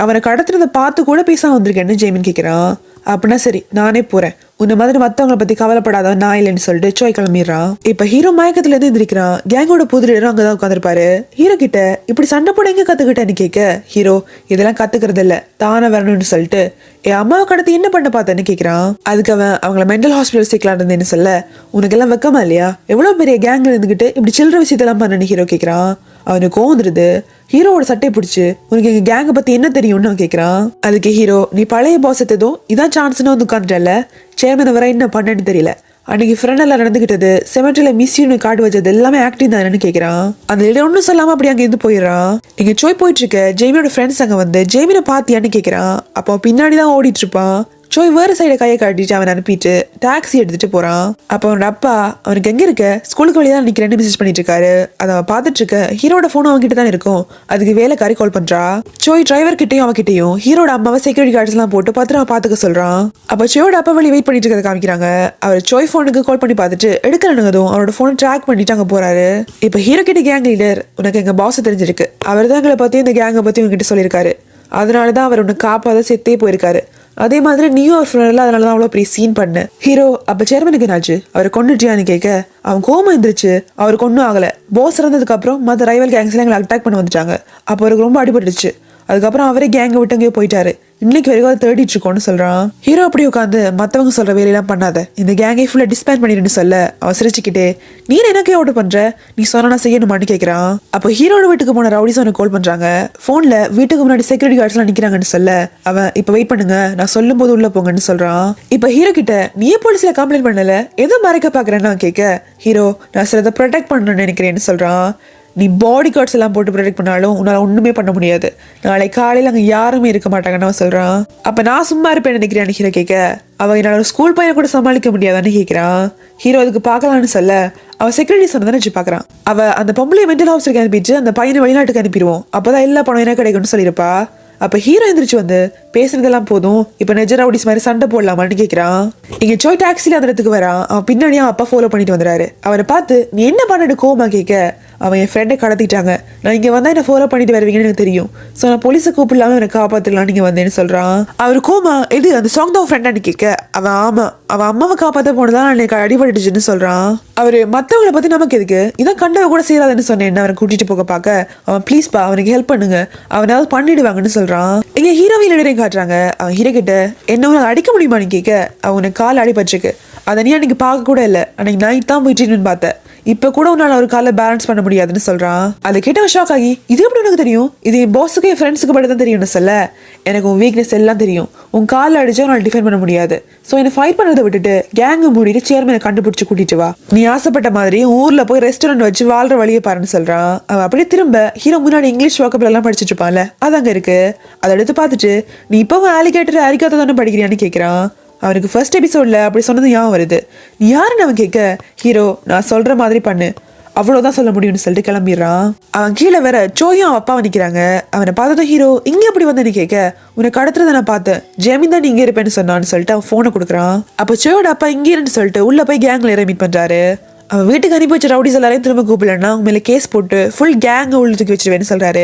அவனை கடத்துறதை பார்த்து கூட பேசாம வந்திருக்கேன்னு ஜெய்மின் கேட்கிறான். அப்படின்னா சரி நானே போறேன், உன்ன மாதிரி மத்தவங்களை பத்தி கவலைப்படாதவன் நான் இல்லைன்னு சொல்லிட்டு சோய் கிளம்பிடுறான். இப்ப ஹீரோ மயக்கத்துல இருந்து எந்திரிக்கிறான். கேங்கோட புது லீடரும் அங்கதான் உட்காந்துருப்பாரு. ஹீரோ கிட்ட இப்படி சண்டை போட எங்க கத்துக்கிட்டேன்னு கேட்க ஹீரோ இதெல்லாம் கத்துக்கிறது இல்ல, தானே வரணும்னு சொல்லிட்டு என் அம்மாவை கடத்தி என்ன பண்ண பார்த்தேன்னு கேட்கிறான். அதுக்கு அவங்கள மென்டல் ஹாஸ்பிட்டல் சேர்க்கலாம் இருந்தேன்னு சொல்ல உனக்கு எல்லாம் வெக்கமா இல்லையா? எவ்வளவு பெரிய கேங்ல இருந்துகிட்டு இப்படி சில்லற விஷயத்தெல்லாம் பண்ணு ஹீரோ கேட்கிறான். அவனுக்கு கோந்துருது. ஹீரோவோட சட்டை பிடிச்சு உனக்கு எங்க கேங்க பத்தி என்ன தெரியும்னு அவன் கேட்கறான். அதுக்கு ஹீரோ நீ பழைய பாஸ் எத்ததும் இதான் சான்ஸ்னு வந்து உட்காந்துட்டல, சேர்மன் வர என்ன பண்ணேன்னு தெரியல, அன்னைக்கு ஃப்ரெண்ட் எல்லாம் நடந்துகிட்டது செமெட்ரியில மிஸ்யூன்னு கார்டு வச்சது எல்லாமே ஆக்டிங் தானேன்னு கேட்கறான். அந்த இடம் ஒன்றும் சொல்லாம அப்படி அங்க இருந்து போயிடுறான். இங்க சோய் போயிட்டு இருக்க ஜெய்மியோட ஃப்ரெண்ட்ஸ் அங்க வந்து ஜெய்மினை பாத்தியான்னு கேட்கறான். அப்போ பின்னாடிதான் ஓடிட்டு இருப்பான். சோய் வேறு சைட கையை காட்டிட்டு அவன் அனுப்பிட்டு டாக்ஸி எடுத்துட்டு போறான். அப்போ அவனோட அப்பா அவனுக்கு எங்க இருக்க ஸ்கூலுக்கு வெளியே தான் நிக்கிறேன்னு மெசேஜ் பண்ணிட்டு இருக்காரு. அதை அவன் பார்த்துட்டு இருக்க ஹீரோட போன் அவன்கிட்ட தான் இருக்கும். அதுக்கு வேலைக்காரி கால் பண்றா. சோய் டிரைவர் கிட்டையும் அவகிட்டையும் ஹீரோட அம்மாவை செக்யூரிட்டி கார்ட்ஸ் எல்லாம் போட்டு பத்திரமா பாத்துக்க சொல்றான். அப்ப சோயோட அப்பா வழி வெயிட் பண்ணிட்டு இருக்கிறத காமிக்கிறாங்க. அவர் சோய் போனுக்கு கால் பண்ணி பார்த்துட்டு எடுக்கிறனுங்கதும் அவரோட போனை ட்ராக் பண்ணிட்டு அங்க போறாரு. இப்ப ஹீரோ கிட்ட கேங் லீடர் உனக்கு எங்க பாஸ் தெரிஞ்சிருக்கு, அவர் தான் எங்களை பத்தி இந்த கேங்கை பத்தி உங்ககிட்ட சொல்லியிருக்காரு, அதனாலதான் அவர் உன்னை காப்பாத செத்தே போயிருக்காரு. அதே மாதிரி நீயும் ஒரு ஃப்ரெண்ட்ல அதனாலதான் அவ்வளோ பெரிய சீன் பண்ண. ஹீரோ அப்ப சேர்மனுக்கு என்னாச்சு, அவரை கொண்டுட்டியான்னு கேட்க அவன் கோமா இருந்துருச்சு. அவருக்கு ஒன்றும் ஆகல, பாஸ் இறந்ததுக்கு அப்புறம் மற்ற ரைவல் கேங்ஸ்ல எங்களை அட்டாக் பண்ண வந்துட்டாங்க. அப்போ அவருக்கு ரொம்ப அடிபட்டுச்சு. அதுக்கப்புறம் அவரே கேங்கை விட்டு அங்கேயோ போயிட்டாரு. இன்னைக்கு வரைக்கும் அதை தேடிட்டு இருக்கோம்னு சொல்றான். ஹீரோ அப்படி உட்காந்து மத்தவங்க சொல்ற வேலையெல்லாம் பண்ணாத, இந்த கேங்கை ஃபுல்லா டிஸ்பேண்ட் பண்ணிடுன்னு சொல்ல அவன் சிரிச்சுக்கிட்டே நீ எனக்கே ஆர்டர் பண்ற, நீ சொன்னா செய்யணுமான்னு கேட்கறான். அப்போ ஹீரோட வீட்டுக்கு போன ரவுடிஸ் அவனுக்கு கால் பண்றாங்க. போன்ல வீட்டுக்கு முன்னாடி செக்யூரிட்டி கார்ட்ஸ் எல்லாம் நிக்கிறாங்கன்னு சொல்ல அவன் இப்ப வெயிட் பண்ணுங்க நான் சொல்லும் போது உள்ள போங்கன்னு சொல்றான். இப்ப ஹீரோ கிட்ட நீ போலீஸ்ல கம்ப்ளைண்ட் பண்ணல, எதோ மறைக்க பாக்குறேன்னு கேட்க ஹீரோ நான் சிலதை ப்ரொடெக்ட் பண்ணணும்னு நினைக்கிறேன்னு சொல்றான். நீ பாடி கார்ட்ஸ் எல்லாம் போட்டு ப்ரொடெக்ட் பண்ணாலும் உன்னால ஒண்ணுமே பண்ண முடியாது, நாளை காலையில அங்க யாருமே இருக்க மாட்டாங்கன்னு அவன் சொல்றான். அப்ப நான் சும்மா இருப்பேன் நினைக்கிறேன்னு ஹீரோ கேட்க அவன் என்னால ஒரு ஸ்கூல் பையனை கூட சமாளிக்க முடியாதான்னு கேட்கிறான். ஹீரோ அதுக்கு பார்க்கலான்னு சொல்ல அவன் செக்யூரிட்டி சொன்னதானே வச்சு பாக்குறான். அவ அந்த பொம்பளை மென்டல் ஹாஸ்பிட்டலுக்கு அனுப்பிட்டு அந்த பையனை வெளிநாட்டுக்கு அனுப்பிடுவோம், அப்பதான் எல்லா பணம் என்ன கிடைக்கும்னு சொல்லியிருப்பா. அப்ப ஹீரோ எந்திரிச்சு வந்து பேசுனதெல்லாம் போதும், இப்ப நெஜ ரவுடிஸ் மாதிரி சண்டை போடலாமான்னு கேட்கிறான். இங்க சோய் டாக்ஸில அந்த இடத்துக்கு வரான். அவன் பின்னாடியே அவன் அப்பா ஃபாலோ பண்ணிட்டு வந்துறாரு. அவனை பார்த்து நீ என்ன பண்ணிட்டு கோமா கேட்க அவன் என் ஃப்ரெண்டை கடத்திட்டாங்க, நான் இங்க வந்தா என்ன ஃபாலோ பண்ணிட்டு வருவீங்கன்னு எனக்கு தெரியும், ஸோ நான் போலீஸை கூப்பிடலாம எனக்கு காப்பாத்தலாம் நீங்க வந்தேன்னு சொல்றான். அவர் கோமா எது அந்த சாங் தான் ஃப்ரெண்டான்னு கேட்க அவன் ஆமா அவன் அம்மாவை காப்பாத்த போனதான் எனக்கு அடிபட்டுச்சுன்னு சொல்றான். அவரு மத்தவங்களை பத்தி நமக்கு எதுக்கு, இதான் கண்டவ கூட செய்யாதுன்னு சொன்னேன் அவனை கூட்டிட்டு போக பார்க்க அவன் ப்ளீஸ் பா அவனுக்கு ஹெல்ப் பண்ணுங்க அவனாவது பண்ணிடுவாங்கன்னு சொல்றான். எங்க ஹீரோவின் இடையே காட்டுறாங்க. அவன் ஹீரோ கிட்ட என்ன உனக்கு அடிக்க முடியுமான்னு கேட்க அவனுக்கு கால் அடிபட்டிருக்கு, அதை நீ அன்னைக்கு பார்க்க கூட இல்லை, அன்னைக்கு நைட் தான் போய் ட்ரீட்மெண்ட் பார்த்தேன், இப்ப கூட உன்னால ஒரு கால பேலன்ஸ் பண்ண முடியாதுன்னு சொல்றான். அதை கேட்ட ஷாக் ஆகி இது எப்படி உனக்கு தெரியும், இது என் பாஸுக்கு என் ஃப்ரெண்ட்ஸுக்கு மட்டும் தான் தெரியும்னு சொல்ல எனக்கு உன் வீக்னஸ் எல்லாம் தெரியும், உன் காலில் அடிச்சா உன்னால டிஃபெண்ட் பண்ண முடியாது, ஸோ என்னை ஃபைட் பண்ணதை விட்டுட்டு கேங்கு மூடிட்டு சேர்மனை கண்டுபிடிச்சு கூட்டிட்டு வா, நீ ஆசைப்பட்ட மாதிரி ஊர்ல போய் ரெஸ்டாரண்ட் வச்சு வாழ்ற வழியை பாருன்னு சொல்றான். அவன் அப்படியே திரும்ப ஹீரோ முன்னாடி இங்கிலீஷ் வாக்கப்ல எல்லாம் படிச்சுட்டு இருப்பான்ல அது அங்க இருக்கு. அதை எடுத்து பார்த்துட்டு நீ இப்பவும் ஆலிகேட்டர் அரிக்காத தானே படிக்கிறியான்னு கேட்கிறான். அவனுக்கு ஃபர்ஸ்ட் எபிசோட்ல அப்படி சொன்னது ஞாபகம் வருது. நீ யாருன்னு அவன் கேட்க ஹீரோ நான் சொல்ற மாதிரி பண்ணு அவ்வளவுதான் சொல்ல முடியும்னு சொல்லிட்டு கிளம்பிடுறான். அவன் கீழே வேற சோயும் அவன் அப்பாவை நிக்கிறாங்க. அவனை பார்த்ததும் ஹீரோ இங்க எப்படி வந்து கேட்க உனக்கு கடத்துறத நான் பார்த்தேன், ஜெமின் தான் நீ இங்க இருப்பேன்னு சொன்னான்னு சொல்லிட்டு அவன் போனை கொடுக்குறான். அப்ப சோயோட அப்பா இங்க இருன்னு சொல்லிட்டு உள்ள போய் கேங்ல மீட் பண்றாரு. அவன் வீட்டுக்கு அனுப்பி வச்ச ரவுடிஸ் எல்லாரையும் திரும்ப கூப்பிடலன்னா அவங்க மேலே கேஸ் போட்டு ஃபுல் கேங் உள்ள தூக்கி வச்சிருவேன்னு சொல்றாரு.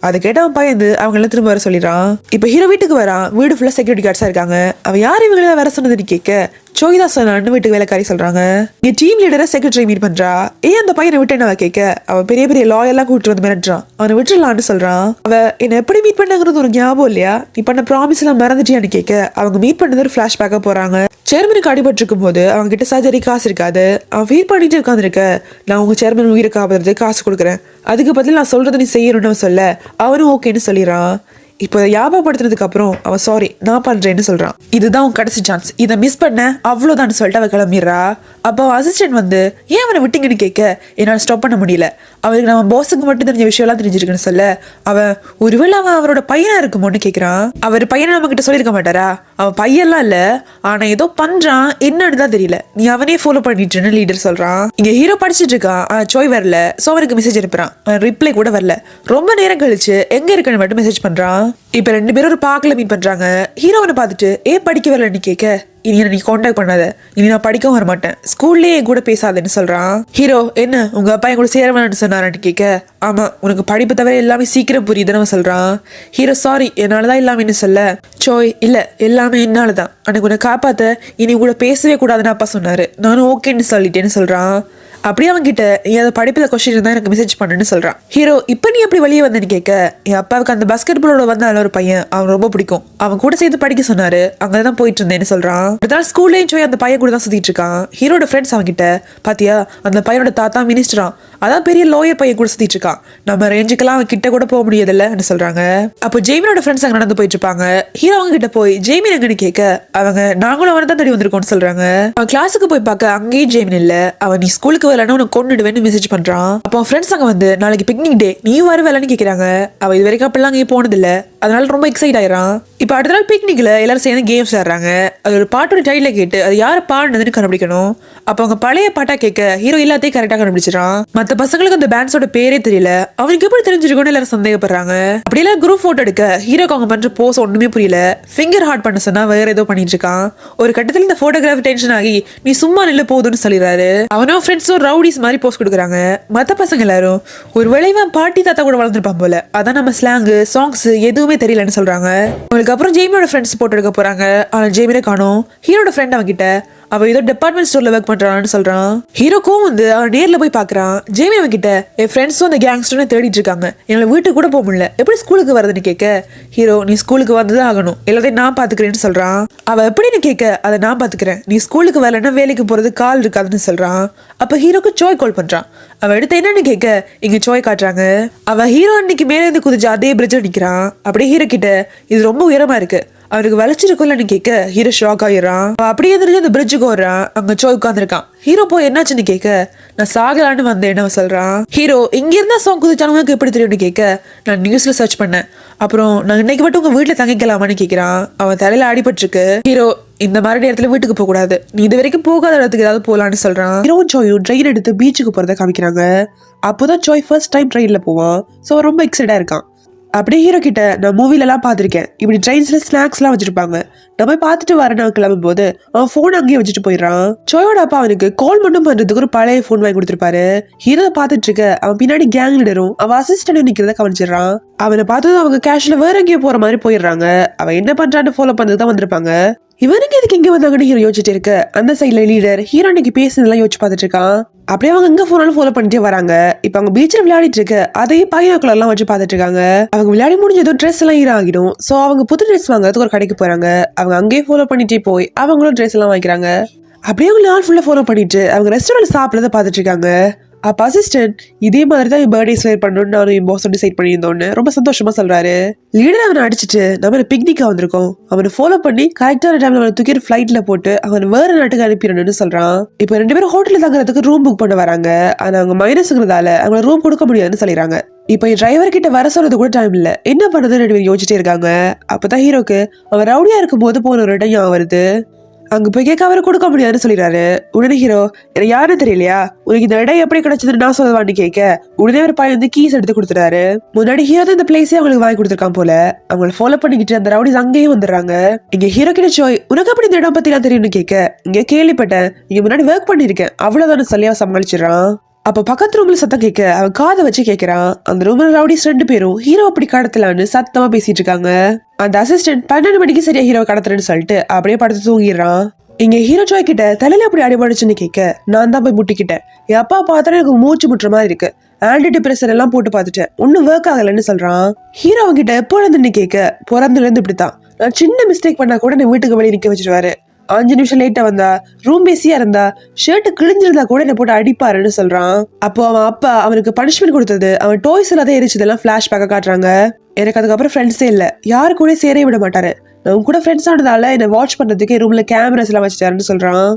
அதை கேட்ட அவன் பயந்து அவங்க எல்லாம் திரும்ப வர சொல்லிடுறான். இப்போ ஹீரோ வீட்டுக்கு வரான். வீடு ஃபுல்லா செக்யூரிட்டி கார்ட்ஸா இருக்காங்க. அவன் யார் இவங்கள வர சொன்னதுன்னு கேட்க சோய் தான் சொன்னான்னு வீட்டுக்கு வேலைக்காரி சொல்றாங்க. இங்க டீம் லீடரை செக்ரட்டரி மீட் பண்றா. ஏன் அந்த பையனை விட்டு என்ன கேட்க, அவன் பெரிய பெரிய லாயெல்லாம் கூப்பிட்டு வந்து மிரட்டுறான். அவனை விட்டுலான்னு சொல்றான். அவ என்ன எப்படி மீட் பண்ணாங்கிறது ஒரு ஞாபகம் இல்லையா, நீ பண்ண ப்ராமிஸ் எல்லாம் மறந்துட்டியான்னு கேட்க அவங்க மீட் பண்ணது ஒரு பிளாஷ்பேக்கா போறாங்க. சேர்மனுக்கு அடிபட்டு இருக்கும் போது அவங்க கிட்ட சர்ஜரி காசு இருக்காது. அவன் ஃபீல் பண்ணிட்டு உட்காந்துருக்க, நான் உங்க சேர்மன் உயிரை காப்பாத்துறதுக்கு காசு கொடுக்குறேன், அதுக்கு பதில் நான் சொல்றதை நீ செய்யணும்னு சொல்ல அவனும் ஓகேன்னு சொல்லிடுறான். இப்போ ஞாபகப்படுத்தினதுக்கு அப்புறம் அவன் சாரி நான் பண்றேன்னு சொல்றான். இதுதான் உன் கடைசி சான்ஸ், இதை மிஸ் பண்ண அவ்வளோதான் சொல்லிட்டு அவ கிளம்பிடுறா. அப்போ அசிஸ்டன்ட் வந்து ஏன் அவனை விட்டீங்கன்னு கேட்க என்னால் ஸ்டாப் பண்ண முடியல, அவருக்கு நம்ம பாஸுக்கு மட்டும் தெரிஞ்ச விஷயம்லாம் தெரிஞ்சிருக்குன்னு சொல்ல அவன் ஒருவேளை அவன் அவரோட பையனா இருக்குமோன்னு கேட்கிறான். அவர் பையனை நம்ம கிட்ட சொல்லியிருக்க மாட்டாரா, அவன் பையன்லாம் இல்ல, ஆனா ஏதோ பண்றான் என்னன்னு தான் தெரியல, நீ அவனே ஃபாலோ பண்ணிட்டுன்னு லீடர் சொல்றான். இங்க ஹீரோ படிச்சுட்டு இருக்கான், ஆனா சோய் வரல. சோ அவருக்கு மெசேஜ் அனுப்புறான், ரிப்ளை கூட வரல. ரொம்ப நேரம் கழிச்சு எங்க இருக்குன்னு மட்டும் மெசேஜ் பண்றான். இப்ப 2 பேரும் ஒரு பார்க்ல மீட் பண்றாங்க. ஹீரோவனை பார்த்துட்டு ஏன் படிக்க வரலன்னு கேட்க இனி என்ன நீ காண்டாக்ட் பண்ணாத, இனி நான் படிக்கவும் வர மாட்டேன், ஸ்கூல்லயே கூட பேசாதேன்னு சொல்றான். ஹீரோ என்ன உங்க அப்பா என் கூட சேர வேணாம்னு சொன்னாரான்னு கேட்க ஆமா உனக்கு படிப்பு தவிர எல்லாமே சீக்கிரம் புரியுதுன்னு சொல்றான். ஹீரோ சாரி என்னாலதான் எல்லாமே சொல்ல சோய் இல்ல எல்லாமே என்னாலதான், எனக்கு உன்னை காப்பாத்த இனி கூட பேசவே கூடாதுன்னு அப்பா சொன்னாரு, நானும் ஓகேன்னு சொல்லிட்டேன்னு சொல்றான். அப்படியே அவன் கிட்ட நீ அதை படிப்புல கொஸ்டின் இருந்தா எனக்கு மெசேஜ் பண்ணுன்னு சொல்றான். ஹீரோ இப்ப நீ எப்படி வெளியே வந்தேன்னு கேட்க என் அப்பாவுக்கு அந்த பாஸ்கெட் பாலோட வந்தால ஒரு பையன் அவன் ரொம்ப பிடிக்கும், அவன் கூட சேர்த்து படிக்க சொன்னாரு, அங்கதான் போயிட்டு இருந்தேன்னு சொல்றான். அடுத்த ஸ்கூல்லேயும் போய் அந்த பையன் கூட தான் சுத்திட்டு இருக்கான். ஹீரோட ஃப்ரெண்ட்ஸ் அவன் கிட்ட பாத்தியா அந்த பையனோட தாத்தா மினிஸ்டரா, அதான் பெரிய லோயர் பையன் கூட சுத்திட்டு இருக்கான், நம்ம ரேஞ்சுக்கெல்லாம் அவன் கிட்ட கூட போக முடியாதுல்லன்னு சொல்றாங்க. அப்போ ஜெய்மினோட ஃப்ரெண்ட்ஸ் அங்க நடந்து போயிட்டு இருப்பாங்க. ஹீரோ அவங்க கிட்ட போய் ஜெய்மின் எங்கன்னு கேட்க அவங்க நாங்களும் அவனை தான் தேடி வந்திருக்கோம்னு சொல்றாங்க. அவன் கிளாஸுக்கு போய் பார்க்க அங்கேயும் ஜெய்மின் இல்ல, அவன் நீ ஸ்கூலுக்கு வரலன்னா உனக்கு கொண்டுடுவேன்னு மெசேஜ் பண்றான். அப்போ ஃப்ரெண்ட்ஸ் அங்க வந்து நாளைக்கு பிக்னிக் டே நீ வரவேலன்னு கேக்குறாங்க. அவ இது வரைக்கும் அப்பெல்லாம் அங்கே போனது இல்ல, அதனால ரொம்ப எக்ஸைட் ஆயிரான். இப்ப அடுத்த நாள் பிக்னிக்ல எல்லாரும் சேர்ந்து கேம்ஸ் ஆடுறாங்க. அது ஒரு பாட்டோட டைட்டில கேட்டு அது யாரு பாடுனதுன்னு கண்டுபிடிக்கணும். அப்ப அவங்க பழைய பாட்டா கேட்க ஹீரோ எல்லாத்தையும் கரெக்டா கண்டுபிடிச்சிடான். மத்த பசங்களுக்கு அந்த பேண்ட்ஸோட பேரே தெரியல, அவனுக்கு எப்படி தெரிஞ்சிருக்கும்னு எல்லாரும் சந்தேகப்படுறாங்க. அப்படியெல்லாம் குரூப் போட்டோ எடுக்க ஹீரோக்கு அவங்க பண்ற போஸ் ஒண்ணுமே புரியல. ஃபிங்கர் ஹார்ட் பண்ண சொன்னா வேற ஏதோ பண்ணிட்டு இருக்கான். ஒரு கட்டத்துல இந்த போட்டோகிராஃபி டென்ஷன் ஆகி நீ சும்மா நில்ல போதுன்னு சொல்லிடுறாரு. அவனும் ஃப்ரெண்ட்ஸும் ரவுடிஸ் மாதிரி போஸ் கொடுக்குறாங்க. மத்த பசங்க எல்லாரும் ஒரு விளைவன் பாட்டி தாத்தா கூட வளர்ந்துருப்பான் போல, அதான் நம்ம ஸ்லாங்கு சாங்ஸ் எதுவுமே தெரியலன்னு சொல்றாங்க. அவங்களுக்கு அப்புறம் ஜெய்மினோட ஃப்ரெண்ட்ஸ் போட்டோ எடுக்க போறாங்க. ஆனா ஜெய்மினை காணோம். ஹீரோட ஃப்ரெண்ட் அவன் கிட்ட அவ ஏதோ டிபார்ட்மெண்ட் ஸ்டோர்ல ஒர்க் பண்றான்னு சொல்றான். ஹீரோக்கும் வந்து அவன் நேர்ல போய் பாக்குறான். ஜெய்மின் அவன் கிட்ட என் ஃப்ரெண்ட்ஸும் அந்த கேங்ஸ்டர்னு தேடிட்டு இருக்காங்க, எங்களை வீட்டுக்கு கூட போக முடியல, எப்படி ஸ்கூலுக்கு வருதுன்னு கேட்க ஹீரோ நீ ஸ்கூலுக்கு வந்துதான் ஆகணும், எல்லாத்தையும் நான் பாத்துக்கிறேன்னு சொல்றான். அவ எப்படின்னு கேட்க அதை நான் பாத்துக்கிறேன், நீ ஸ்கூலுக்கு வரலன்னா வேலைக்கு போறது கால் இருக்காதுன்னு சொல்றான். அப்ப ஹீரோக்கு சோய் கால் பண்றான். அவ எடுத்து என்னன்னு கேட்க இங்க சோய் காட்டுறாங்க. அவ ஹீரோ அன்னைக்கு மேல இருந்து குதிச்சு அதே பிரிட்ஜ் நிக்கிறான். அப்படியே ஹீரோ கிட்ட இது ரொம்ப உயரமா இருக்கு, அவனுக்கு வளைச்சிருக்கும்லன்னு கேட்க ஹீரோ ஷாக் ஆயிடுறான். அப்படியே தெரிஞ்சு அந்த பிரிட்ஜுக்கு வர்றான். அங்க சோய் உட்காந்துருக்கான். ஹீரோ போய் என்னாச்சுன்னு கேட்க நான் சாகலான்னு வந்தேன்னு அவன் சொல்றான். ஹீரோ இங்க இருந்தா சாங் குதிச்சானவங்களுக்கு எப்படி தெரியும்னு கேட்க நான் நியூஸ்ல சர்ச் பண்ணேன், அப்புறம் நான் இன்னைக்கு மட்டும் உங்க வீட்டுல தங்கிக்கலாமான்னு கேட்கிறான். அவன் தலையில அடிபட்டிருக்கு. ஹீரோ இந்த மாதிரி நேரத்துல வீட்டுக்கு போக கூடாது, நீ இது வரைக்கும் போகாத இடத்துக்கு ஏதாவது போலான்னு சொல்றான். ஹீரோவும் சோயும் ட்ரெயின் எடுத்து பீச்சுக்கு போறதை காமிக்கிறாங்க. அப்போதான் சோய் ஃபர்ஸ்ட் டைம் ட்ரெயின்ல போவான். ஸோ ரொம்ப எக்ஸைட்டா இருக்கான். அப்படியே ஹீரோ கிட்ட நான் மூவிலலாம் பார்த்துருக்கேன், இப்படி ட்ரெயின்ஸ்ல ஸ்நாக்ஸ்லாம் வச்சிருப்பாங்க, நான் போய் பார்த்துட்டு வரேன் கிளம்பும் போது அவன் ஃபோன் அங்கேயே வச்சுட்டு போயிடுறான். சோயோட அப்பா அவனுக்கு கால் மட்டும் பண்றதுக்கு ஒரு பழைய ஃபோன் வாங்கி கொடுத்துருப்பாரு. ஹீரோ பார்த்துட்டு இருக்க அவன் பின்னாடி கேங் லீடரும் அவன் அசிஸ்டன்ட் நிக்கிறத கவனிச்சிடறான். அவனை பார்த்ததும் அவங்க கேஷ்ல வேற எங்கேயோ போற மாதிரி போயிடுறாங்க. அவன் என்ன பண்றான்னு ஃபாலோ பண்ணது தான் வந்திருப்பாங்க. இவனுக்கு எதுக்கு இங்க வந்தாங்கன்னு ஹீரோ யோசிச்சுட்டு இருக்க அந்த சைட்ல லீடர் ஹீரோ அன்னைக்கு பேசுனதெல்லாம் யோசிச்சு பார்த்துட்டு இருக்கான். அப்படியே அவங்க எங்க போனாலும் ஃபாலோ பண்ணிட்டே வராங்க. இப்ப அவங்க பீச்சில் விளையாடிட்டு இருக்க அதையும் பைனாக்குலர் எல்லாம் வச்சு பார்த்துட்டு இருக்காங்க. அவங்க விளையாடி முடிஞ்சதும் ட்ரெஸ் எல்லாம் ஈரம் ஆகிடும். சோ அவங்க புது ட்ரெஸ் வாங்குறதுக்கு ஒரு கடைக்கு போறாங்க. அவங்க அங்கேயே ஃபாலோ பண்ணிட்டே போய் அவங்களும் ட்ரெஸ் எல்லாம் வாங்கிக்கிறாங்க. அப்படியே அவங்க நாள் ஃபுல்லா ஃபாலோ பண்ணிட்டு அவங்க ரெஸ்டாரண்ட் சாப்பிடறத பார்த்துட்டு இருக்காங்க. அப்ப அசிஸ்டன்ட் இதே மாதிரி தான் பர்த்டே செலிப்ரேட் பண்ணணும்னு நானும் என் பாஸ் டிசைட் பண்ணியிருந்தோன்னு ரொம்ப சந்தோஷமா சொல்றாரு. லீடர் அவனை அடிச்சுட்டு நம்ம பிக்னிக்கா வந்திருக்கோம், அவனை ஃபாலோ பண்ணி கரெக்டான டைம்ல அவனை தூக்கி ஃபிளைட்ல போட்டு அவன் வேற நாட்டுக்கு அனுப்பிடணும்னு சொல்றான். இப்ப 2 பேரும் ஹோட்டல்ல தங்குறதுக்கு ரூம் புக் பண்ண வராங்க. ஆனா அவங்க மைனஸ்ங்கிறதால அவங்க ரூம் கொடுக்க முடியாதுன்னு சொல்லிடுறாங்க. இப்ப டிரைவர் கிட்ட வர சொல்றது கூட டைம் இல்ல, என்ன பண்றதுன்னு 2 பேரும் யோசிச்சுட்டே இருக்காங்க. அப்பதான் ஹீரோக்கு அவன் ரவுடியா இருக்கும் போது போன ஒரு இடம் ஞாபகம் வருது. அங்க போய் கேட்க அவரை கொடுக்க முடியாதுன்னு சொல்லிடுறாரு. உடனே ஹீரோ எனக்கு யாரும் தெரியலையா, உனக்கு இந்த இடம் எப்படி கிடைச்சதுன்னு நான் சொல்லவான்னு கேட்க உடனே ஒரு பையன் வந்து கீஸ் எடுத்து கொடுத்துறாரு. முன்னாடி ஹீரோ தான் இந்த பிளேஸே அவங்களுக்கு வாங்கி கொடுத்துருக்கான் போல. அவங்களை ஃபாலோ பண்ணிக்கிட்டு அந்த ரவுடிஸ் அங்கேயும் வந்துடுறாங்க. இங்க ஹீரோ கிட்ட சோய் உனக்கு அப்படி இந்த இடம் பத்தி எல்லாம் தெரியும்னு கேட்க இங்க கேள்விப்பட்டேன், இங்க முன்னாடி ஒர்க் பண்ணிருக்கேன் அவ்வளவுதான் சொல்லியா சமாளிச்சிடறான். அப்ப பக்கத்து ரூம்ல சத்தம் கேட்க அவன் காதை வச்சு கேட்கிறான். அந்த ரூம்ல ரவுடிஸ் 2 பேரும் ஹீரோ அப்படி கடத்தலான்னு சத்தமா பேசிட்டு இருக்காங்க. அந்த அசிஸ்டன்ட் 12 மணிக்கு சரியா ஹீரோ கடத்துறேன்னு சொல்லிட்டு அப்படியே படுத்து தூங்கிடுறான். இங்க ஹீரோ ஜாய் கிட்ட தலையில அப்படி அடிபடுச்சுன்னு கேட்க நான் தான் போய் முட்டிக்கிட்டேன். என் அப்பா பார்த்தா எனக்கு மூச்சு முட்டுற மாதிரி இருக்கு. ஆன்டி டிப்ரெஷன் எல்லாம் போட்டு பார்த்துட்டேன், ஒன்னும் ஒர்க் ஆகலன்னு சொல்றான். ஹீரோ அவங்கிட்ட எப்போ இருந்து கேட்க பிறந்துல இருந்து இப்படித்தான், நான் சின்ன மிஸ்டேக் பண்ணா கூட நீ வீட்டுக்கு வெளியே நிக்க வச்சிருவாரு. 5 நிமிஷம் லேட்டா வந்தா, ரூம் பேசியா இருந்தா, ஷர்ட் கிழிஞ்சிருந்தா கூட என்ன போட்டு அடிப்பாருன்னு சொல்றான். அப்போ அவன் அப்பா அவனுக்கு பனிஷ்மெண்ட் கொடுத்தது, அவன் டாய்ஸ் எல்லாத்தையும் எரிச்சதெல்லாம் பிளாஷ்பேக்கா காட்டுறாங்க. எனக்கு அதுக்கப்புறம் ஃப்ரெண்ட்ஸே இல்ல, யாரு கூட சேரே விட மாட்டாரு. நான் கூட ஃப்ரெண்ட்ஸ் ஆனதால என்ன வாட்ச் பண்றதுக்கு ரூம்ல கேமராஸ் எல்லாம் வச்சுட்டாருன்னு சொல்றான்.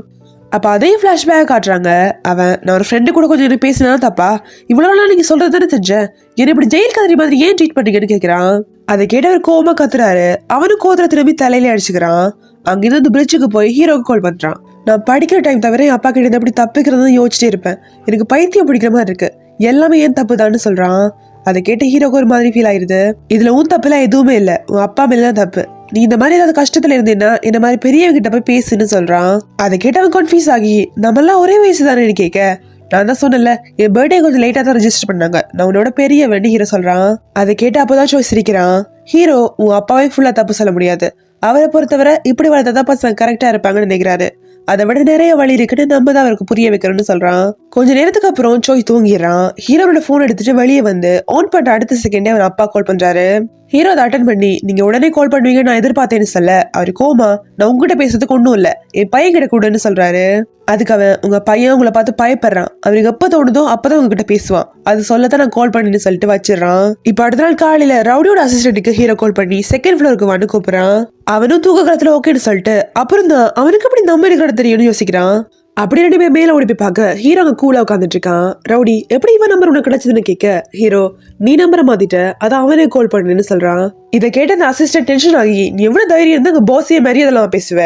அப்ப அதே பிளாஷ்பேக் காட்டுறாங்க. அவன் நான் ஒரு ஃப்ரெண்டு கூட கொஞ்சம் எனக்கு பேசினா தப்பா, இவ்வளவு நாள் நீங்க சொல்றது தானே தெரிஞ்சேன், என்ன இப்படி ஜெயில் கதிரி மாதிரி ஏன் ட்ரீட் பண்றீங்கன்னு கேக்குறான். அதை கேட்டவர் கோவமா கத்துறாரு. அவனும் கோவத்துல திரும்பி தலையில அடிச்சுக்கிறான். அங்கிருந்து அந்த பிரிட்ஜுக்கு போய் ஹீரோக்கு கால் பண்றான். நான் படிக்கிற டைம் தவிர என் அப்பா கிட்ட எப்படி தப்பிக்கிறதுன்னு யோசிச்சுட்டே இருப்பேன், எனக்கு பைத்தியம் பிடிக்கிற மாதிரி இருக்கு, எல்லாமே ஏன் தப்புதான்னு சொல்றான். அதை கேட்டு ஹீரோக்கு ஒரு மாதிரி ஃபீல் ஆயிருது. இதுல உன் தப்புலாம் எதுவுமே இல்ல, உன் அப்பா மேலதான் தப்பு, நீ இந்த மாதிரி ஏதாவது கஷ்டத்துல இருந்தேன்னா இந்த மாதிரி பெரியவங்க கிட்ட போய் பேசுன்னு சொல்றான். அதை கேட்டவன் கன்ஃபியூஸ் ஆகி, நம்ம எல்லாம் ஒரே வயசு தானே கேட்க, நான் தான் சொன்னல என் பர்த்டே கொஞ்சம் லேட்டா தான் ரெஜிஸ்டர் பண்ணாங்க, நான் உன்னோட பெரியவன் ஹீரோ சொல்றான். அதை கேட்டு அப்போதான் சோய் சிரிக்கிறான். ஹீரோ உன் அப்பாவே ஃபுல்லா தப்பு சொல்ல முடியாது, அவரை பொறுத்தவரை இப்படி வளர்த்தாதான் பசங்க கரெக்டா இருப்பாங்கன்னு நினைக்கிறாரு, அதை விட நிறைய வழி இருக்குன்னு நம்ம தான் அவருக்கு புரிய வைக்கிறோம்னு சொல்றான். கொஞ்ச நேரத்துக்கு அப்புறம் சோய் தூங்கிடுறான். ஹீரோட போன் எடுத்துட்டு வெளியே வந்து ஆன் பண்ற அடுத்த செகண்டே அவன் அப்பா கால் பண்றாரு. ஹீரோ அதை அட்டன் பண்ணி, நீங்க உடனே கால் பண்ணுவீங்க நான் எதிர்பார்த்தேன்னு சொல்ல, அவரு கோமா நான் உங்ககிட்ட பேசுறதுக்கு ஒண்ணும் இல்ல, என் பையன் கிட்ட கூடன்னு சொல்றாரு. அதுக்கு அவன், உங்க பையன் உங்களை பார்த்து பயப்படுறான், அவருக்கு எப்ப தோணுதோ அப்பதான் உங்ககிட்ட பேசுவான், அது சொல்லத்தான் நான் கால் பண்ணின்னு சொல்லிட்டு வச்சிடறான். இப்ப அடுத்த நாள் காலையில ரவுடியோட அசிஸ்டன்ட்டுக்கு ஹீரோ கால் பண்ணி செகண்ட் ஃப்ளோருக்கு வந்து கூப்பிடுறான். அவனும் தூக்க காலத்துல ஓகேன்னு சொல்லிட்டு அப்புறம் தான் அவனுக்கு அப்படி நம்ம இருக்கிற தெரியும்னு யோசிக்கிறான். அப்படி 2 பேர் மேல ஓடி போய் பார்க்க ஹீரோ அங்க கூலா உட்காந்துட்டு இருக்கான். ரவுடி எப்படி இவன் நம்பர் உனக்கு கிடைச்சதுன்னு கேட்க ஹீரோ, நீ நம்பரை மாத்திட்ட, அதை அவனே கால் பண்ணுன்னு சொல்றான். இதை கேட்ட அந்த அசிஸ்டன்ட் டென்ஷன் ஆகி, நீ எவ்வளவு தைரியம் இருந்தா அங்க பாஸையே மரியாதைலாம் பேசுவ,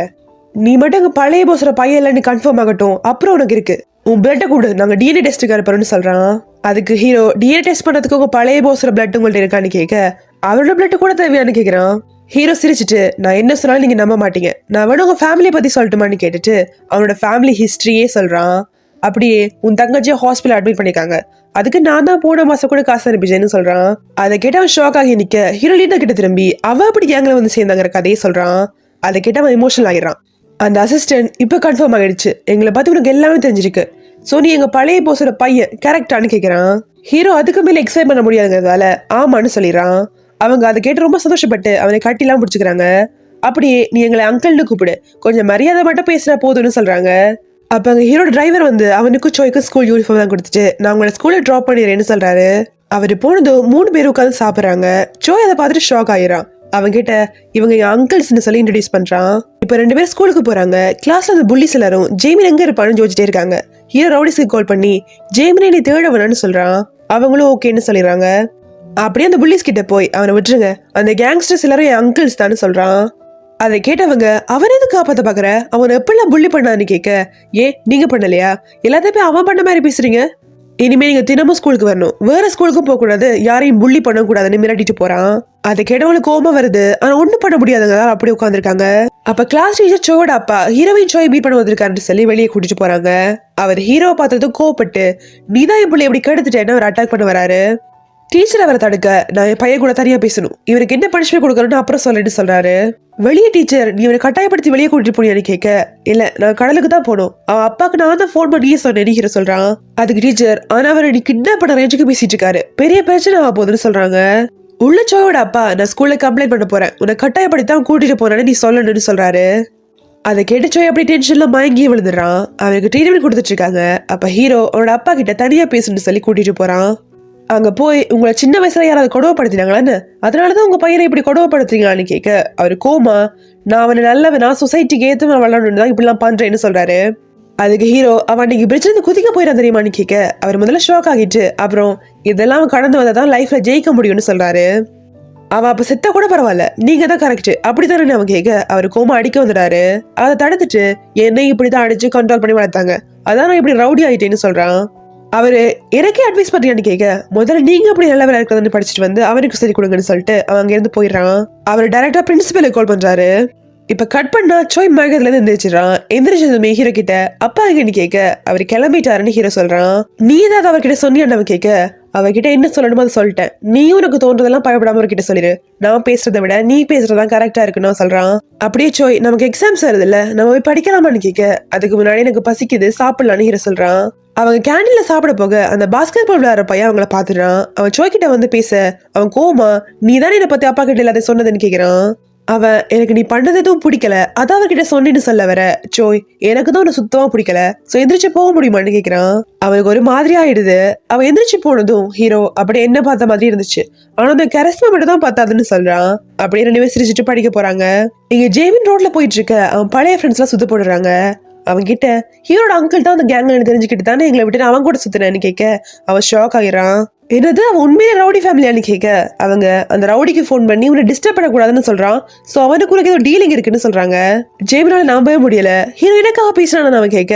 நீ மட்டும் அங்க பழைய போசுற பையன் இல்லைன்னு கன்ஃபார்ம் ஆகட்டும், அப்புறம் உனக்கு இருக்கு, உன் பிளட்டை கொடு, நாங்க டிஎன்ஏ டெஸ்ட்டுக்கு அனுப்புறோம்னு சொல்றான். அதுக்கு ஹீரோ, டிஎன்ஏ டெஸ்ட் பண்ணதுக்கு உங்க பழைய போசுற பிளட் உங்கள்ட்ட இருக்கான்னு கேட்க, அவரோட பிளட் கூட தேவையான்னு கேக்குறான். ஹீரோ சிரிச்சுட்டு, நான் என்ன சொன்னாலும் நீங்க நம்ப மாட்டீங்க, நான் வேணும் உங்க ஃபேமிலியை பத்தி சொல்லட்டுமான்னு கேட்டுட்டு அவனோட ஃபேமிலி ஹிஸ்டரியே சொல்றான். அப்படியே உன் தங்கச்சியை ஹாஸ்பிட்டல் அட்மிட் பண்ணிருக்காங்க, அதுக்கு நான் தான் போன மாசம் கூட காசு அனுப்பிச்சேன்னு சொல்றான். அதை கேட்ட அவன் ஷாக் ஆகி நிக்க ஹீரோ லீடர் கிட்ட திரும்பி அவ அப்படி கேங்ல வந்து சேர்ந்தாங்கிற கதையை சொல்றான். அதை கேட்ட அவன் எமோஷனல் ஆகிடுறான். அந்த அசிஸ்டன்ட் இப்ப கன்ஃபார்ம் ஆகிடுச்சு, எங்களை பத்தி உனக்கு எல்லாமே தெரிஞ்சிருக்கு, சோ நீ எங்க பழைய போசோட பையன் கரெக்டான்னு கேக்குறான். ஹீரோ அதுக்கு மேல எக்ஸ்பிளைன் பண்ண முடியாதுங்கிறதால ஆமான்னு சொல்லிடுறான். அவங்க அதை கேட்டு ரொம்ப சந்தோஷப்பட்டு அவனை கட்டிலாம் பிடிச்சிக்கிறாங்க. அப்படியே நீ எங்களை அங்கிள்னு கூப்பிடு, கொஞ்சம் மரியாதை மட்டும் பேசினா போதும்னு சொல்றாங்க. அப்ப அங்க ஹீரோட டிரைவர் வந்து அவனுக்கும் சோய்க்கும் ஸ்கூல் யூனிஃபார்ம் தான் கொடுத்துட்டு நான் உங்களை ஸ்கூல்ல டிராப் பண்ணிடுறேன்னு சொல்றாரு. அவரு போனதும் 3 பேர் உட்காந்து சாப்பிடுறாங்க. சோய் அதை பார்த்துட்டு ஷாக் ஆயிரான். அவங்க கிட்ட இவங்க என் அங்கிள்ஸ்ன்னு சொல்லி இன்ட்ரடியூஸ் பண்றான். இப்ப 2 பேர் ஸ்கூலுக்கு போறாங்க. கிளாஸ்ல அந்த புள்ளிஸ் எல்லாரும் ஜேமின் எங்க இருப்பான்னு யோசிச்சிட்டே இருக்காங்க. ஹீரோ ரவுடிஸ்க்கு கால் பண்ணி ஜேமினை நீ தேட வேணான்னு சொல்றான். அவங்களும் ஓகேன்னு சொல்லிடுறாங்க. அப்படியே அந்த புள்ளிஸ் கிட்ட போய் அவனை விட்டுருங்க, அந்த கேங்ஸ்டர்ஸ் எல்லாரும் என் அங்கிள்ஸ் தான்னு சொல்றான். அதை கேட்டவங்க, அவன் எதுக்கு காப்பாத்த பாக்குற, அவனை எப்படிலாம் புள்ளி பண்ணான்னு கேட்க, ஏன் நீங்க பண்ணலையா, எல்லாத்தையும் அவன் பண்ண மாதிரி பேசுறீங்க, இனிமே நீங்க தினமும் ஸ்கூலுக்கு வரணும், வேற ஸ்கூலுக்கும் போக கூடாது, யாரையும் புள்ளி பண்ண கூடாதுன்னு மிரட்டிட்டு போறான். அதை கேட்டவங்களுக்கு கோபமா வருது. ஆனா ஒண்ணும் பண்ண முடியாதுங்க, அப்படி உட்காந்துருக்காங்க. அப்ப கிளாஸ் டீச்சர் சோட அப்பா ஹீரோயின் சோய் மீட் பண்ண வந்திருக்காருன்னு சொல்லி வெளியே கூட்டிட்டு போறாங்க. அவர் ஹீரோவை பார்த்ததும் கோவப்பட்டு, நீதான் என் பிள்ளை எப்படி கெடுத்துட்டேன்னு அவர் அட்டாக் பண்ண வராரு. டீச்சர் அவரை தடுக்க, நான் என் பையன் கூட தனியா பேசணும், இவருக்கு என்ன பனிஷ்மெண்ட் கொடுக்கணும்னு அப்புறம் சொல்லிட்டு சொல்றாரு. வெளியே டீச்சர், நீ இவனை கட்டாயப்படுத்தி வெளியே கூட்டிட்டு போனியான்னு கேட்க, இல்ல நான் கடலுக்கு தான் போனோம், அவன் அப்பாக்கு நான் தான் போன் பண்ணியே சொன்னேன் ஹீரோ சொல்றான். அதுக்கு டீச்சர், ஆனா அவர் நீ கிட்னாப் பண்ண ரேஞ்சுக்கு பேசிட்டு இருக்காரு, பெரிய பிரச்சனை ஆக போகுதுன்னு சொல்றாங்க. உள்ள சோயோட அப்பா, நான் ஸ்கூல்ல கம்ப்ளைண்ட் பண்ண போறேன், உன்னை கட்டாயப்படுத்தான் கூட்டிட்டு போனான்னு நீ சொல்லணும்னு சொல்றாரு. அதை கேட்டு சோய் அப்படி டென்ஷன்ல மயங்கி விழுந்துடுறான். அவனுக்கு ட்ரீட்மெண்ட் கொடுத்துட்டு இருக்காங்க. அப்ப ஹீரோ அவனோட அப்பா கிட்ட தனியா பேசணும்னு சொல்லி கூட்டிட்டு போறான். அங்க போய், உங்களை சின்ன வயசுல யாராவது கொடுமைப்படுத்தினாங்களான்னு, அதனாலதான் உங்க பையனை இப்படி கொடுமைப்படுத்துறீங்களான்னு கேட்க, அவரு கோமா, நான் அவனை நல்லவன், நான் சொசைட்டிக்கு ஏத்தவன் வளரணும்னு தான் இப்படிலாம் பண்றேன்னு சொல்றாரு. அதுக்கு ஹீரோ, அவன் நீங்க பிரிட்ஜிலிருந்து குதிக்க போயிடா தெரியுமான்னு கேட்க, அவர் முதல்ல ஷாக் ஆகிட்டு அப்புறம் இதெல்லாம் கடந்து வந்தாதான் லைஃப்ல ஜெயிக்க முடியும்னு சொல்றாரு. அவன் அப்ப செத்த கூட பரவாயில்ல, நீங்க தான் கரெக்ட் அப்படித்தானே அவன் கேட்க, அவர் கோமா அடிக்க வந்துடாரு. அதை தடுத்துட்டு, என்னை இப்படிதான் அடிச்சு கண்ட்ரோல் பண்ணி வளர்த்தாங்க, அதான் நான் இப்படி ரவுடி ஆயிட்டேன்னு சொல்றான். அவரு எனக்கே அட்வைஸ் பண்றியான்னு கேட்க, முதல்ல நீங்க அப்படி நல்லவரா இருக்கிறதுன்னு படிச்சுட்டு வந்து அவனுக்கு சரி கொடுங்கன்னு சொல்லிட்டு அவன் அங்க இருந்து போயிடுறான். அவர் டைரக்டா பிரின்சிபலுக்கு கால் பண்றாரு. இப்ப கட் பண்ணா சோய் மயக்கத்துல இருந்து எந்திரிச்சிடறான். எந்திரிச்சதுமே ஹீரோ கிட்ட அப்பா எங்கன்னு கேட்க அவர் கிளம்பிட்டாருன்னு ஹீரோ சொல்றான். நீ ஏதாவது அவர்கிட்ட சொன்னியான்னு அவன் கேட்க அவகிட்ட என்ன சொல்லணுமோ அதை சொல்லிட்டேன். நீயும் உனக்கு தோன்றதெல்லாம் பயப்படாம அவர்கிட்ட சொல்லிடு. நான் பேசுறதை விட நீ பேசுறதான் கரெக்டா இருக்குன்னு சொல்றான். அப்படியே சோய் நமக்கு எக்ஸாம்ஸ் வருது இல்ல, நம்ம போய் படிக்கலாமான்னு கேட்க அதுக்கு முன்னாடி எனக்கு பசிக்குது சாப்பிடலான்னு ஹீரோ சொல்றான். அவங்க கேண்டீன்ல சாப்பிட போக அந்த பாஸ்கெட் பால் விளையாடுற பையன் அவங்கள பாத்துறான். அவன் சோய் கிட்ட வந்து பேச அவன் கோமா நீ தானே என்னை பத்தி அப்பா கிட்ட இல்லாத சொன்னதுன்னு கேக்குறான். அவன் எனக்கு நீ பண்ணது எதுவும் பிடிக்கல அதான் அவர்கிட்ட சொன்னின்னு சொல்ல வர சோய் எனக்கு தான் உன்னை சுத்தமா பிடிக்கல சோ எந்திரிச்சு போக முடியுமான்னு கேக்குறான். அவனுக்கு ஒரு மாதிரி ஆயிடுது. அவன் எந்திரிச்சு போனதும் ஹீரோ அப்படியே என்ன பார்த்த மாதிரி இருந்துச்சு. ஆனா அந்த கரஸ்மா மட்டும் தான் பார்த்தாதுன்னு சொல்றான். அப்படியே 2 பேரும் சிரிச்சுட்டு படிக்க போறாங்க. இங்க ஜேவின் ரோட்ல போயிட்டு இருக்க அவன் பழைய ஃப்ரெண்ட்ஸ் எல்லாம் சுத்த போடுறாங்க. அவன் கிட்ட ஹீரோட அங்கிள் தான் அந்த கேங் தெரிஞ்சுக்கிட்டு தானே எங்களை விட்டு அவன் கூட சுத்தினு கேட்க அவன் ஷாக் ஆகிறான். என்னது அவன் உண்மையிலே ரவுடி ஃபேமிலியான்னு கேட்க அவங்க அந்த ரவுடிக்கு ஃபோன் பண்ணி உன்னை டிஸ்டர்ப் பண்ணக்கூடாதுன்னு சொல்றான். சோ அவனுக்குள்ள ஏதோ டீலிங் இருக்குன்னு சொல்றாங்க. ஜேபினால நம்பவே முடியல. ஹீரோ எனக்காக பேசினான்னு அவன் கேட்க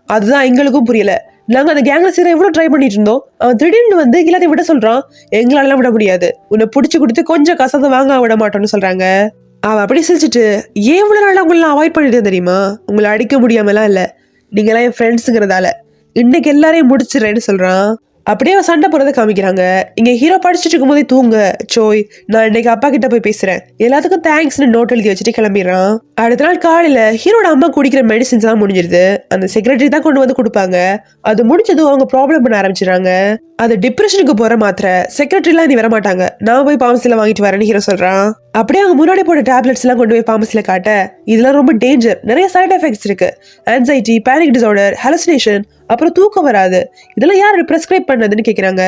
அதுதான் எங்களுக்கும் புரியல. நாங்க அந்த கேங்ல சேர எவ்வளவு ட்ரை பண்ணிட்டு இருந்தோம். அவன் திடீர்னு வந்து எல்லாத்தையும் விட சொல்றான். எங்களால விட முடியாது. உன்னை புடிச்சு கொடுத்து கொஞ்சம் கசத்தை வாங்க விட மாட்டோம்னு சொல்றாங்க. அவன் அப்படி சிரிச்சுட்டு ஏன் இவ்வளவு நாள் உங்களை அவாய்ட் பண்ணிட்டு தெரியுமா, உங்களை அடிக்க முடியாமலாம் இல்ல, நீங்க எல்லாம் என் ஃப்ரெண்ட்ஸுங்கிறதால இன்னைக்கு எல்லாரையும் முடிச்சிடுறேன்னு சொல்றான். அப்படியே அவன் சண்டை போறதை காமிக்கிறாங்க. இங்க ஹீரோ படிச்சுட்டு இருக்கும் போதே தூங்க சோய் நான் இன்னைக்கு அப்பா கிட்ட போய் பேசுறேன் எல்லாத்துக்கும் தேங்க்ஸ்னு நோட் எழுதி வச்சுட்டு கிளம்பிடுறான். அடுத்த நாள் காலையில ஹீரோட அம்மா குடிக்கிற மெடிசின்ஸ் எல்லாம் முடிஞ்சிருது. அந்த செக்ரட்டரி தான் கொண்டு வந்து கொடுப்பாங்க. அது முடிஞ்சதும் அவங்க ப்ராப்ளம் பண்ண ஆரம்பிச்சிடறாங்க. அது டிப்ரெஷனுக்கு போற மாத்திர செக்ரட்டரிலாம் நீ வர மாட்டாங்க, நான் போய் பார்மசில வாங்கிட்டு வரேன்னு ஹீரோ சொல்றான். அப்படியே அவங்க முன்னாடி போட்ட டேப்லெட்ஸ் எல்லாம் கொண்டு போய் பார்மசில காட்ட இதெல்லாம் ரொம்ப டேஞ்சர், நிறைய சைட் எஃபெக்ட்ஸ் இருக்கு. ஆன்சைட்டி, பேனிக் டிசார்டர், ஹலுசினேஷன், அப்புறம் தூக்கம் வராது, இதெல்லாம் யாரு பிரெஸ்கிரைப் பண்ணதுன்னு கேக்குறாங்க.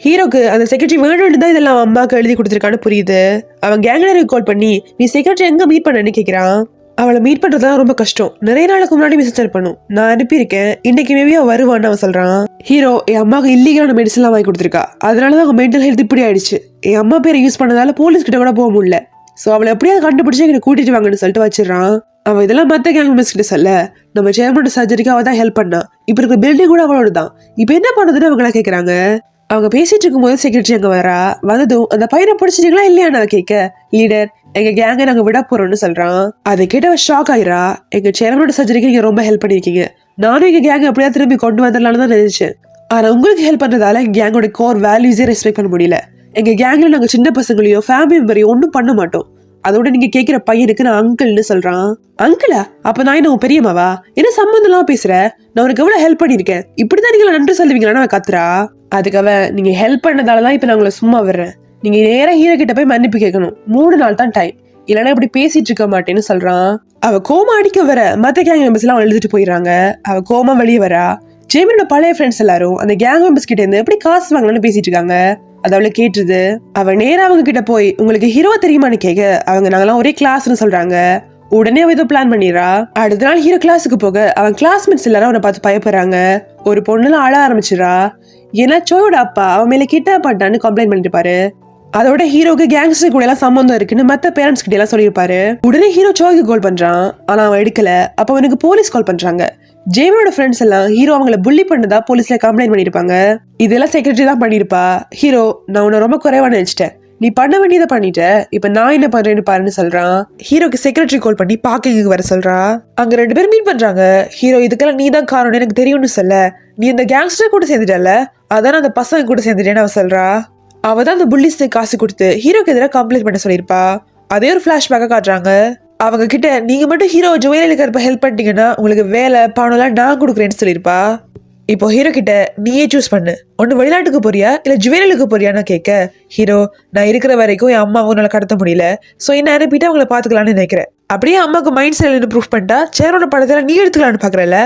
ஹீரோக்கு அந்த செக்ரட்டரி வேணும்னு தான் இதெல்லாம் அம்மாக்கு எழுதி கொடுத்துருக்கான்னு புரியுது. அவன் கேங்லருக்கு கால் பண்ணி நீ செக்ரட்டரி எங்க மீட் பண்ணன்னு கேக்குறான். அவளை மீட் பண்றதுதான் ரொம்ப கஷ்டம், நிறைய நாளுக்கு முன்னாடி மெசேஜ் பண்ணும், நான் அனுப்பியிருக்கேன், இன்னைக்கு மேபி அவன் வருவான்னு அவன் சொல்றான். ஹீரோ என் அம்மாவுக்கு இல்லீகலான மெடிசன் எல்லாம் வாங்கி கொடுத்துருக்கா, அதனாலதான் அவங்க மென்டல் ஹெல்த் இப்படி ஆயிடுச்சு. என் அம்மா பேரை யூஸ் பண்ணதால போலீஸ் கிட்ட கூட போக முடியல. சோ அவளை எப்படியாவது கண்டுபிடிச்சு எங்களை கூட்டிட்டு வாங்கன்னு சொல்லிட்டு வச்சிடறான். அவன் இதெல்லாம் மத்த கேங் மெம்பர்ஸ் கிட்ட சொல்ல நம்ம சேர்மன் சர்ஜரிக்கு அவ தான் ஹெல்ப் பண்ணா, இப்ப இருக்க பில்டிங் கூட அவளோட தான், இப்ப என்ன பண்ணதுன்னு அவங்க எல்லாம் கேக்குறாங்க. அவங்க பேசிட்டு இருக்கும் போது செக்ரட்டரி அங்க வரா. வந்ததும் அந்த பையனை பிடிச்சிட்டீங்களா இல்லையான்னு அவ கேட்க லீடர் எங்க கேங்க நாங்க விட போறோம்னு சொல்றான். அதை கேட்ட அவ ஷாக் ஆயிரா. எங்க சேர்மனோட சர்ஜரிக்கு நீங்க ரொம்ப ஹெல்ப் பண்ணிருக்கீங்க, நானும் எங்க கேங் எப்படியா திரும்பி கொண்டு வந்துடலாம்னு தான் நினைச்சேன். ஆனா உங்களுக்கு ஹெல்ப் பண்றதால எங்க கேங்கோட கோர் வேல்யூஸே ரெஸ்பெக்ட் பண்ண முடியல. எங்க கேங்ல நாங்க சின்ன பசங்களையோ ஃபேமிலி மெம்பரையோ ஒன்னும் பண்ண மாட்டோம். அதோட நீங்க கேக்குற பையனுக்கு நான் அங்கிள்னு சொல்றான். அங்கிளா? அப்ப நான் என்ன உன் பெரியம்மாவா? என்ன சம்பந்தம் எல்லாம் பேசுற? நான் உனக்கு எவ்வளவு ஹெல்ப் பண்ணிருக்கேன், இப்படிதான் நீங்க நன்றி சொல்லுவீங்களான்னு அவன் கத்துறா. அதுக்கு அவன் நீங்க ஹெல்ப் பண்ணதாலதான் இப்ப நான் உங்களை சும்மா விடுறேன், நீங்க நேரா ஹீரோ கிட்ட போய் மன்னிப்பு கேட்கணும், 3 நாள் தான் டைம், இல்லைன்னா இப்படி பேசிட்டு இருக்க மாட்டேன்னு சொல்றான். அவ கோமா அடிக்க வர மத்த கேங் மெம்பர்ஸ் எல்லாம் எழுதிட்டு போயிடுறாங்க. அவ கோமா வெளியே வரா. ஜேமினோட பழைய ஃப்ரெண்ட்ஸ் எல்லாரும் அந்த கேங் மெம்பர்ஸ் கிட்ட இருந்து எப்படி காசு வாங்கலாம்னு பேசிட்டு இருக்காங்க. அது அவளை கேட்டுருது. அவன் நேரா அவங்க கிட்ட போய் உங்களுக்கு ஹீரோ தெரியுமான்னு கேட்க அவங்க நாங்கெல்லாம் ஒரே கிளாஸ்னு சொல்றாங்க. உடனே அவ ஏதோ பிளான் பண்ணிடுறா. அடுத்த நாள் ஹீரோ கிளாஸுக்கு போக அவன் கிளாஸ்மேட்ஸ் எல்லாரும் அவனை பார்த்து பயப்படுறாங்க. ஒரு பொண்ணுலாம் அழ ஆரம்பிச்சிடறா. ஏன்னா சோயோட அப்பா அவன் மேல கிட்ட பட்டான்னு கம்ப்ளைண்ட் பண்ணிட்டு பாரு. அதோட ஹீரோக்கு கேங்ஸ்டர் கூட எல்லாம் சம்பந்தம் இருக்குன்னு மத்த பேரண்ட்ஸ் கிட்ட எல்லாம் சொல்லியிருப்பாரு. உடனே ஹீரோ சோய்க்கு கால் பண்றான். ஆனா அவன் எடுக்கல. அப்ப அவனுக்கு போலீஸ் கால் பண்றாங்க. ஜேமினோட ஃப்ரெண்ட்ஸ் எல்லாம் ஹீரோ அவங்களை புள்ளி பண்ணதா போலீஸ்ல கம்ப்ளைண்ட் பண்ணிருப்பாங்க. இதெல்லாம் செக்ரட்டரி தான் பண்ணிருப்பா. ஹீரோ நான் உன்னை ரொம்ப குறைவா நினைச்சிட்டேன், நீ பண்ண வேண்டியதை பண்ணிட்ட, இப்ப நான் என்ன பண்றேன்னு பாருன்னு சொல்றான். ஹீரோக்கு செக்ரட்டரி கால் பண்ணி பாக்கிங்கு வர சொல்றா. அங்க 2 பேரும் மீட் பண்றாங்க. ஹீரோ இதுக்கெல்லாம் நீ தான் காரணம் எனக்கு தெரியும்னு சொல்ல நீ இந்த கேங்ஸ்டர் கூட சேர்ந்துட்டல, அதான அந்த பசங்க கூட சேர்ந்துட்டேன்னு அவ சொல்றா. அவதான் அந்த புள்ளிஸ்க்கு காசு கொடுத்து ஹீரோக்கு எதிராக கம்ப்ளைண்ட் பண்ண சொல்லியிருப்பா. அதே ஒரு பிளாஷ்பேக்கா காட்டுறாங்க. அவங்க கிட்ட நீங்க மட்டும் ஹீரோ ஜுவலில் இருப்ப ஹெல்ப் பண்ணிட்டீங்கன்னா உங்களுக்கு வேலை பணம் எல்லாம் நான் கொடுக்குறேன்னு சொல்லியிருப்பா. இப்போ ஹீரோ கிட்ட நீயே சூஸ் பண்ணு, ஒன்னு வெளிநாட்டுக்கு போறியா இல்ல ஜுவலுக்கு போறியான்னு கேட்க ஹீரோ நான் இருக்கிற வரைக்கும் என் அம்மாவும் நல்லா கடத்த முடியல, சோ என்ன அனுப்பிட்டு அவங்களை பாத்துக்கலாம்னு நினைக்கிறேன். அப்படியே அம்மாவுக்கு மைண்ட் செட் ப்ரூவ் பண்ணிட்டா சேரோட படத்துல நீ எடுத்துக்கலான்னு பாக்குறல,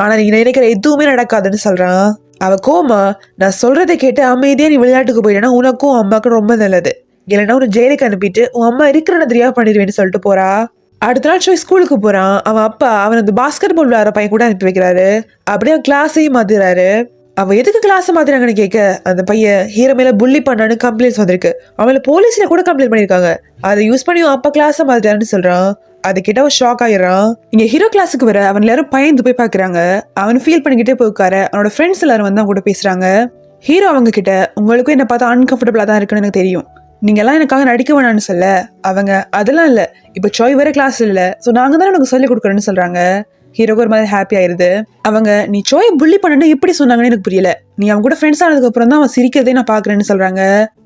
ஆனா நீங்க நினைக்கிற எதுவுமே நடக்காதுன்னு சொல்றான். அவ கோமா நான் சொல்றதை கேட்டு அமைதியா நீ வெளிநாட்டுக்கு போயிட்டா உனக்கும் அம்மாக்கும் ரொம்ப நல்லது, இல்லைன்னா உன் ஜெயிலுக்கு அனுப்பிட்டு உன் அம்மா இருக்கிற தெரியா பண்ணிடுவேன்னு சொல்லிட்டு போறா. அடுத்த நாள் சோய் ஸ்கூலுக்கு போறான். அவன் அப்பா அவன் அந்த பாஸ்கெட் பால் விளையாடுற பையன் கூட அனுப்பி வைக்கிறாரு. அப்படியே அவன் கிளாஸையும் மாத்திராரு. அவன் எதுக்கு கிளாஸ் மாத்திராங்கன்னு கேட்க அந்த பையன் ஹீரோ மேல புள்ளி பண்ணான்னு கம்ப்ளைண்ட்ஸ் வந்திருக்கு, அவளை போலீஸ்ல கூட கம்ப்ளைண்ட் பண்ணிருக்காங்க, அதை யூஸ் பண்ணி அவன் அப்பா கிளாஸ மாத்திராருன்னு சொல்றான். அது கிட்ட அவன் ஷாக் ஆயிடுறான். இங்க ஹீரோ கிளாஸுக்கு வர அவன் எல்லாரும் பயந்து போய் பாக்குறாங்க. அவன் ஃபீல் பண்ணிக்கிட்டே போய் உட்கார அவனோட ஃப்ரெண்ட்ஸ் எல்லாரும் வந்து அவங்க கூட பேசுறாங்க. ஹீரோ அவங்க கிட்ட உங்களுக்கும் என்ன பார்த்தா அன்கம்ஃபர்டபுளா தான் இருக்குன்னு எனக்கு தெரியும், நீங்க எல்லாம் எனக்காக நடிக்க வேணாம்னு சொல்ல. அவங்க அதெல்லாம் இல்ல, இப்ப சோய் வேற கிளாஸ் இல்ல, சோ நாங்க தானே உனக்கு சொல்லி கொடுக்குறோன்னு சொல்றாங்க. ஹீரோக்கு ஒரு மாதிரி ஹாப்பி ஆயிருது. அவங்க நீ சோயை புள்ளி பண்ணு எப்படி சொன்னாங்கன்னு எனக்கு புரியல, நீ அவன் கூட ஃப்ரெண்ட்ஸ் ஆனதுக்கு அப்புறம் தான் அவன் சிரிக்கிறதே நான் பாக்குறேன்னு சொல்றாங்க.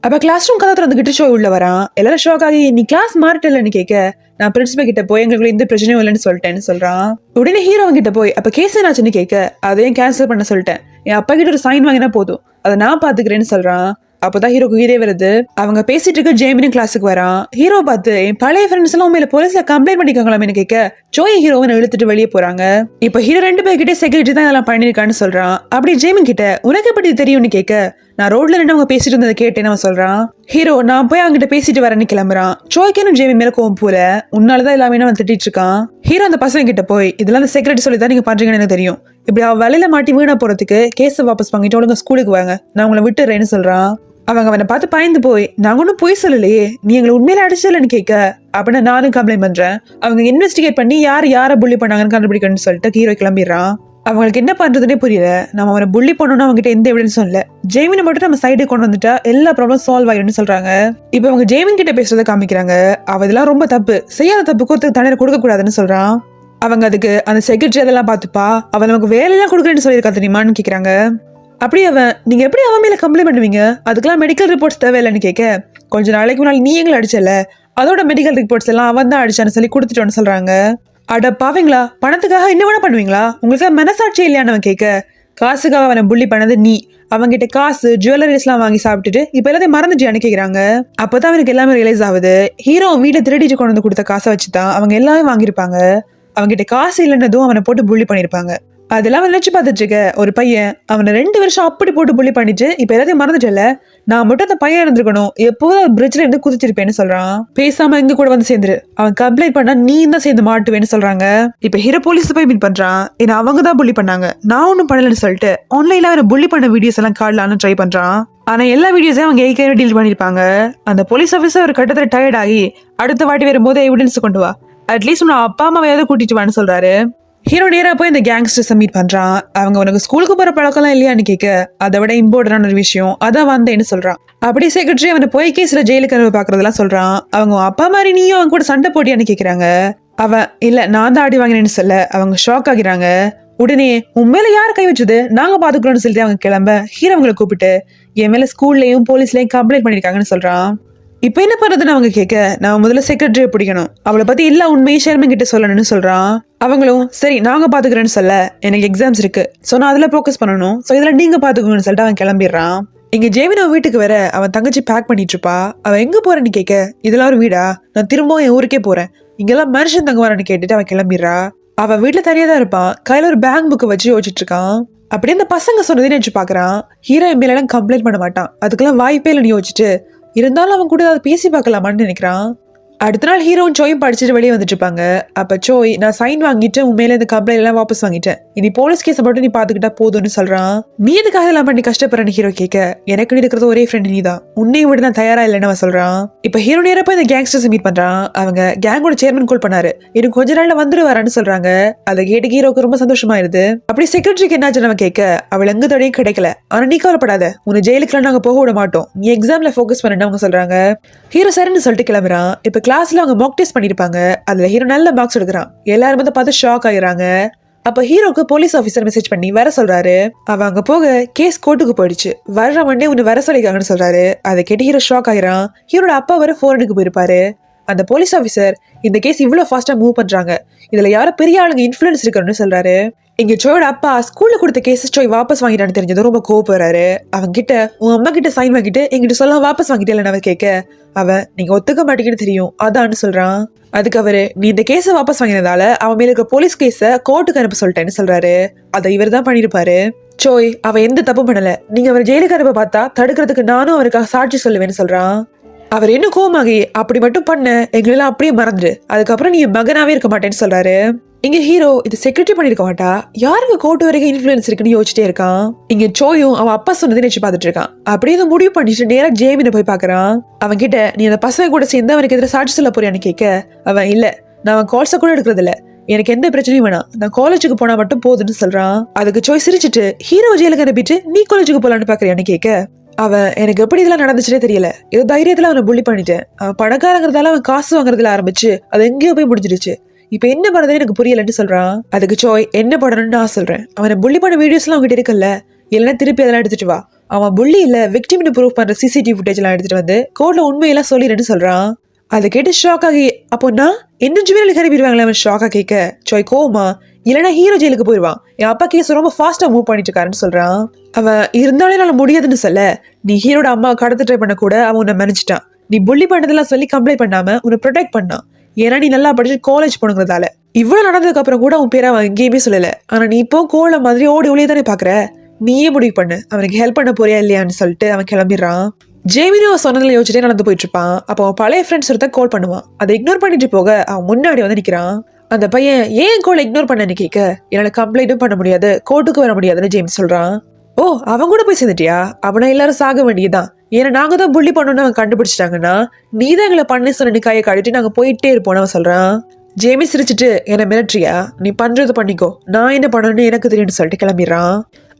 அப்ப கிளாஸ் ரூம் கதை திறந்துகிட்டு சோய் உள்ள வரான். எல்லாரும் ஷாக் ஆகி நீ கிளாஸ் மாறிட்டலன்னு கேட்க, நான் பிரின்சிபல் கிட்ட போய் எங்களுக்கு எந்த பிரச்சனையும் இல்லைன்னு சொல்லிட்டேன்னு சொல்றான். உடனே ஹீரோ கிட்ட போய் அப்ப கேஸ் என்னாச்சுன்னு கேட்க, அதையும் கேன்சல் பண்ண சொல்லிட்டேன், என் அப்பா கிட்ட ஒரு சைன் வாங்கினா போதும், அதை நான் பாத்துக்கிறேன்னு சொல்றான். அப்பதான் ஹீரோக்கு உயிரே வருது. அவங்க பேசிட்டு இருக்க ஜேமினும் கிளாஸுக்கு வரான். ஹீரோ பார்த்து என் பழைய ஃப்ரெண்ட்ஸ் எல்லாம் உண்மையில போலீஸ்ல கம்ப்ளைண்ட் பண்ணிக்காங்களாமே கேட்க, ஜோய் ஹீரோவை இழுத்துட்டு வெளியே போறாங்க. இப்ப ஹீரோ 2 பேர்கிட்ட செக்யூரிட்டி தான் இதெல்லாம் பண்ணிருக்கான்னு சொல்றான். அப்படி ஜேமின் கிட்ட உனக்கு எப்படி தெரியும்னு கேட்க, நான் ரோட்ல நின்று அவங்க பேசிட்டு இருந்ததை கேட்டேன்னு அவன் சொல்றான். ஹீரோ நான் போய் அவங்ககிட்ட பேசிட்டு வரேன்னு கிளம்புறான். ஜோய்க்கனும் ஜேமின் மேல கோவம் போல, உன்னாலதான் எல்லாமே அவன் திட்டிட்டு இருக்கான். ஹீரோ அந்த பசங்க கிட்ட போய் இதெல்லாம் அந்த செக்ரட்டரி சொல்லி தான் நீங்க பண்றீங்கன்னு எனக்கு தெரியும், இப்படி அவ வேலையில மாட்டி வீணா போறதுக்கு கேஸை வாபஸ் வாங்கிட்டு ஒழுங்கா ஸ்கூலுக்கு வாங்க, நான் உங்களை விட்டுறேன்னு சொல்றான். அவங்க அவனை பார்த்து பயந்து போய் நாங்க ஒன்னும் போய் சொல்லலையே, நீ எங்களை உண்மையில அடிச்சலன்னு கேட்க, அப்படின்னா நானும் கம்ப்ளைண்ட் பண்றேன், அவங்க இன்வெஸ்டிகேட் பண்ணி யாரை புள்ளி பண்ணாங்கன்னு கண்டுபிடிக்கணும்னு சொல்லிட்டு ஹீரோ கிளம்பிடுறான். அவங்களுக்கு என்ன பண்றதுன்னே புரியல. நம்ம அவனை புள்ளி பண்ணணும்னு அவங்க கிட்ட எந்த எவிடன்ஸும் இல்ல, ஜெய்மினை மட்டும் நம்ம சைடு கொண்டு வந்துட்டா எல்லா ப்ராப்ளம் சால்வ் ஆயிடும்னு சொல்றாங்க. இப்ப அவங்க ஜெய்மின் கிட்ட பேசுறதை காமிக்கிறாங்க. அவ இதெல்லாம் ரொம்ப தப்பு, செய்யாத தப்புக்கு ஒருத்தருக்கு தண்டனை கொடுக்க கூடாதுன்னு சொல்றான். அவங்க அதுக்கு அந்த செக்ரட்டரி அதெல்லாம் பார்த்துப்பா, அவன் நமக்கு வேலையெல்லாம் கொடுக்குறேன்னு சொல்லியிருக்கா தெரியுமான்னு கேட்கறாங்க. அப்படி அவன் நீங்க எப்படி அவன் மேல கம்ப்ளைண்ட் பண்ணுவீங்க, அதுக்கெல்லாம் மெடிக்கல் ரிப்போர்ட்ஸ் தேவையில்லைன்னு கேட்க, கொஞ்ச நாளைக்கு முன்னாடி நீ எங்களை அடிச்சல, அதோட மெடிக்கல் ரிப்போர்ட்ஸ் எல்லாம் அவன் தான் அடிச்சான்னு சொல்லி கொடுத்துட்டோன்னு சொல்றாங்க. அட பாவீங்களா, பணத்துக்காக என்ன வேணா பண்ணுவீங்களா, உங்களுக்கு மனசாட்சி இல்லையான்னு அவன் கேட்க, காசுக்காக அவனை புள்ளி பண்ணது நீ, அவங்கிட்ட காசு ஜுவல்லரிஸ் எல்லாம் வாங்கி சாப்பிட்டுட்டு இப்ப எல்லாத்தையும் மறந்துட்டியான்னு கேக்குறாங்க. அப்பதான் அவனுக்கு எல்லாமே ரியலைஸ் ஆகுது. ஹீரோ வீட்டை திருடிட்டு கொண்டு வந்து கொடுத்த காசை வச்சுதான் அவங்க எல்லாமே வாங்கியிருப்பாங்க. அவங்கிட்ட காசு இல்லைன்னதும் அவனை போட்டு புள்ளி பண்ணிருப்பாங்க. அதெல்லாம் நினைச்சு பார்த்துட்டு இருக்க ஒரு பையன் அவனை 2 வருஷம் அப்படி போட்டு புள்ளி பண்ணிட்டு இப்ப எல்லாத்தையும் மறந்துட்டல, நான் மட்டும் அந்த பையன் இருந்திருக்கணும், எப்போதும் பிரிட்ஜ்ல இருந்து குதிச்சிருப்பேன்னு சொல்றான். பேசாம எங்க கூட வந்து சேர்ந்துரு, அவன் கம்ப்ளைண்ட் பண்ணா நீ தான் சேர்ந்து மாட்டுவேன்னு சொல்றாங்க. இப்ப ஹீரோ போலீஸ் போய் மீட் பண்றான். ஏன்னா அவங்க தான் புள்ளி பண்ணாங்க, நான் ஒன்னும் பண்ணலன்னு சொல்லிட்டு ஆன்லைன்ல அவனை புள்ளி பண்ண வீடியோஸ் எல்லாம் காடலான்னு ட்ரை பண்றான். ஆனா எல்லா வீடியோஸையும் அவங்க ஏற்கனவே டீல் பண்ணிருப்பாங்க. அந்த போலீஸ் ஆஃபீஸர் ஒரு கட்டத்துல டயர்ட் ஆகி அடுத்த வாட்டி வரும்போது எவிடன்ஸ் கொண்டு வா, அட்லீஸ்ட் உன் அப்பா அம்மாவையாவது கூட்டிட்டு வான்னு சொல்றாரு. ஹீரோ நேரா போய் இந்த கேங்ஸ்டர்ஸை மீட் பண்றான். அவங்க உனக்கு ஸ்கூலுக்கு போற பழக்கம்லாம் இல்லையான்னு கேட்க, அதை விட இம்பார்ட்டன்டான ஒரு விஷயம் அதான் வந்தேன்னு சொல்றான். அப்படியே செக்ரட்டரி அவனை போய் கேஸ்ல ஜெயிலுக்கு அனுப்ப பாக்குறதெல்லாம் சொல்றான். அவங்க அப்பா மாதிரி நீயும் அவன் கூட சண்டை போட்டியான்னு கேக்குறாங்க. அவன் இல்ல நான் தான் அடி வாங்கினேன்னு சொல்ல அவங்க ஷாக் ஆகிறாங்க. உடனே உன் மேல யார் கை வச்சது, நாங்க பாத்துக்கிறோம்னு சொல்லிட்டு அவங்க கிளம்ப ஹீரோ அவங்களை கூப்பிட்டு என் மேல ஸ்கூல்லயும் போலீஸ்லயும் கம்ப்ளைண்ட் பண்ணிருக்காங்கன்னு சொல்றான். இப்ப என்ன பண்றதுன்னு அவங்க கேட்க, நான் முதல்ல செக்ரட்டரியை பிடிக்கணும், அவளை பத்தி எல்லா உண்மையும் ஷெர்மன் கிட்ட சொல்லணும்னு சொல்றான். அவங்களும் சரி நாங்க பாத்துக்கிறேன்னு சொல்ல, எனக்கு எக்ஸாம்ஸ் இருக்கு, சோ நான் அதுல போக்கஸ் பண்ணணும், சோ இதுல நீங்க பாத்துக்கோங்கன்னு சொல்லிட்டு அவன் கிளம்பிடுறான். இங்க ஜேமின் அவன் வீட்டுக்கு வர அவன் தங்கச்சி பேக் பண்ணிட்டு இருப்பா. அவன் எங்க போறேன்னு கேட்க, இதெல்லாம் ஒரு வீடா, நான் திரும்பவும் என் ஊருக்கே போறேன், இங்கெல்லாம் மனுஷன் தங்க வரேன்னு கேட்டுட்டு அவன் கிளம்பிடுறா. அவன் வீட்டுல தனியா தான் இருப்பான், கையில ஒரு பேங்க் புக்கை வச்சு யோசிச்சுட்டு இருக்கான். அப்படியே அந்த பசங்க சொன்னதே நினைச்சு பாக்குறான். ஹீரோ என் மேல எல்லாம் கம்ப்ளைண்ட் பண்ண மாட்டான், அதுக்கெல்லாம் வாய்ப்பே இல்லைன்னு யோசிச்சுட்டு இருந்தாலும் அவன் கூட அதை பேசி பார்க்கலாமான்னு நினைக்கிறான். அடுத்த நாள் ஹீரோவும் சோயும் படிச்சுட்டு வெளியே வந்துட்டு இருப்பாங்க. அப்ப சோய் நான் சைன் வாங்கிட்டு உண்மையில இந்த கம்ப்ளைண்ட் எல்லாம் வாபஸ் வாங்கிட்டேன், இனி போலீஸ் கேஸை மட்டும் நீ பாத்துக்கிட்டா போதும்னு சொல்றான். நீ எதுக்காக எல்லாம் பண்ணி கஷ்டப்படுறேன்னு ஹீரோ கேட்க, எனக்கு இருக்கிறது ஒரே ஃப்ரெண்ட் நீ தான், உன்னை விட நான் தயாரா இல்லைன்னு அவன் சொல்றான். இப்ப ஹீரோ நேரப்ப இந்த கேங்ஸ்டர்ஸ் மீட் பண்றான். அவங்க கேங்கோட சேர்மன் கால் பண்ணாரு, இன்னும் கொஞ்ச நாள்ல வந்துருவாரான்னு சொல்றாங்க. அதை கேட்டு ஹீரோக்கு ரொம்ப சந்தோஷமாயிருது. அப்படி செக்ரட்டரிக்கு என்னாச்சு நம்ம கேட்க, அவள் எங்க தடையும் கிடைக்கல, ஆனா நீ கவலைப்படாத, உன்னை ஜெயிலுக்குலாம் நாங்க போக விட மாட்டோம், நீ எக்ஸாம்ல போக்கஸ் பண்ணு அவங்க சொல்றாங்க. ஹீரோ சரின்னு சொல்லிட்டு கிளம்புறான். இப்ப கிளாஸ்ல அவங்க மாக் டெஸ்ட் பண்ணிருப்பாங்க. அதுல ஹீரோ நல்ல மார்க்ஸ் எடுக்கிறான். எல்லாரும் வந்து பார்த்து ஷாக் ஆயிடுறாங்க. அப்ப ஹீரோக்கு போலீஸ் ஆபீசர் மெசேஜ் பண்ணி வர சொல்றாரு. அவ அங்க போக கேஸ் கோர்ட்டுக்கு போயிடுச்சு, வர்ற மண்டே உன்னை வர சொல்லிருக்காங்கன்னு சொல்றாரு. அதை கேட்டு ஹீரோ ஷாக் ஆயிரான். ஹீரோட அப்பா வர ஃபாரினுக்கு போயிருப்பாரு. அந்த போலீஸ் ஆபீசர் இந்த கேஸ் இவ்வளவு ஃபாஸ்டா மூவ் பண்றாங்க, இதுல யாரோ பெரிய ஆளுங்க இன்ஃபுளுன்ஸ் இருக்குன்னு சொல்றாரு. இங்க சோயோட அப்பா ஸ்கூல்ல கொடுத்த கேஸ் சோய் வாபஸ் வாங்கிட்டான்னு தெரிஞ்சது ரொம்ப கோவப்படுறாரு. அவங்க கிட்ட உன் அம்மா கிட்ட சைன் வாங்கிட்டு எங்கிட்ட சொல்ல வாபஸ் வாங்கிட்டேன்னு அவன் கேட்க, அவன் நீங்க ஒத்துக்க மாட்டேங்கன்னு தெரியும் அதான்னு சொல்றான். அதுக்கு அவரு நீ இந்த கேஸை வாபஸ் வாங்கினதால அவன் மேல இருக்க போலீஸ் கேஸ கோர்ட்டுக்கு அனுப்ப சொல்லிட்டேன்னு சொல்றாரு. அதை இவர் தான் பண்ணிருப்பாரு. சோய் அவ எந்த தப்பும் பண்ணல, நீங்க அவர் ஜெயிலுக்கு அனுப்ப பார்த்தா தடுக்கிறதுக்கு நானும் அவருக்காக சாட்சி சொல்லுவேன்னு சொல்றான். அவர் என்ன கோவமாகி அப்படி மட்டும் பண்ண எங்களெல்லாம் அப்படியே மறந்துடு, அதுக்கப்புறம் நீ மகனாவே இருக்க மாட்டேன்னு சொல்றாரு. இங்க ஹீரோ இது செக்ரட்டரி பண்ணிருக்க மாட்டா, யாருக்கு கோர்ட் வரைக்கும் இன்ஃபுளுன்ஸ் இருக்குன்னு யோசிச்சிட்டே இருக்கான். இங்க சோயும் அவன் அப்பா சொன்னதை நினைச்சு பாத்துட்டு இருக்கான். அப்படியே இதை முடிவு பண்ணிட்டு நேரா ஜேமினை போய் பாக்குறான். அவன் கிட்ட நீ அந்த பசங்க கூட சேர்ந்து அவனுக்கு எதிராக சாட்சி சொல்ல போறியான்னு கேட்க, அவன் இல்ல நான் அவன் கால்ஸ கூட எடுக்கிறது இல்ல, எனக்கு எந்த பிரச்சனையும் வேணாம், நான் காலேஜுக்கு போனா மட்டும் போதுன்னு சொல்றான். அதுக்கு சோய் சிரிச்சுட்டு ஹீரோ ஜெயிலுக்கு அனுப்பிட்டு நீ காலேஜுக்கு போலான்னு பாக்குறியான்னு கேட்க, அவன் எனக்கு எப்படி இதெல்லாம் நடந்துச்சுனே தெரியல. ஏதோ தைரியத்துல அவனை புள்ளி பண்ணிட்டேன். அவன் பணக்காரங்கிறதால அவன் காசு வாங்குறதுல ஆரம்பிச்சு அது எங்கேயோ போய் முடிஞ்சிருச்சு. இப்ப என்ன பண்றதுன்னு எனக்கு புரியலன்னு சொல்றான். அதுக்கு சோய் என்ன பண்ணணும்னு நான் சொல்றேன். அவனை புள்ளி பண்ண வீடியோஸ் எல்லாம் அவங்ககிட்ட இருக்குல்ல, இல்லைன்னா திருப்பி அதெல்லாம் எடுத்துட்டு வா. அவன் புள்ளி இல்ல விக்டிம்னு ப்ரூவ் பண்ற சிசிடிவி ஃபுட்டேஜ் எல்லாம் எடுத்துட்டு வந்து கோர்ட்ல உண்மையெல்லாம் சொல்லிடுன்னு சொல்றான். அதை கேட்டு ஷாக் ஆகி அப்போ நான் இன்னும் ஜுவலில் கிளம்பிடுவாங்களே அவன் ஷாக்கா கேட்க சோய் கோவமா இல்லைன்னா ஹீரோ ஜெயிலுக்கு போயிடுவான். என் அப்பா கேஸ் ரொம்ப ஃபாஸ்டா மூவ் பண்ணிட்டு இருக்காருன்னு சொல்றான். அவன் இருந்தாலே என்னால முடியாதுன்னு சொல்ல நீ ஹீரோட அம்மா கடத்த ட்ரை பண்ண கூட அவன் உன்னை மன்னிச்சிட்டான். நீ புள்ளி பண்ணதெல்லாம் சொல்லி கம்ப்ளைண்ட் பண்ணாம உன்னை ப்ரொடெக்ட் பண்ணான். ஏன்னா நீ நல்லா படிச்சு காலேஜ் போனங்கிறதால. இவ்வளவு நடந்ததுக்கு அப்புறம் கூட உன் பேரை அவன் எங்கேயுமே சொல்லல. ஆனா நீ இப்போ கோல மாதிரி ஓடி ஒளியே தானே பாக்குற. நீயே முடிவு பண்ணு அவனுக்கு ஹெல்ப் பண்ண போறியா இல்லையான்னு சொல்லிட்டு அவன் கிளம்பிடுறான். ஜேமினோ சொன்னதுல யோசிச்சுட்டே நடந்து போயிட்டு இருப்பான். அப்போ அவன் பழைய ஃப்ரெண்ட்ஸ் ஒருத்தர் கால் பண்ணுவான். அதை இக்னோர் பண்ணிட்டு போக அவன் முன்னாடி வந்து நிக்கிறான். அந்த பையன் ஏன் கோலை இக்னோர் பண்ணன்னு கேட்க என்னால கம்ப்ளைண்ட்டும் பண்ண முடியாது கோர்ட்டுக்கு வர முடியாதுன்னு ஜேம்ஸ் சொல்றான். ஓ அவன் கூட போய் சேர்ந்துட்டியா? அவனை எல்லாரும் சாக வேண்டியதுதான். ஏன்னா நாங்க தான் புள்ளி பண்ணணும்னு அவன் கண்டுபிடிச்சிட்டாங்கன்னா நீ தான் எங்களை பண்ணு சொன்ன கையை காட்டிட்டு நாங்க போயிட்டே இருப்போம்னு அவன் சொல்றான். ஜேமி சிரிச்சுட்டு என்ன மிரட்ரியா? நீ பண்றது பண்ணிக்கோ, நான் என்ன பண்ணணும்னு எனக்கு தெரியும்னு சொல்லிட்டு கிளம்பிடுறான்.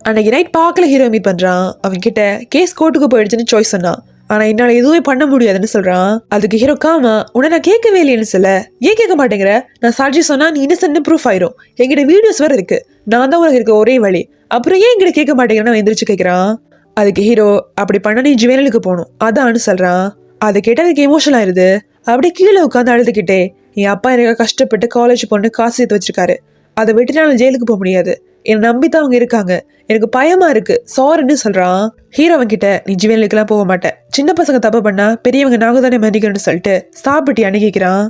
அன்னைக்கு நைட் பார்க்கல ஹீரோ மீட் பண்றான். அவன் கிட்ட கேஸ் கோர்ட்டுக்கு போயிடுச்சுன்னு சாய்ஸ் சொன்னான். ஆனா என்னால எதுவுமே பண்ண முடியாதுன்னு சொல்றான். அதுக்கு ஹீரோ காமா உன்னை நான் கேட்கவே இல்லைன்னு சொல்ல ஏன் கேட்க மாட்டேங்கிற? நான் சாட்சி சொன்னா நீ இன்னசென்ட்னு ப்ரூஃப் ஆயிரும். என்கிட்ட வீடியோஸ் வேற இருக்கு. நான் தான் உனக்கு இருக்க ஒரே வழி. அப்புறம் ஏன் என்கிட்ட கேட்க மாட்டேங்கிறன்னு எந்திரிச்சு கேட்கிறான். அதுக்கு ஹீரோ அப்படி பண்ண நீ ஜுவலுக்கு போகணும் அதான்னு சொல்றான். அதை கேட்டு அதுக்கு எமோஷனல் ஆயிருது. அப்படியே கீழே உட்காந்து அழுதுகிட்டே என் அப்பா எனக்கு கஷ்டப்பட்டு காலேஜ் பொண்ணு காசு சேர்த்து வச்சிருக்காரு. அதை விட்டுட்டு நான் ஜெயிலுக்கு போக முடியாது. என்னை நம்பித்தான் அவங்க இருக்காங்க. எனக்கு பயமா இருக்கு சாரின்னு சொல்றான். ஹீரோவன் கிட்ட நீ ஜுவலுக்குலாம் போக மாட்டேன். சின்ன பசங்க தப்பு பண்ணா பெரியவங்க நாங்க தானே மன்னிக்கணும்னு சொல்லிட்டு சாப்பிட்டு அணுகிக்கிறான்.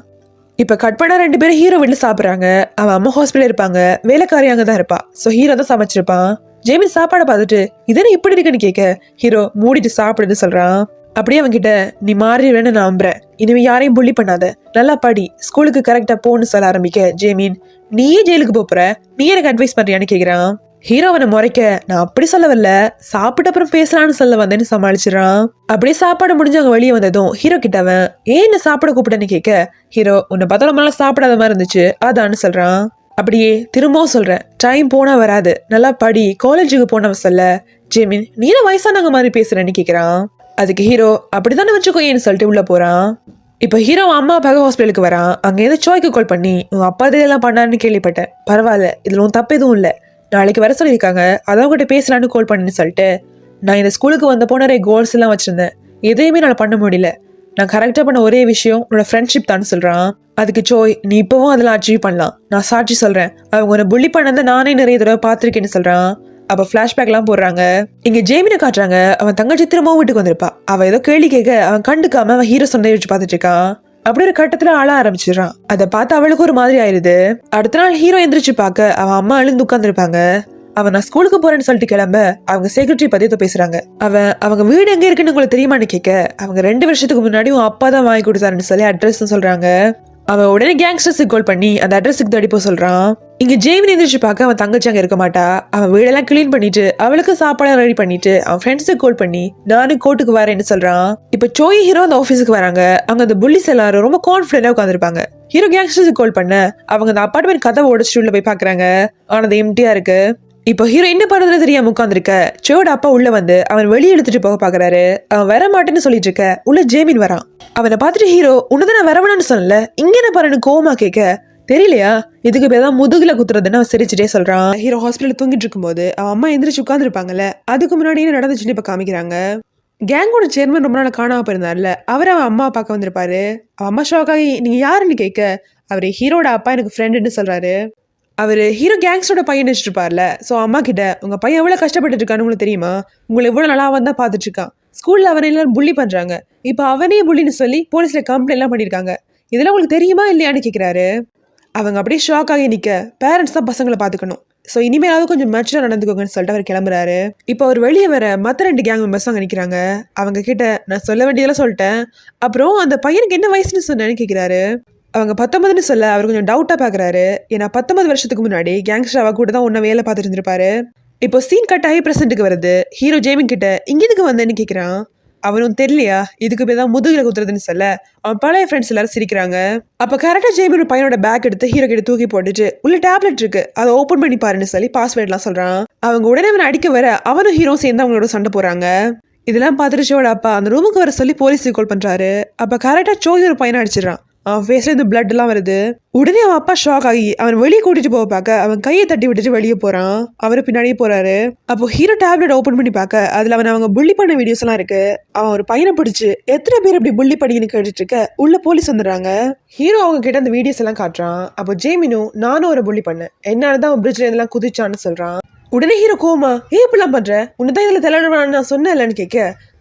இப்ப கட் பண்ணா 2 பேரும் ஹீரோ வீட்டுல சாப்பிடுறாங்க. அவன் அம்மா ஹாஸ்பிட்டல் இருப்பாங்க. வேலைக்காரி அங்கதான் இருப்பா. சோ ஹீரோ தான் சமைச்சிருப்பான். ஜேமின் சாப்பாடை பார்த்துட்டு இதென்ன இப்படி இருக்குன்னு கேட்க ஹீரோ மூடிட்டு சாப்பிடுன்னு சொல்றான். அப்படியே அவன் கிட்ட நீ மாறிடுவேன்னு நான் நம்புறேன். இனிமே யாரையும் புள்ளி பண்ணாத, நல்லா படி, ஸ்கூலுக்கு கரெக்டா போன்னு சொல்ல ஆரம்பிக்க ஜேமின் நீயே ஜெயிலுக்கு போற, நீ எனக்கு அட்வைஸ் பண்றியான்னு கேக்குறான். ஹீரோ அவனை முறைக்க நான் அப்படி சொல்ல வரல, சாப்பிட்ட அப்புறம் பேசலான்னு சொல்ல வந்தேன்னு சமாளிச்சிடறான். அப்படியே சாப்பாடு முடிஞ்சு அவங்க வெளியே வந்ததும் ஹீரோ கிட்ட அவன் ஏன் என்ன சாப்பிட கூப்பிட்டேன்னு கேட்க ஹீரோ உன்னை பார்த்தா ரொம்ப நாளா சாப்பிடாத மாதிரி இருந்துச்சு அதான்னு சொல்றான். அப்படியே திரும்பவும் சொல்றேன் டைம் போனா வராது, நல்லா படி, காலேஜுக்கு போனவன் சொல்ல ஜேமின் நீ வயசானவங்க மாதிரி பேசுறேன்னு கேக்குறான். அதுக்கு ஹீரோ அப்படித்தானே வச்சுக்கோயேன்னு சொல்லிட்டு உள்ள போறான். இப்ப ஹீரோ அம்மா அப்பாக ஹாஸ்பிட்டலுக்கு வரான். அங்க ஏதோ சோய்க்கு கால் பண்ணி உன் அப்பா இதெல்லாம் பண்ணான்னு கேள்விப்பட்டேன், பரவாயில்ல இதுல உன் தப்பு எதுவும் இல்லை, நாளைக்கு வர சொல்லியிருக்காங்க அதான் கிட்ட பேசலான்னு கால் பண்ணின்னு சொல்லிட்டு நான் இந்த ஸ்கூலுக்கு வந்தப்போ நிறைய கோல்ஸ் எல்லாம் வச்சிருந்தேன், எதையுமே நான் பண்ண முடியல, நான் கரெக்டா பண்ண ஒரே விஷயம் உன்னோட ஃப்ரெண்ட்ஷிப் தான் சொல்றான். அதுக்கு சோய் நீ இப்பவும் அதெல்லாம் அச்சீவ் பண்ணலாம், நான் சாட்சி சொல்றேன், அவங்க உன்னை புள்ளி பண்ணதை நானே நிறைய தடவை பார்த்திருக்கேன்னு சொல்றான். அப்ப பிளாஷ்பேக் எல்லாம் போடுறாங்க. இங்க ஜேமினை காட்டுறாங்க. அவன் தங்கச்சி திரும்பவும் வீட்டுக்கு வந்திருப்பா. அவ ஏதோ கேள்வி கேட்க அவன் கண்டுக்காம அவன் ஹீரோ சொன்னதை வச்சு பார்த்துட்டு இருக்கான். அப்படி ஒரு கட்டத்துல அழ ஆரம்பிச்சிடறான். அதை பார்த்து அவளுக்கு ஒரு மாதிரி ஆயிருது. அடுத்த நாள் ஹீரோ எந்திரிச்சு பார்க்க அவன் அம்மா அழுந்து உட்கார்ந்துருப்பாங்க. அவன் நான் ஸ்கூலுக்கு போறேன்னு சொல்லிட்டு கிளம்ப அவங்க செக்ரட்டரி பத்தி பேசுறாங்க. அவங்க வீடு எங்க இருக்குன்னு உங்களுக்கு தெரியுமான்னு கேட்க அவங்க 2 வருஷத்துக்கு முன்னாடி உன் அப்பா தான் வாங்கி கொடுத்தாருன்னு சொல்லி அட்ரஸ் சொல்றாங்க. அவன் உடனே கேங்ஸ்டர்ஸுக்கு கால் பண்ணி அந்த அட்ரஸுக்கு தடிப்போ சொல்றான். இங்க ஜேமின் எந்திரிச்சு பார்க்க அவன் தங்கச்சி அங்க இருக்க மாட்டா. அவன் வீடெல்லாம் கிளீன் பண்ணிட்டு அவளுக்கு சாப்பாடு ரெடி பண்ணிட்டு அவன் ஃப்ரெண்ட்ஸுக்கு கால் பண்ணி நானும் கோர்ட்டுக்கு வரேன்னு சொல்றான். இப்ப சோய் ஹீரோ அந்த ஆஃபீஸுக்கு வராங்க. அங்க அந்த புள்ளிஸ் எல்லாரும் ரொம்ப கான்ஃபிடென்டா உட்காந்துருப்பாங்க. ஹீரோ கேங்ஸ்டர்ஸுக்கு கால் பண்ண அவங்க அந்த அபார்ட்மெண்ட் கதவை உடைச்சிட்டு உள்ள போய் பாக்குறாங்க. ஆனா அது எம்டியா இருக்கு. இப்போ ஹீரோ என்ன பண்றதுன்னு தெரியாம உட்காந்துருக்க சோட அப்பா உள்ள வந்து அவன் வெளியே எடுத்துட்டு போக பாக்குறாரு. அவன் வர மாட்டேன்னு சொல்லிட்டு இருக்க உள்ள ஜேமின் வரான். அவனை பார்த்துட்டு ஹீரோ உன்னதான் நான் வரவேன்னு சொல்லல, இங்க என்ன பாருன்னு கோவமா கேட்க தெரியலையா இதுக்கு பேதான் முதுகுல குத்துறதுன்னு அவன் சிரிச்சுட்டே சொல்றான். ஹீரோ ஹாஸ்பிட்டல் தூங்கிட்டு இருக்கும்போது அவன் அம்மா எந்திரிச்சு உட்காந்துருப்பாங்கல்ல, அதுக்கு முன்னாடி என்ன நடந்துச்சுன்னு இப்ப காமிக்கிறாங்க. கேங்கோட சேர்மன் ரொம்ப நாள் காணாம போயிருந்தாருல, அவர் அவன் அம்மா பார்க்க வந்திருப்பாரு. அவன் அம்மா ஷாக் ஆகி நீங்க யாருன்னு கேட்க அவரு ஹீரோட அப்பா எனக்கு ஃப்ரெண்டுன்னு சொல்றாரு. அவரு ஹீரோ கேங்ஸ்டரோட பையன் வச்சிருப்பார்ல. ஸோ அம்மா கிட்ட உங்க பையன் எவ்வளவு கஷ்டப்பட்டு இருக்கான்னு உங்களுக்கு தெரியுமா, உங்களை எவ்வளவு நல்லா அவன் தான் பார்த்துட்டு இருக்கான், ஸ்கூல்ல அவனை எல்லாரும் புள்ளி பண்றாங்க, இப்போ அவனே புள்ளின்னு சொல்லி போலீஸ்ல கம்ப்ளைண்ட் எல்லாம் பண்ணிருக்காங்க, இதெல்லாம் உங்களுக்கு தெரியுமா இல்லையான்னு கேட்கிறாரு. அவங்க அப்படியே ஷாக் ஆகி நிக்க பேரண்ட்ஸ் தான் பசங்களை பாத்துக்கணும், ஸோ இனிமேலாவது கொஞ்சம் மெச்சூரா நடந்துக்கோங்கன்னு சொல்லிட்டு அவர் கிளம்புறாரு. இப்போ அவர் வெளியே வர மற்ற 2 கேங் மெம்பர்ஸ் அங்கே நிற்கிறாங்க. அவங்க கிட்ட நான் சொல்ல வேண்டியதெல்லாம் சொல்லிட்டேன், அப்புறம் அந்த பையனுக்கு என்ன வயசுன்னு சொன்னேன்னு கேட்கிறாரு. அவங்க 19ன்னு சொல்ல அவர் கொஞ்சம் டவுட்டா பாக்குறாரு. ஏன்னா 19 வருஷத்துக்கு முன்னாடி கேங்ஸ்டர் அவ கூட தான் ஒன்ன வேலை பார்த்துட்டு இருந்திருப்பாரு. இப்போ சீன் கட் ஆகி பிரசன்ட்டுக்கு வருது. ஹீரோ ஜேமின் கிட்ட இங்க எதுக்கு வந்தேன்னு கேட்கிறான். அவனும் தெரியலையா இதுக்கு பேர் தான் முதுகுல குத்துறதுன்னு சொல்ல அவன் பழைய ஃப்ரெண்ட்ஸ் எல்லாரும் சிரிக்கிறாங்க. அப்ப கரெக்டா ஜேமின் பையனோட பேக் எடுத்து ஹீரோ கிட்ட தூக்கி போட்டுட்டு உள்ள டேப்லெட் இருக்கு அதை ஓபன் பண்ணி பாருன்னு சொல்லி பாஸ்வேர்ட் எல்லாம் சொல்றான். அவங்க உடனே அவனை அடிக்க வர அவனும் ஹீரோ சேர்ந்து அவங்களோட சண்டை போறாங்க. இதெல்லாம் பார்த்துட்டு ஷோட அப்பா அந்த ரூமுக்கு வர சொல்லி போலீஸுக்கு கால் பண்றாரு. அப்ப கரெக்டா சோய் ஒரு பையனை அடிச்சிடறான். அவன் ஃபேஸ்ல இருந்து பிளட் எல்லாம் வருது. உடனே அவன் அப்பா ஷாக் ஆகி அவன் வெளியே கூட்டிட்டு போக பார்க்க அவன் கையை தட்டி விட்டுட்டு வெளியே போறான். அவரு பின்னாடியே போறாரு. அப்போ ஹீரோ டேப்லெட் ஓபன் பண்ணி பார்க்க அதுல அவங்க புள்ளி பண்ண வீடியோஸ் எல்லாம் இருக்கு. அவன் ஒரு பையனை பிடிச்சு எத்தனை பேர் இப்படி புள்ளி பண்ணின்னு கேட்டுட்டு இருக்க உள்ள போலீஸ் வந்துடுறாங்க. ஹீரோ அவங்க கிட்ட அந்த வீடியோஸ் எல்லாம் காட்டுறான். அப்போ ஜேமினும் நானும் ஒரு புள்ளி பண்ணேன், என்னாலதான் அவன் பிரிட்ஜ்ல இதெல்லாம் குதிச்சான்னு சொல்றான். உடனே ஹீரோ கோமா ஏன் இப்படிலாம் பண்ற, உன்னதான் இதுல தலைவரான்னு நான் சொன்னேன் இல்லைன்னு கேட்க,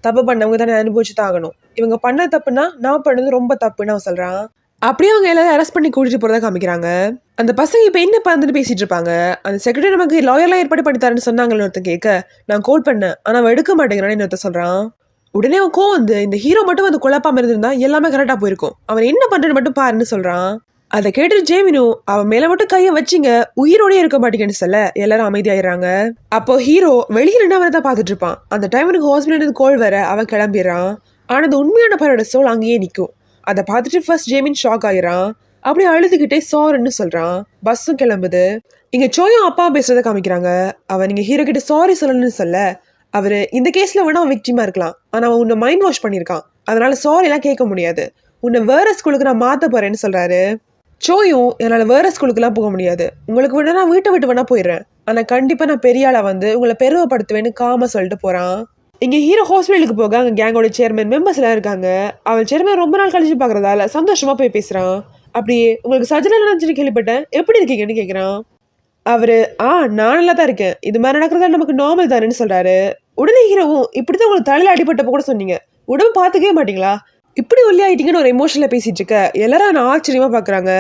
தப்பு பண்ணவங்க தானே அனுபவிச்சு தான் ஆகணும், இவங்க பண்ண தப்புனா நான் பண்ணது ரொம்ப தப்புன்னு அவன் சொல்றான். அப்படியே அவங்க எல்லாரும் அரெஸ்ட் பண்ணி கூட்டிட்டு போறதா காமிக்கிறாங்க. அந்த பசங்க இப்ப என்ன பறந்துட்டு பேசிட்டு இருப்பாங்க. அந்த செக்ரட்டரி நமக்கு லாயர்லாம் ஏற்பாடு பண்ணி தரேன்னு சொன்னாங்கன்னு ஒருத்தன் கேட்க, நான் கால் பண்ணேன் ஆனா அவன் எடுக்க மாட்டேங்கிறான்னு ஒருத்தன் சொல்றான். உடனே அவன் கோவம் வந்து இந்த ஹீரோ மட்டும் வந்து குழப்பாம இருந்திருந்தா எல்லாமே கரெக்டா போயிருக்கும், அவன் என்ன பண்றேன்னு மட்டும் பாருன்னு சொல்றான். அதை கேட்டு ஜேமினு அவன் மேல மட்டும் கையை வச்சிங்க உயிரோடய இருக்க மாட்டேங்கன்னு சொல்ல எல்லாரும் அமைதியாயிடுறாங்க. அப்போ ஹீரோ வெளியே நின்று அவனை தான் பாத்துட்டு இருப்பான். அந்த டைமுக்கு ஹாஸ்பிட்டல் கோல் வர அவன் கிளம்பிடுறான். ஆனா அந்த உண்மையான பையனோட சோல் அங்கேயே நிற்கும். அதை பார்த்துட்டு ஃபர்ஸ்ட் ஜேமின் ஷாக் ஆகிறான். அப்படியே அழுதுகிட்டே சாரின்னு சொல்றான். பஸ்ஸும் கிளம்புது. இங்க சோயும் அப்பா பேசுறதை காமிக்கிறாங்க. அவன் நீங்க ஹீரோ கிட்ட சாரி சொல்லணும்னு சொல்ல, அவரு இந்த கேஸ்ல வேணா அவன் விக்டிமா இருக்கலாம், ஆனா அவன் உன்னை மைண்ட் வாஷ் பண்ணியிருக்கான், அதனால சாரி எல்லாம் கேட்க முடியாது, உன்னை வேற ஸ்கூலுக்கு நான் மாத்த போறேன்னு சொல்றாரு. சோயும் என்னால வேற ஸ்கூலுக்குலாம் போக முடியாது, உங்களுக்கு வேணா நான் வீட்டை விட்டு வேணா போயிடுறேன், ஆனா கண்டிப்பா நான் பெரிய ஆளா வந்து உங்களை பெருமைப்படுத்துவேன்னு காம சொல்லிட்டு போறான். இங்க ஹீரோ ஹாஸ்பிட்டலுக்கு போக அங்க கேங்கோட சேர்மன் மெம்பர்ஸ் எல்லாம் இருக்காங்க. அவன் சேர்மன் ரொம்ப நாள் கழிச்சு பாக்குறதால சந்தோஷமா போய் பேசுறான். அப்படியே உங்களுக்கு சர்ஜரி நடந்துச்சுன்னு கேள்விப்பட்டேன், எப்படி இருக்கீங்கன்னு கேக்குறான். அவரு நான் நல்லா தான் இருக்கேன், இது மாதிரி நடக்கிறதா நமக்கு நார்மல் தானேன்னு சொல்றாரு. உடனே ஹீரோவும் இப்படிதான் உங்களுக்கு தலையில அடிபட்டப்ப கூட சொன்னீங்க, உடம்பு பாத்துக்கவே மாட்டீங்களா, இப்படி ஒல்லி ஆயிட்டீங்கன்னு ஒரு எமோஷன்ல பேசிட்டு இருக்க எல்லாரும் நான் ஆச்சரியமா பாக்குறாங்க.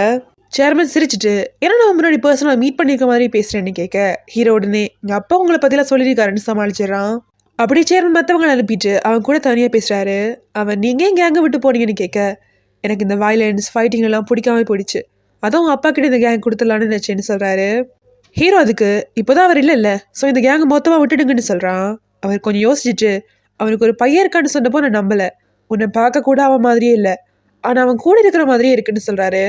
சேர்மன் சிரிச்சுட்டு ஏன்னா நான் முன்னாடி பர்சனலா மீட் பண்ணிருக்க மாதிரி பேசுறேன்னு கேட்க, ஹீரோ உடனே எங்க அப்பா உங்களை பத்திலாம் சொல்லியிருக்காருன்னு சமாளிச்சிடறான். அப்படியே சேர்மன் மற்றவங்களை அனுப்பிட்டு அவன் கூட தனியாக பேசுகிறாரு. அவன் நீங்கள் ஏன் கேங்கை விட்டு போனீங்கன்னு கேட்க, எனக்கு இந்த வயலன்ஸ் ஃபைட்டிங் எல்லாம் பிடிக்காம போயிடுச்சு, அதான் உங்கள் அப்பா கிட்ட இந்த கேங் கொடுத்துடலான்னு நினச்சேன்னு சொல்கிறாரு. ஹீரோ அதுக்கு இப்போதான் அவர் இல்லை ஸோ இந்த கேங்கை மொத்தமாக விட்டுடுங்கன்னு சொல்கிறான். அவர் கொஞ்சம் யோசிச்சுட்டு அவனுக்கு ஒரு பையன் இருக்கான்னு சொன்னப்போ நான் நம்பலை, உன்னை பார்க்க கூட அவன் மாதிரியே இல்லை, ஆனால் அவன் கூட இருக்கிற மாதிரியே இருக்குன்னு சொல்கிறாரு.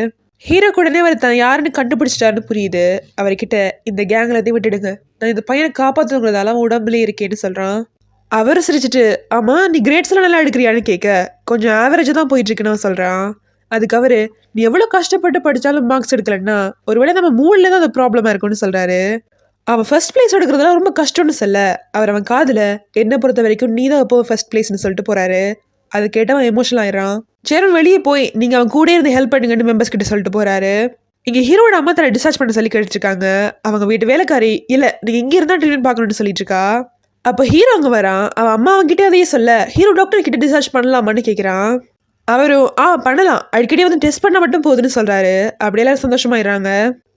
ஹீரோ கூடனே அவர் தான் யாருன்னு கண்டுபிடிச்சிட்டாருன்னு புரியுது. அவர்கிட்ட இந்த கேங்கில் எதையும் விட்டுடுங்க, நான் இந்த பையனை காப்பாற்றுங்கிறதால அவன் உடம்புலேயே இருக்கேன்னு சொல்கிறான். அவர் சிரிச்சுட்டு ஆமா நீ கிரேட்ஸ் எல்லாம் நல்லா எடுக்கிறியான்னு கேட்க, கொஞ்சம் ஆவரேஜா தான் போயிட்டு இருக்குன்னு சொல்றான். அதுக்கு அவரு நீ எவ்வளவு கஷ்டப்பட்டு படிச்சாலும் மார்க்ஸ் எடுக்கலன்னா ஒருவேளை நம்ம மூணுல தான் அந்த ப்ராப்ளமா இருக்கும்னு சொல்றாரு. அவன் ஃபர்ஸ்ட் பிளேஸ் எடுக்கிறதுலாம் ரொம்ப கஷ்டம்னு சொல்ல, அவர் அவன் காதுல என்ன பொறுத்த வரைக்கும் நீ தான் எப்போ ஃபர்ஸ்ட் பிளேஸ்ன்னு சொல்லிட்டு போறாரு. அது கேட்டவன் எமோஷனல் ஆயிடுறான். சேரன் வெளியே போய் நீங்க அவன் கூட இருந்து ஹெல்ப் பண்ணுங்கன்னு மெம்பர்ஸ் கிட்ட சொல்லிட்டு போறாரு. இங்க ஹீரோட அம்மா தன்னை டிஸ்சார்ஜ் பண்ண சொல்லி கேட்டுட்டு இருக்காங்க. அவங்க வீட்டு வேலைக்காரி இல்ல நீங்க இங்க இருந்தா ட்ரீட்மெண்ட் பார்க்கணும்னு சொல்லிட்டு இருக்கா. அப்போ ஹீரோ அங்கே வரான். அவன் அம்மா அவன்கிட்ட அதையே சொல்ல, ஹீரோ டாக்டர் கிட்ட டிஸ்சார்ஜ் பண்ணலாமான்னு கேட்குறான். அவரும் பண்ணலாம், அடிக்கடி வந்து டெஸ்ட் பண்ண மட்டும் போகுதுன்னு சொல்றாரு. அப்படியே எல்லாரும் சந்தோஷமாயிடுறாங்க.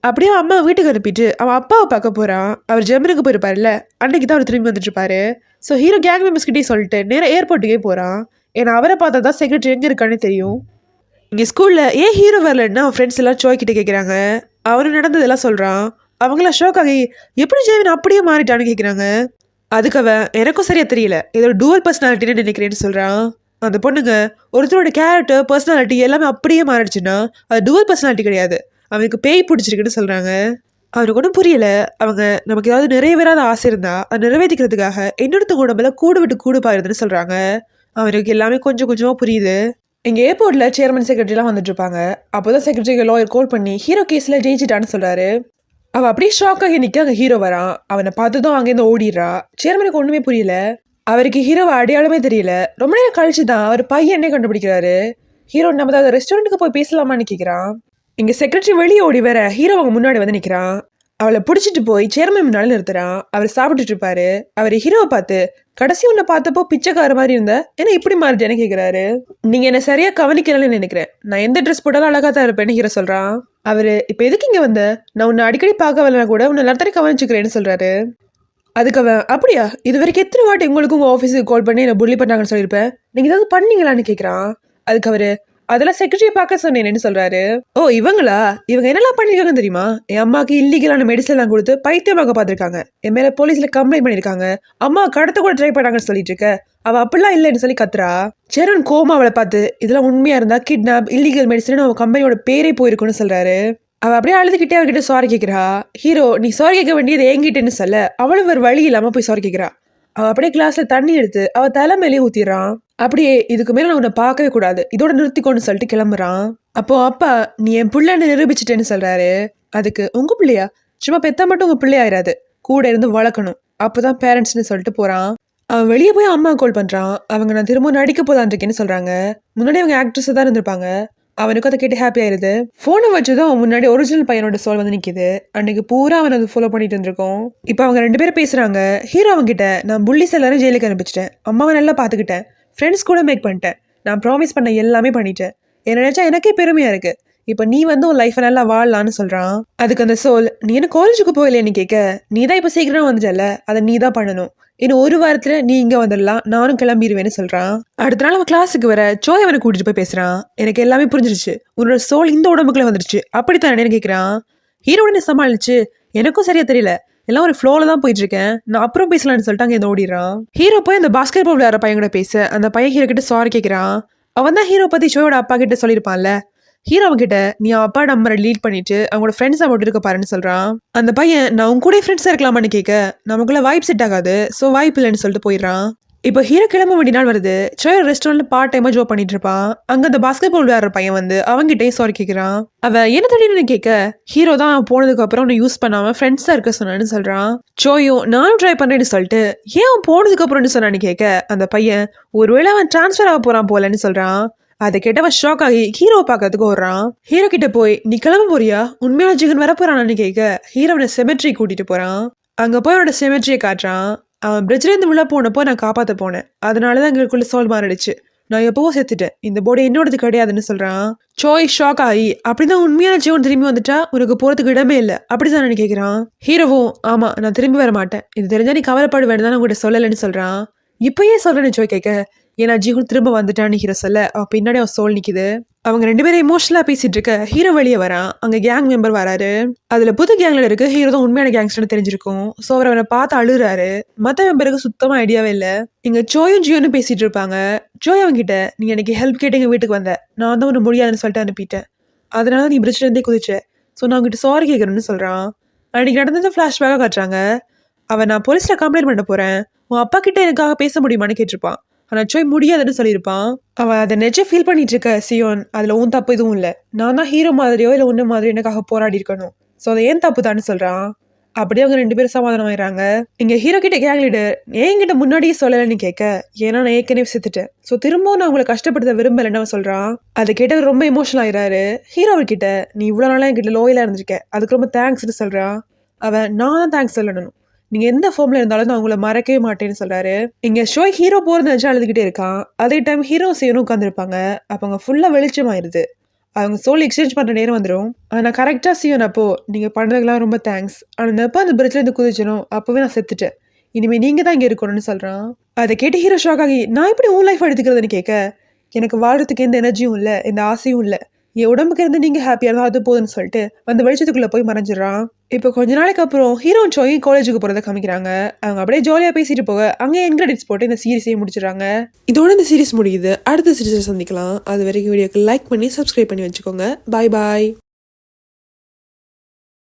அப்படியே அம்மா வீட்டுக்கு அனுப்பிட்டு அவன் அப்பாவை பார்க்க போறான். அவர் ஜெர்மனிக்கு போயிருப்பாருல்ல, அன்னைக்கு தான் அவர் திரும்பி வந்துட்டு இருப்பாரு. ஸோ ஹீரோ கேங் மெம்பர்ஸ் கிட்டே சொல்லிட்டு நேராக ஏர்போர்ட்டுக்கே போறான். ஏன்னா அவரை பார்த்தா தான் செக்ரட்டரி எங்கே இருக்கான்னு தெரியும். இங்கே ஸ்கூலில் ஏன் ஹீரோ வரலன்னா அவன் ஃப்ரெண்ட்ஸ் எல்லாம் சோய் கிட்ட கேட்குறாங்க. அவனு நடந்ததெல்லாம் சொல்றான். அவங்களாம் ஷோக் ஆகி எப்படி ஜெயவின் அப்படியே மாறிட்டான்னு கேட்குறாங்க. அதுக்கு அவன் எனக்கும் சரியா தெரியல, ஏதோ டூவல் பர்சனாலிட்டின்னு நினைக்கிறேன்னு சொல்றான். அந்த பொண்ணுங்க ஒருத்தரோட கேரக்டர் பர்சனாலிட்டி எல்லாமே அப்படியே மாறிடுச்சுன்னா அது டூவல் பர்சனாலிட்டி கிடையாது, அவனுக்கு பேய் பிடிச்சிருக்குன்னு சொல்றாங்க. அவனுக்கு ஒன்றும் புரியல. அவங்க நமக்கு ஏதாவது நிறைவேறாத ஆசை இருந்தா அதை நிறைவேற்றிக்கிறதுக்காக இன்னொருத்தவங்க உடம்புல கூடு விட்டு கூடு பாருதுன்னு சொல்றாங்க. அவனுக்கு எல்லாமே கொஞ்சம் கொஞ்சமா புரியுது. இங்க ஏர்போர்ட்ல சேர்மன் செக்ரட்டரிலாம் வந்துட்டு இருப்பாங்க. அப்போதான் செக்ரட்டரி லாயர் கால் பண்ணி ஹீரோ கேஸ்ல ஜெயிச்சிட்டான்னு சொல்றாரு. அவ அப்படியே ஷாக் ஆகி நிக்க அங்க ஹீரோ வரான். அவனை பார்த்ததும் அங்கேருந்து ஓடிடுறா. சேர்மனுக்கு ஒண்ணுமே புரியல. அவருக்கு ஹீரோவை அடையாளமே தெரியல. ரொம்ப நேரம் கழிச்சுதான் அவர் பையனே கண்டுபிடிக்கிறாரு. ஹீரோ நம்ம தான் ரெஸ்டாரண்ட்டுக்கு போய் பேசலாமான்னு கேட்கிறான். இங்க செக்ரட்டரி வெளியே ஓடி வர ஹீரோ அவங்க முன்னாடி வந்து நிக்கிறான். அவளை பிடிச்சிட்டு போய் சேர்மன் முன்னால நிறுத்துறான். அவர் சாப்பிட்டுட்டு இருப்பாரு. அவர் ஹீரோவை பார்த்து கடைசி உன்னை பார்த்தப்போ பிச்சைக்கார மாதிரி இருந்த ஏன்னா இப்படி மாறிட்டேன்னு கேட்கிறாரு. நீங்க என்ன சரியா கவனிக்கலன்னு நினைக்கிறேன், நான் எந்த ட்ரெஸ் போட்டாலும் அழகா தான் இருப்பேன்னு ஹீரோ சொல்றான். அவரு இப்ப எதுக்கு இங்க வந்த, நான் உன்னை அடிக்கடி பார்க்க வரலனா கூட உன்னை எல்லாத்தையும் கவனிச்சுக்கிறேன்னு சொல்றாரு. அதுக்கு அவன் அப்படியா, இது வரைக்கும் எத்தனை வாட்டி உங்களுக்கு உங்க ஆஃபீஸுக்கு கால் பண்ணி என்ன புள்ளி பண்ணாங்கன்னு சொல்லியிருப்பேன், நீங்க ஏதாவது பண்ணீங்களான்னு கேட்கறான். அதுக்கு அவரு அதெல்லாம் செக்ரட்டரியை பார்க்க சொன்னேன்னு சொல்றாரு. இவங்களா, இவங்க என்னெல்லாம் பண்ணிருக்காங்கன்னு தெரியுமா, என் அம்மாவுக்கு இல்லீகலான மெடிசன் எல்லாம் கொடுத்து பைத்தியமாக பார்த்துருக்காங்க, என் மேல போலீஸ்ல கம்ப்ளைண்ட் பண்ணிருக்காங்க, அம்மா கடத்த கூட ட்ரை பண்ணாங்கன்னு சொல்லிட்டு இருக்க, அவ அப்படிலாம் இல்லைன்னு சொல்லி கத்துறா. சேரன் கோமா அவளை பார்த்து இதெல்லாம் உண்மையா இருந்தா கிட்னாப் இல்லீகல் மெடிசன் அவன் கம்பெனியோட பேரே போயிருக்குன்னு சொல்றாரு. அவ அப்படியே அழுதுகிட்டே அவர்கிட்ட சாரி கேட்கிறா. ஹீரோ நீ சாரி கேட்க வேண்டியது என்கிட்டன்னு சொல்ல அவளும் ஒரு வழி இல்லாம போய் சாரி கேட்கிறா. அவன் அப்படியே கிளாஸ்ல தண்ணி எடுத்து அவ தலை மேலேயே ஊத்திடுறான். அப்படியே இதுக்கு மேல நான் உன்னை பார்க்கவே கூடாது, இதோட நிறுத்திக்கோன்னு சொல்லிட்டு கிளம்புறான். அப்போ அப்பா நீ என் பிள்ளைன்னு நிரூபிச்சிட்டேன்னு சொல்றாரு. அதுக்கு உங்க பிள்ளையா? சும்மா பெத்தா மட்டும் உங்க பிள்ளையாயிராது, கூட இருந்து வளர்க்கணும், அப்பதான் பேரண்ட்ஸ்னு சொல்லிட்டு போறான். அவன் வெளியே போய் அம்மா கால் பண்றான். அவங்க நான் திரும்ப நடிக்க போதான் இருக்கேன்னு சொல்றாங்க. முன்னாடி அவங்க ஆக்ட்ரஸ் தான் இருந்திருப்பாங்க. அவனுக்கும் அதை கேட்டு ஹாப்பி ஆயிருது. போனை வச்சதும் அவன் முன்னாடி ஒரிஜினல் பையனோட சோல் வந்து நிக்குது. அன்னைக்கு பூரா அவன் அதை ஃபாலோ பண்ணிட்டு இருந்திருக்கோம். இப்போ அவங்க 2 பேரும் பேசுறாங்க. ஹீரோ அவன்கிட்ட நான் புள்ளிஸ் எல்லாரும் ஜெயிலுக்கு அனுப்பிச்சிட்டேன், அம்மாவை நல்லா பாத்துக்கிட்டேன், ஃப்ரெண்ட்ஸ் கூட மேக் பண்ணிட்டேன், நான் ப்ராமிஸ் பண்ண எல்லாமே பண்ணிட்டேன், என்ன நினைச்சா எனக்கே பெருமையா இருக்கு, இப்ப நீ வந்து உன் லைஃப் நல்லா வாழலான்னு சொல்றான். அதுக்கு அந்த சோல் நீ என்ன காலேஜுக்கு போகலையேன்னு கேட்க, நீ தான் இப்ப சீக்கிரம் வந்துட்டல, அதை நீ தான் பண்ணணும், இன்னும் 1 வாரத்துல நீ இங்க வந்துடலாம், நானும் கிளம்பிடுவேன்னு சொல்றான். அடுத்த நாள் அவன் கிளாஸுக்கு வர ஜோய் அவனை கூட்டிட்டு போய் பேசுறான். எனக்கு எல்லாமே புரிஞ்சிருச்சு, உன்னோட சோல் இந்த உடம்புக்குள்ள வந்துருச்சு அப்படித்தானே கேட்கிறான். ஹீரோட சமாளிச்சு எனக்கும் சரியா தெரியல, எல்லாம் ஒரு ஃப்ளோல தான் போயிட்டு இருக்கேன், நான் அப்புறம் பேசலாம்னு சொல்லிட்டு அங்கே ஓடிடுறான். ஹீரோ போய் அந்த பாஸ்கெட் பால் விளையாடுற பையன் கூட பேச அந்த பையன் ஹீரோ கிட்ட சாரி கேட்கிறான். அவன் தான் ஹீரோ பத்தி ஜோயோட அப்பா கிட்ட சொல்லியிருப்பான்ல. ஹீரோ கிட்ட நீ அப்பா நம்பரை லீட் பண்ணிட்டு அவங்களோட ஃப்ரெண்ட்ஸை மட்டும் இருக்க பாருன்னு சொல்றான். அந்த பையன் நான் உங்க கூட ஃப்ரெண்ட்ஸா இருக்கலாமான்னு கேட்க, நமக்குள்ள வைப் செட் ஆகாது, ஸோ வாய்ப்பு இல்லைன்னு சொல்லிட்டு போயிடுறான். இப்போ ஹீரோ கிளம்ப வேண்டிய நாள் வருது. சோயர் ரெஸ்டாரண்ட்ல பார்ட் டைமா ஜாப் பண்ணிட்டு இருப்பான். அங்க அந்த பாஸ்கெட் பால் விளையாடுற பையன் வந்து அவன்கிட்டயும் சாரி கேட்கிறான். அவன் என்ன திடீர்னு கேட்க, ஹீரோ தான் அவன் போனதுக்கு அப்புறம் அவனை யூஸ் பண்ணாம ஃப்ரெண்ட்ஸா இருக்க சொன்னான்னு சொல்றான். சோயும் நானும் ட்ரை பண்றேன்னு சொல்லிட்டு ஏன் அவன் போனதுக்கு அப்புறம்னு சொன்னான்னு கேட்க, அந்த பையன் ஒருவேளை அவன் டிரான்ஸ்ஃபர் ஆக போறான் போலன்னு சொல்றான். அதை கேட்டவன் ஷாக் ஆகி ஹீரோவை பார்க்கறதுக்கு ஓடுறான். ஹீரோ கிட்ட போய் நீ கிளம்ப போறியா, உண்மையான ஜிகன் வர போறான்னு கேட்க, ஹீரோவனை செமெட்ரி கூட்டிட்டு போறான். அங்க போய் அவனோட செமெட்ரியை காட்டுறான். அவன் பிரிட்ஜ்ல இருந்து உள்ள போனப்போ நான் காப்பாத்த போனேன், அதனாலதான் எங்களுக்குள்ள சோல் மாறிடுச்சு, நான் எப்பவோ செத்துட்டேன், இந்த போர்டு என்னோடது கிடையாதுன்னு சொல்றான். சோய் ஷாக் ஆகி அப்படிதான் உண்மையான ஜீவன் திரும்பி வந்துட்டா உனக்கு போறதுக்கு இடமே இல்லை அப்படிதான் கேட்கிறான். ஹீரோவும் ஆமா நான் திரும்பி வர மாட்டேன், இது தெரிஞ்சா நீ கவலைப்பட வேண்டாம் உங்கள்கிட்ட சொல்லலன்னு சொல்றான். இப்பயே சொல்றேன்னு ஜோய் கேட்க, ஏன்னா ஜீவன் திரும்ப வந்துட்டான்னு ஹீரோ சொல்ல அவ பின்னாடி அவன் சோல் நிக்குது. அவங்க 2 பேரும் எமோஷனலா பேசிட்டு இருக்க ஹீரோ வெளியே வரான். அங்க கேங் மெம்பர் வராரு. அதுல புது கேங்ல இருக்கு ஹீரோ தான் உண்மையான கேங்ஸ்டர்னு தெரிஞ்சிருக்கும். சோ அவர் அவனை பார்த்து அழுறாரு. மத்த மெம்பருக்கு சுத்தமா ஐடியாவே இல்ல. இங்க ஜோயும் ஜியோன்னு பேசிட்டு இருப்பாங்க. ஜோய் அவங்கிட்ட நீ எனக்கு ஹெல்ப் கேட்டு எங்க வீட்டுக்கு வந்த, நான் தான் ஒன்று முடியாதுன்னு சொல்லிட்டு அனுப்பிட்டேன், அதனால நீ பிரிட்ஜ்ல இருந்தே குதிச்ச, ஸோ நான் உங்ககிட்ட சாரி கேட்கறேன்னு சொல்றான். அன்னைக்கு நடந்தது ஃபிளாஷ்பேக்காக காட்டுறாங்க. அவன் நான் போலீஸ்ல கம்ப்ளைண்ட் பண்ண போறேன், உன் அப்பா கிட்ட எனக்காக பேச முடியுமான்னு கேட்டிருப்பான். ஆனா சோய் முடியாதுன்னு சொல்லியிருப்பான். அவன் அதை நெஜம் ஃபீல் பண்ணிட்டு இருக்க சியோன், அதுல உன் தப்பு எதுவும் இல்லை, நான் தான் ஹீரோ மாதிரியோ இல்லை உன்ன மாதிரியோ எனக்காக போராடி இருக்கணும், ஸோ அதை ஏன் தப்பு தான்னு சொல்றான். அப்படியே அவங்க 2 பேரும் சமாதானம் ஆயிடுறாங்க. இங்க ஹீரோ கிட்ட கேங் லீடர் என்கிட்ட முன்னாடியே சொல்லலைன்னு கேட்க, ஏன்னா நான் ஏற்கனவே செத்துட்டேன், ஸோ திரும்பவும் நான் உங்களை கஷ்டப்படுத்த விரும்பலன்னு அவன் சொல்றான். அதை கேட்டது ரொம்ப எமோஷனல் ஆயிடுறாரு. ஹீரோ அவர்கிட்ட நீ இவ்வளவு நாளா என்கிட்ட லோயலா இருந்திருக்க, அதுக்கு ரொம்ப தேங்க்ஸ்ன்னு சொல்றான். அவன் நான் தான் தேங்க்ஸ் சொல்லணும், நீங்க எந்த ஃபார்ம்ல இருந்தாலும் நான் உங்களை மறக்கவே மாட்டேன்னு சொல்றாரு. இங்க ஷோய் ஹீரோ போறது நினைச்சா அழுதுகிட்டே இருக்கான். அதே டைம் ஹீரோ சேனும் உட்காந்துருப்பாங்க. அப்ப அங்க ஃபுல்லா வெளிச்சமாயிருது. அவங்க சோல் எக்ஸ்சேஞ்ச் பண்ற நேரம் வந்துடும். ஆனா கரெக்டா சியோன் அப்போ நீங்க பண்ணதுக்கெல்லாம் ரொம்ப தேங்க்ஸ், ஆனா எப்ப அந்த பிரிட்ஜ்ல இருந்து குதிச்சனும் அப்பவே நான் செத்துட்டேன், இனிமே நீங்க தான் இங்க இருக்கணும்னு சொல்றான். அதை கேட்டு ஹீரோ ஷாக் ஆகி நான் எப்படி உன் லைஃப் எடுத்துக்கிறதுன்னு கேட்க, எனக்கு வாழ்றதுக்கு எந்த எனர்ஜியும் இல்லை, எந்த ஆசையும் இல்லை, என் உடம்புக்கு இருந்து நீங்க ஹாப்பியா இருந்தா அது போதுன்னு சொல்லிட்டு அந்த வெளிச்சத்துக்குள்ள போய் மறைஞ்சிடறான். இப்போ கொஞ்ச நாளைக்கு அப்புறம் ஹீரோ சோயும் காலேஜுக்கு போறதை காமிக்கிறாங்க. அவங்க அப்படியே ஜாலியா பேசிட்டு போக அங்கே என் கிரெடிட்ஸ் போட்டு இந்த சீரிஸையும் முடிச்சிடறாங்க. இதோட இந்த சீரிஸ் முடியுது. அடுத்த சீரிஸை சந்திக்கலாம். அது வரைக்கும் வீடியோக்கு லைக் பண்ணி சப்ஸ்கிரைப் பண்ணி வச்சுக்கோங்க. பாய் பாய்.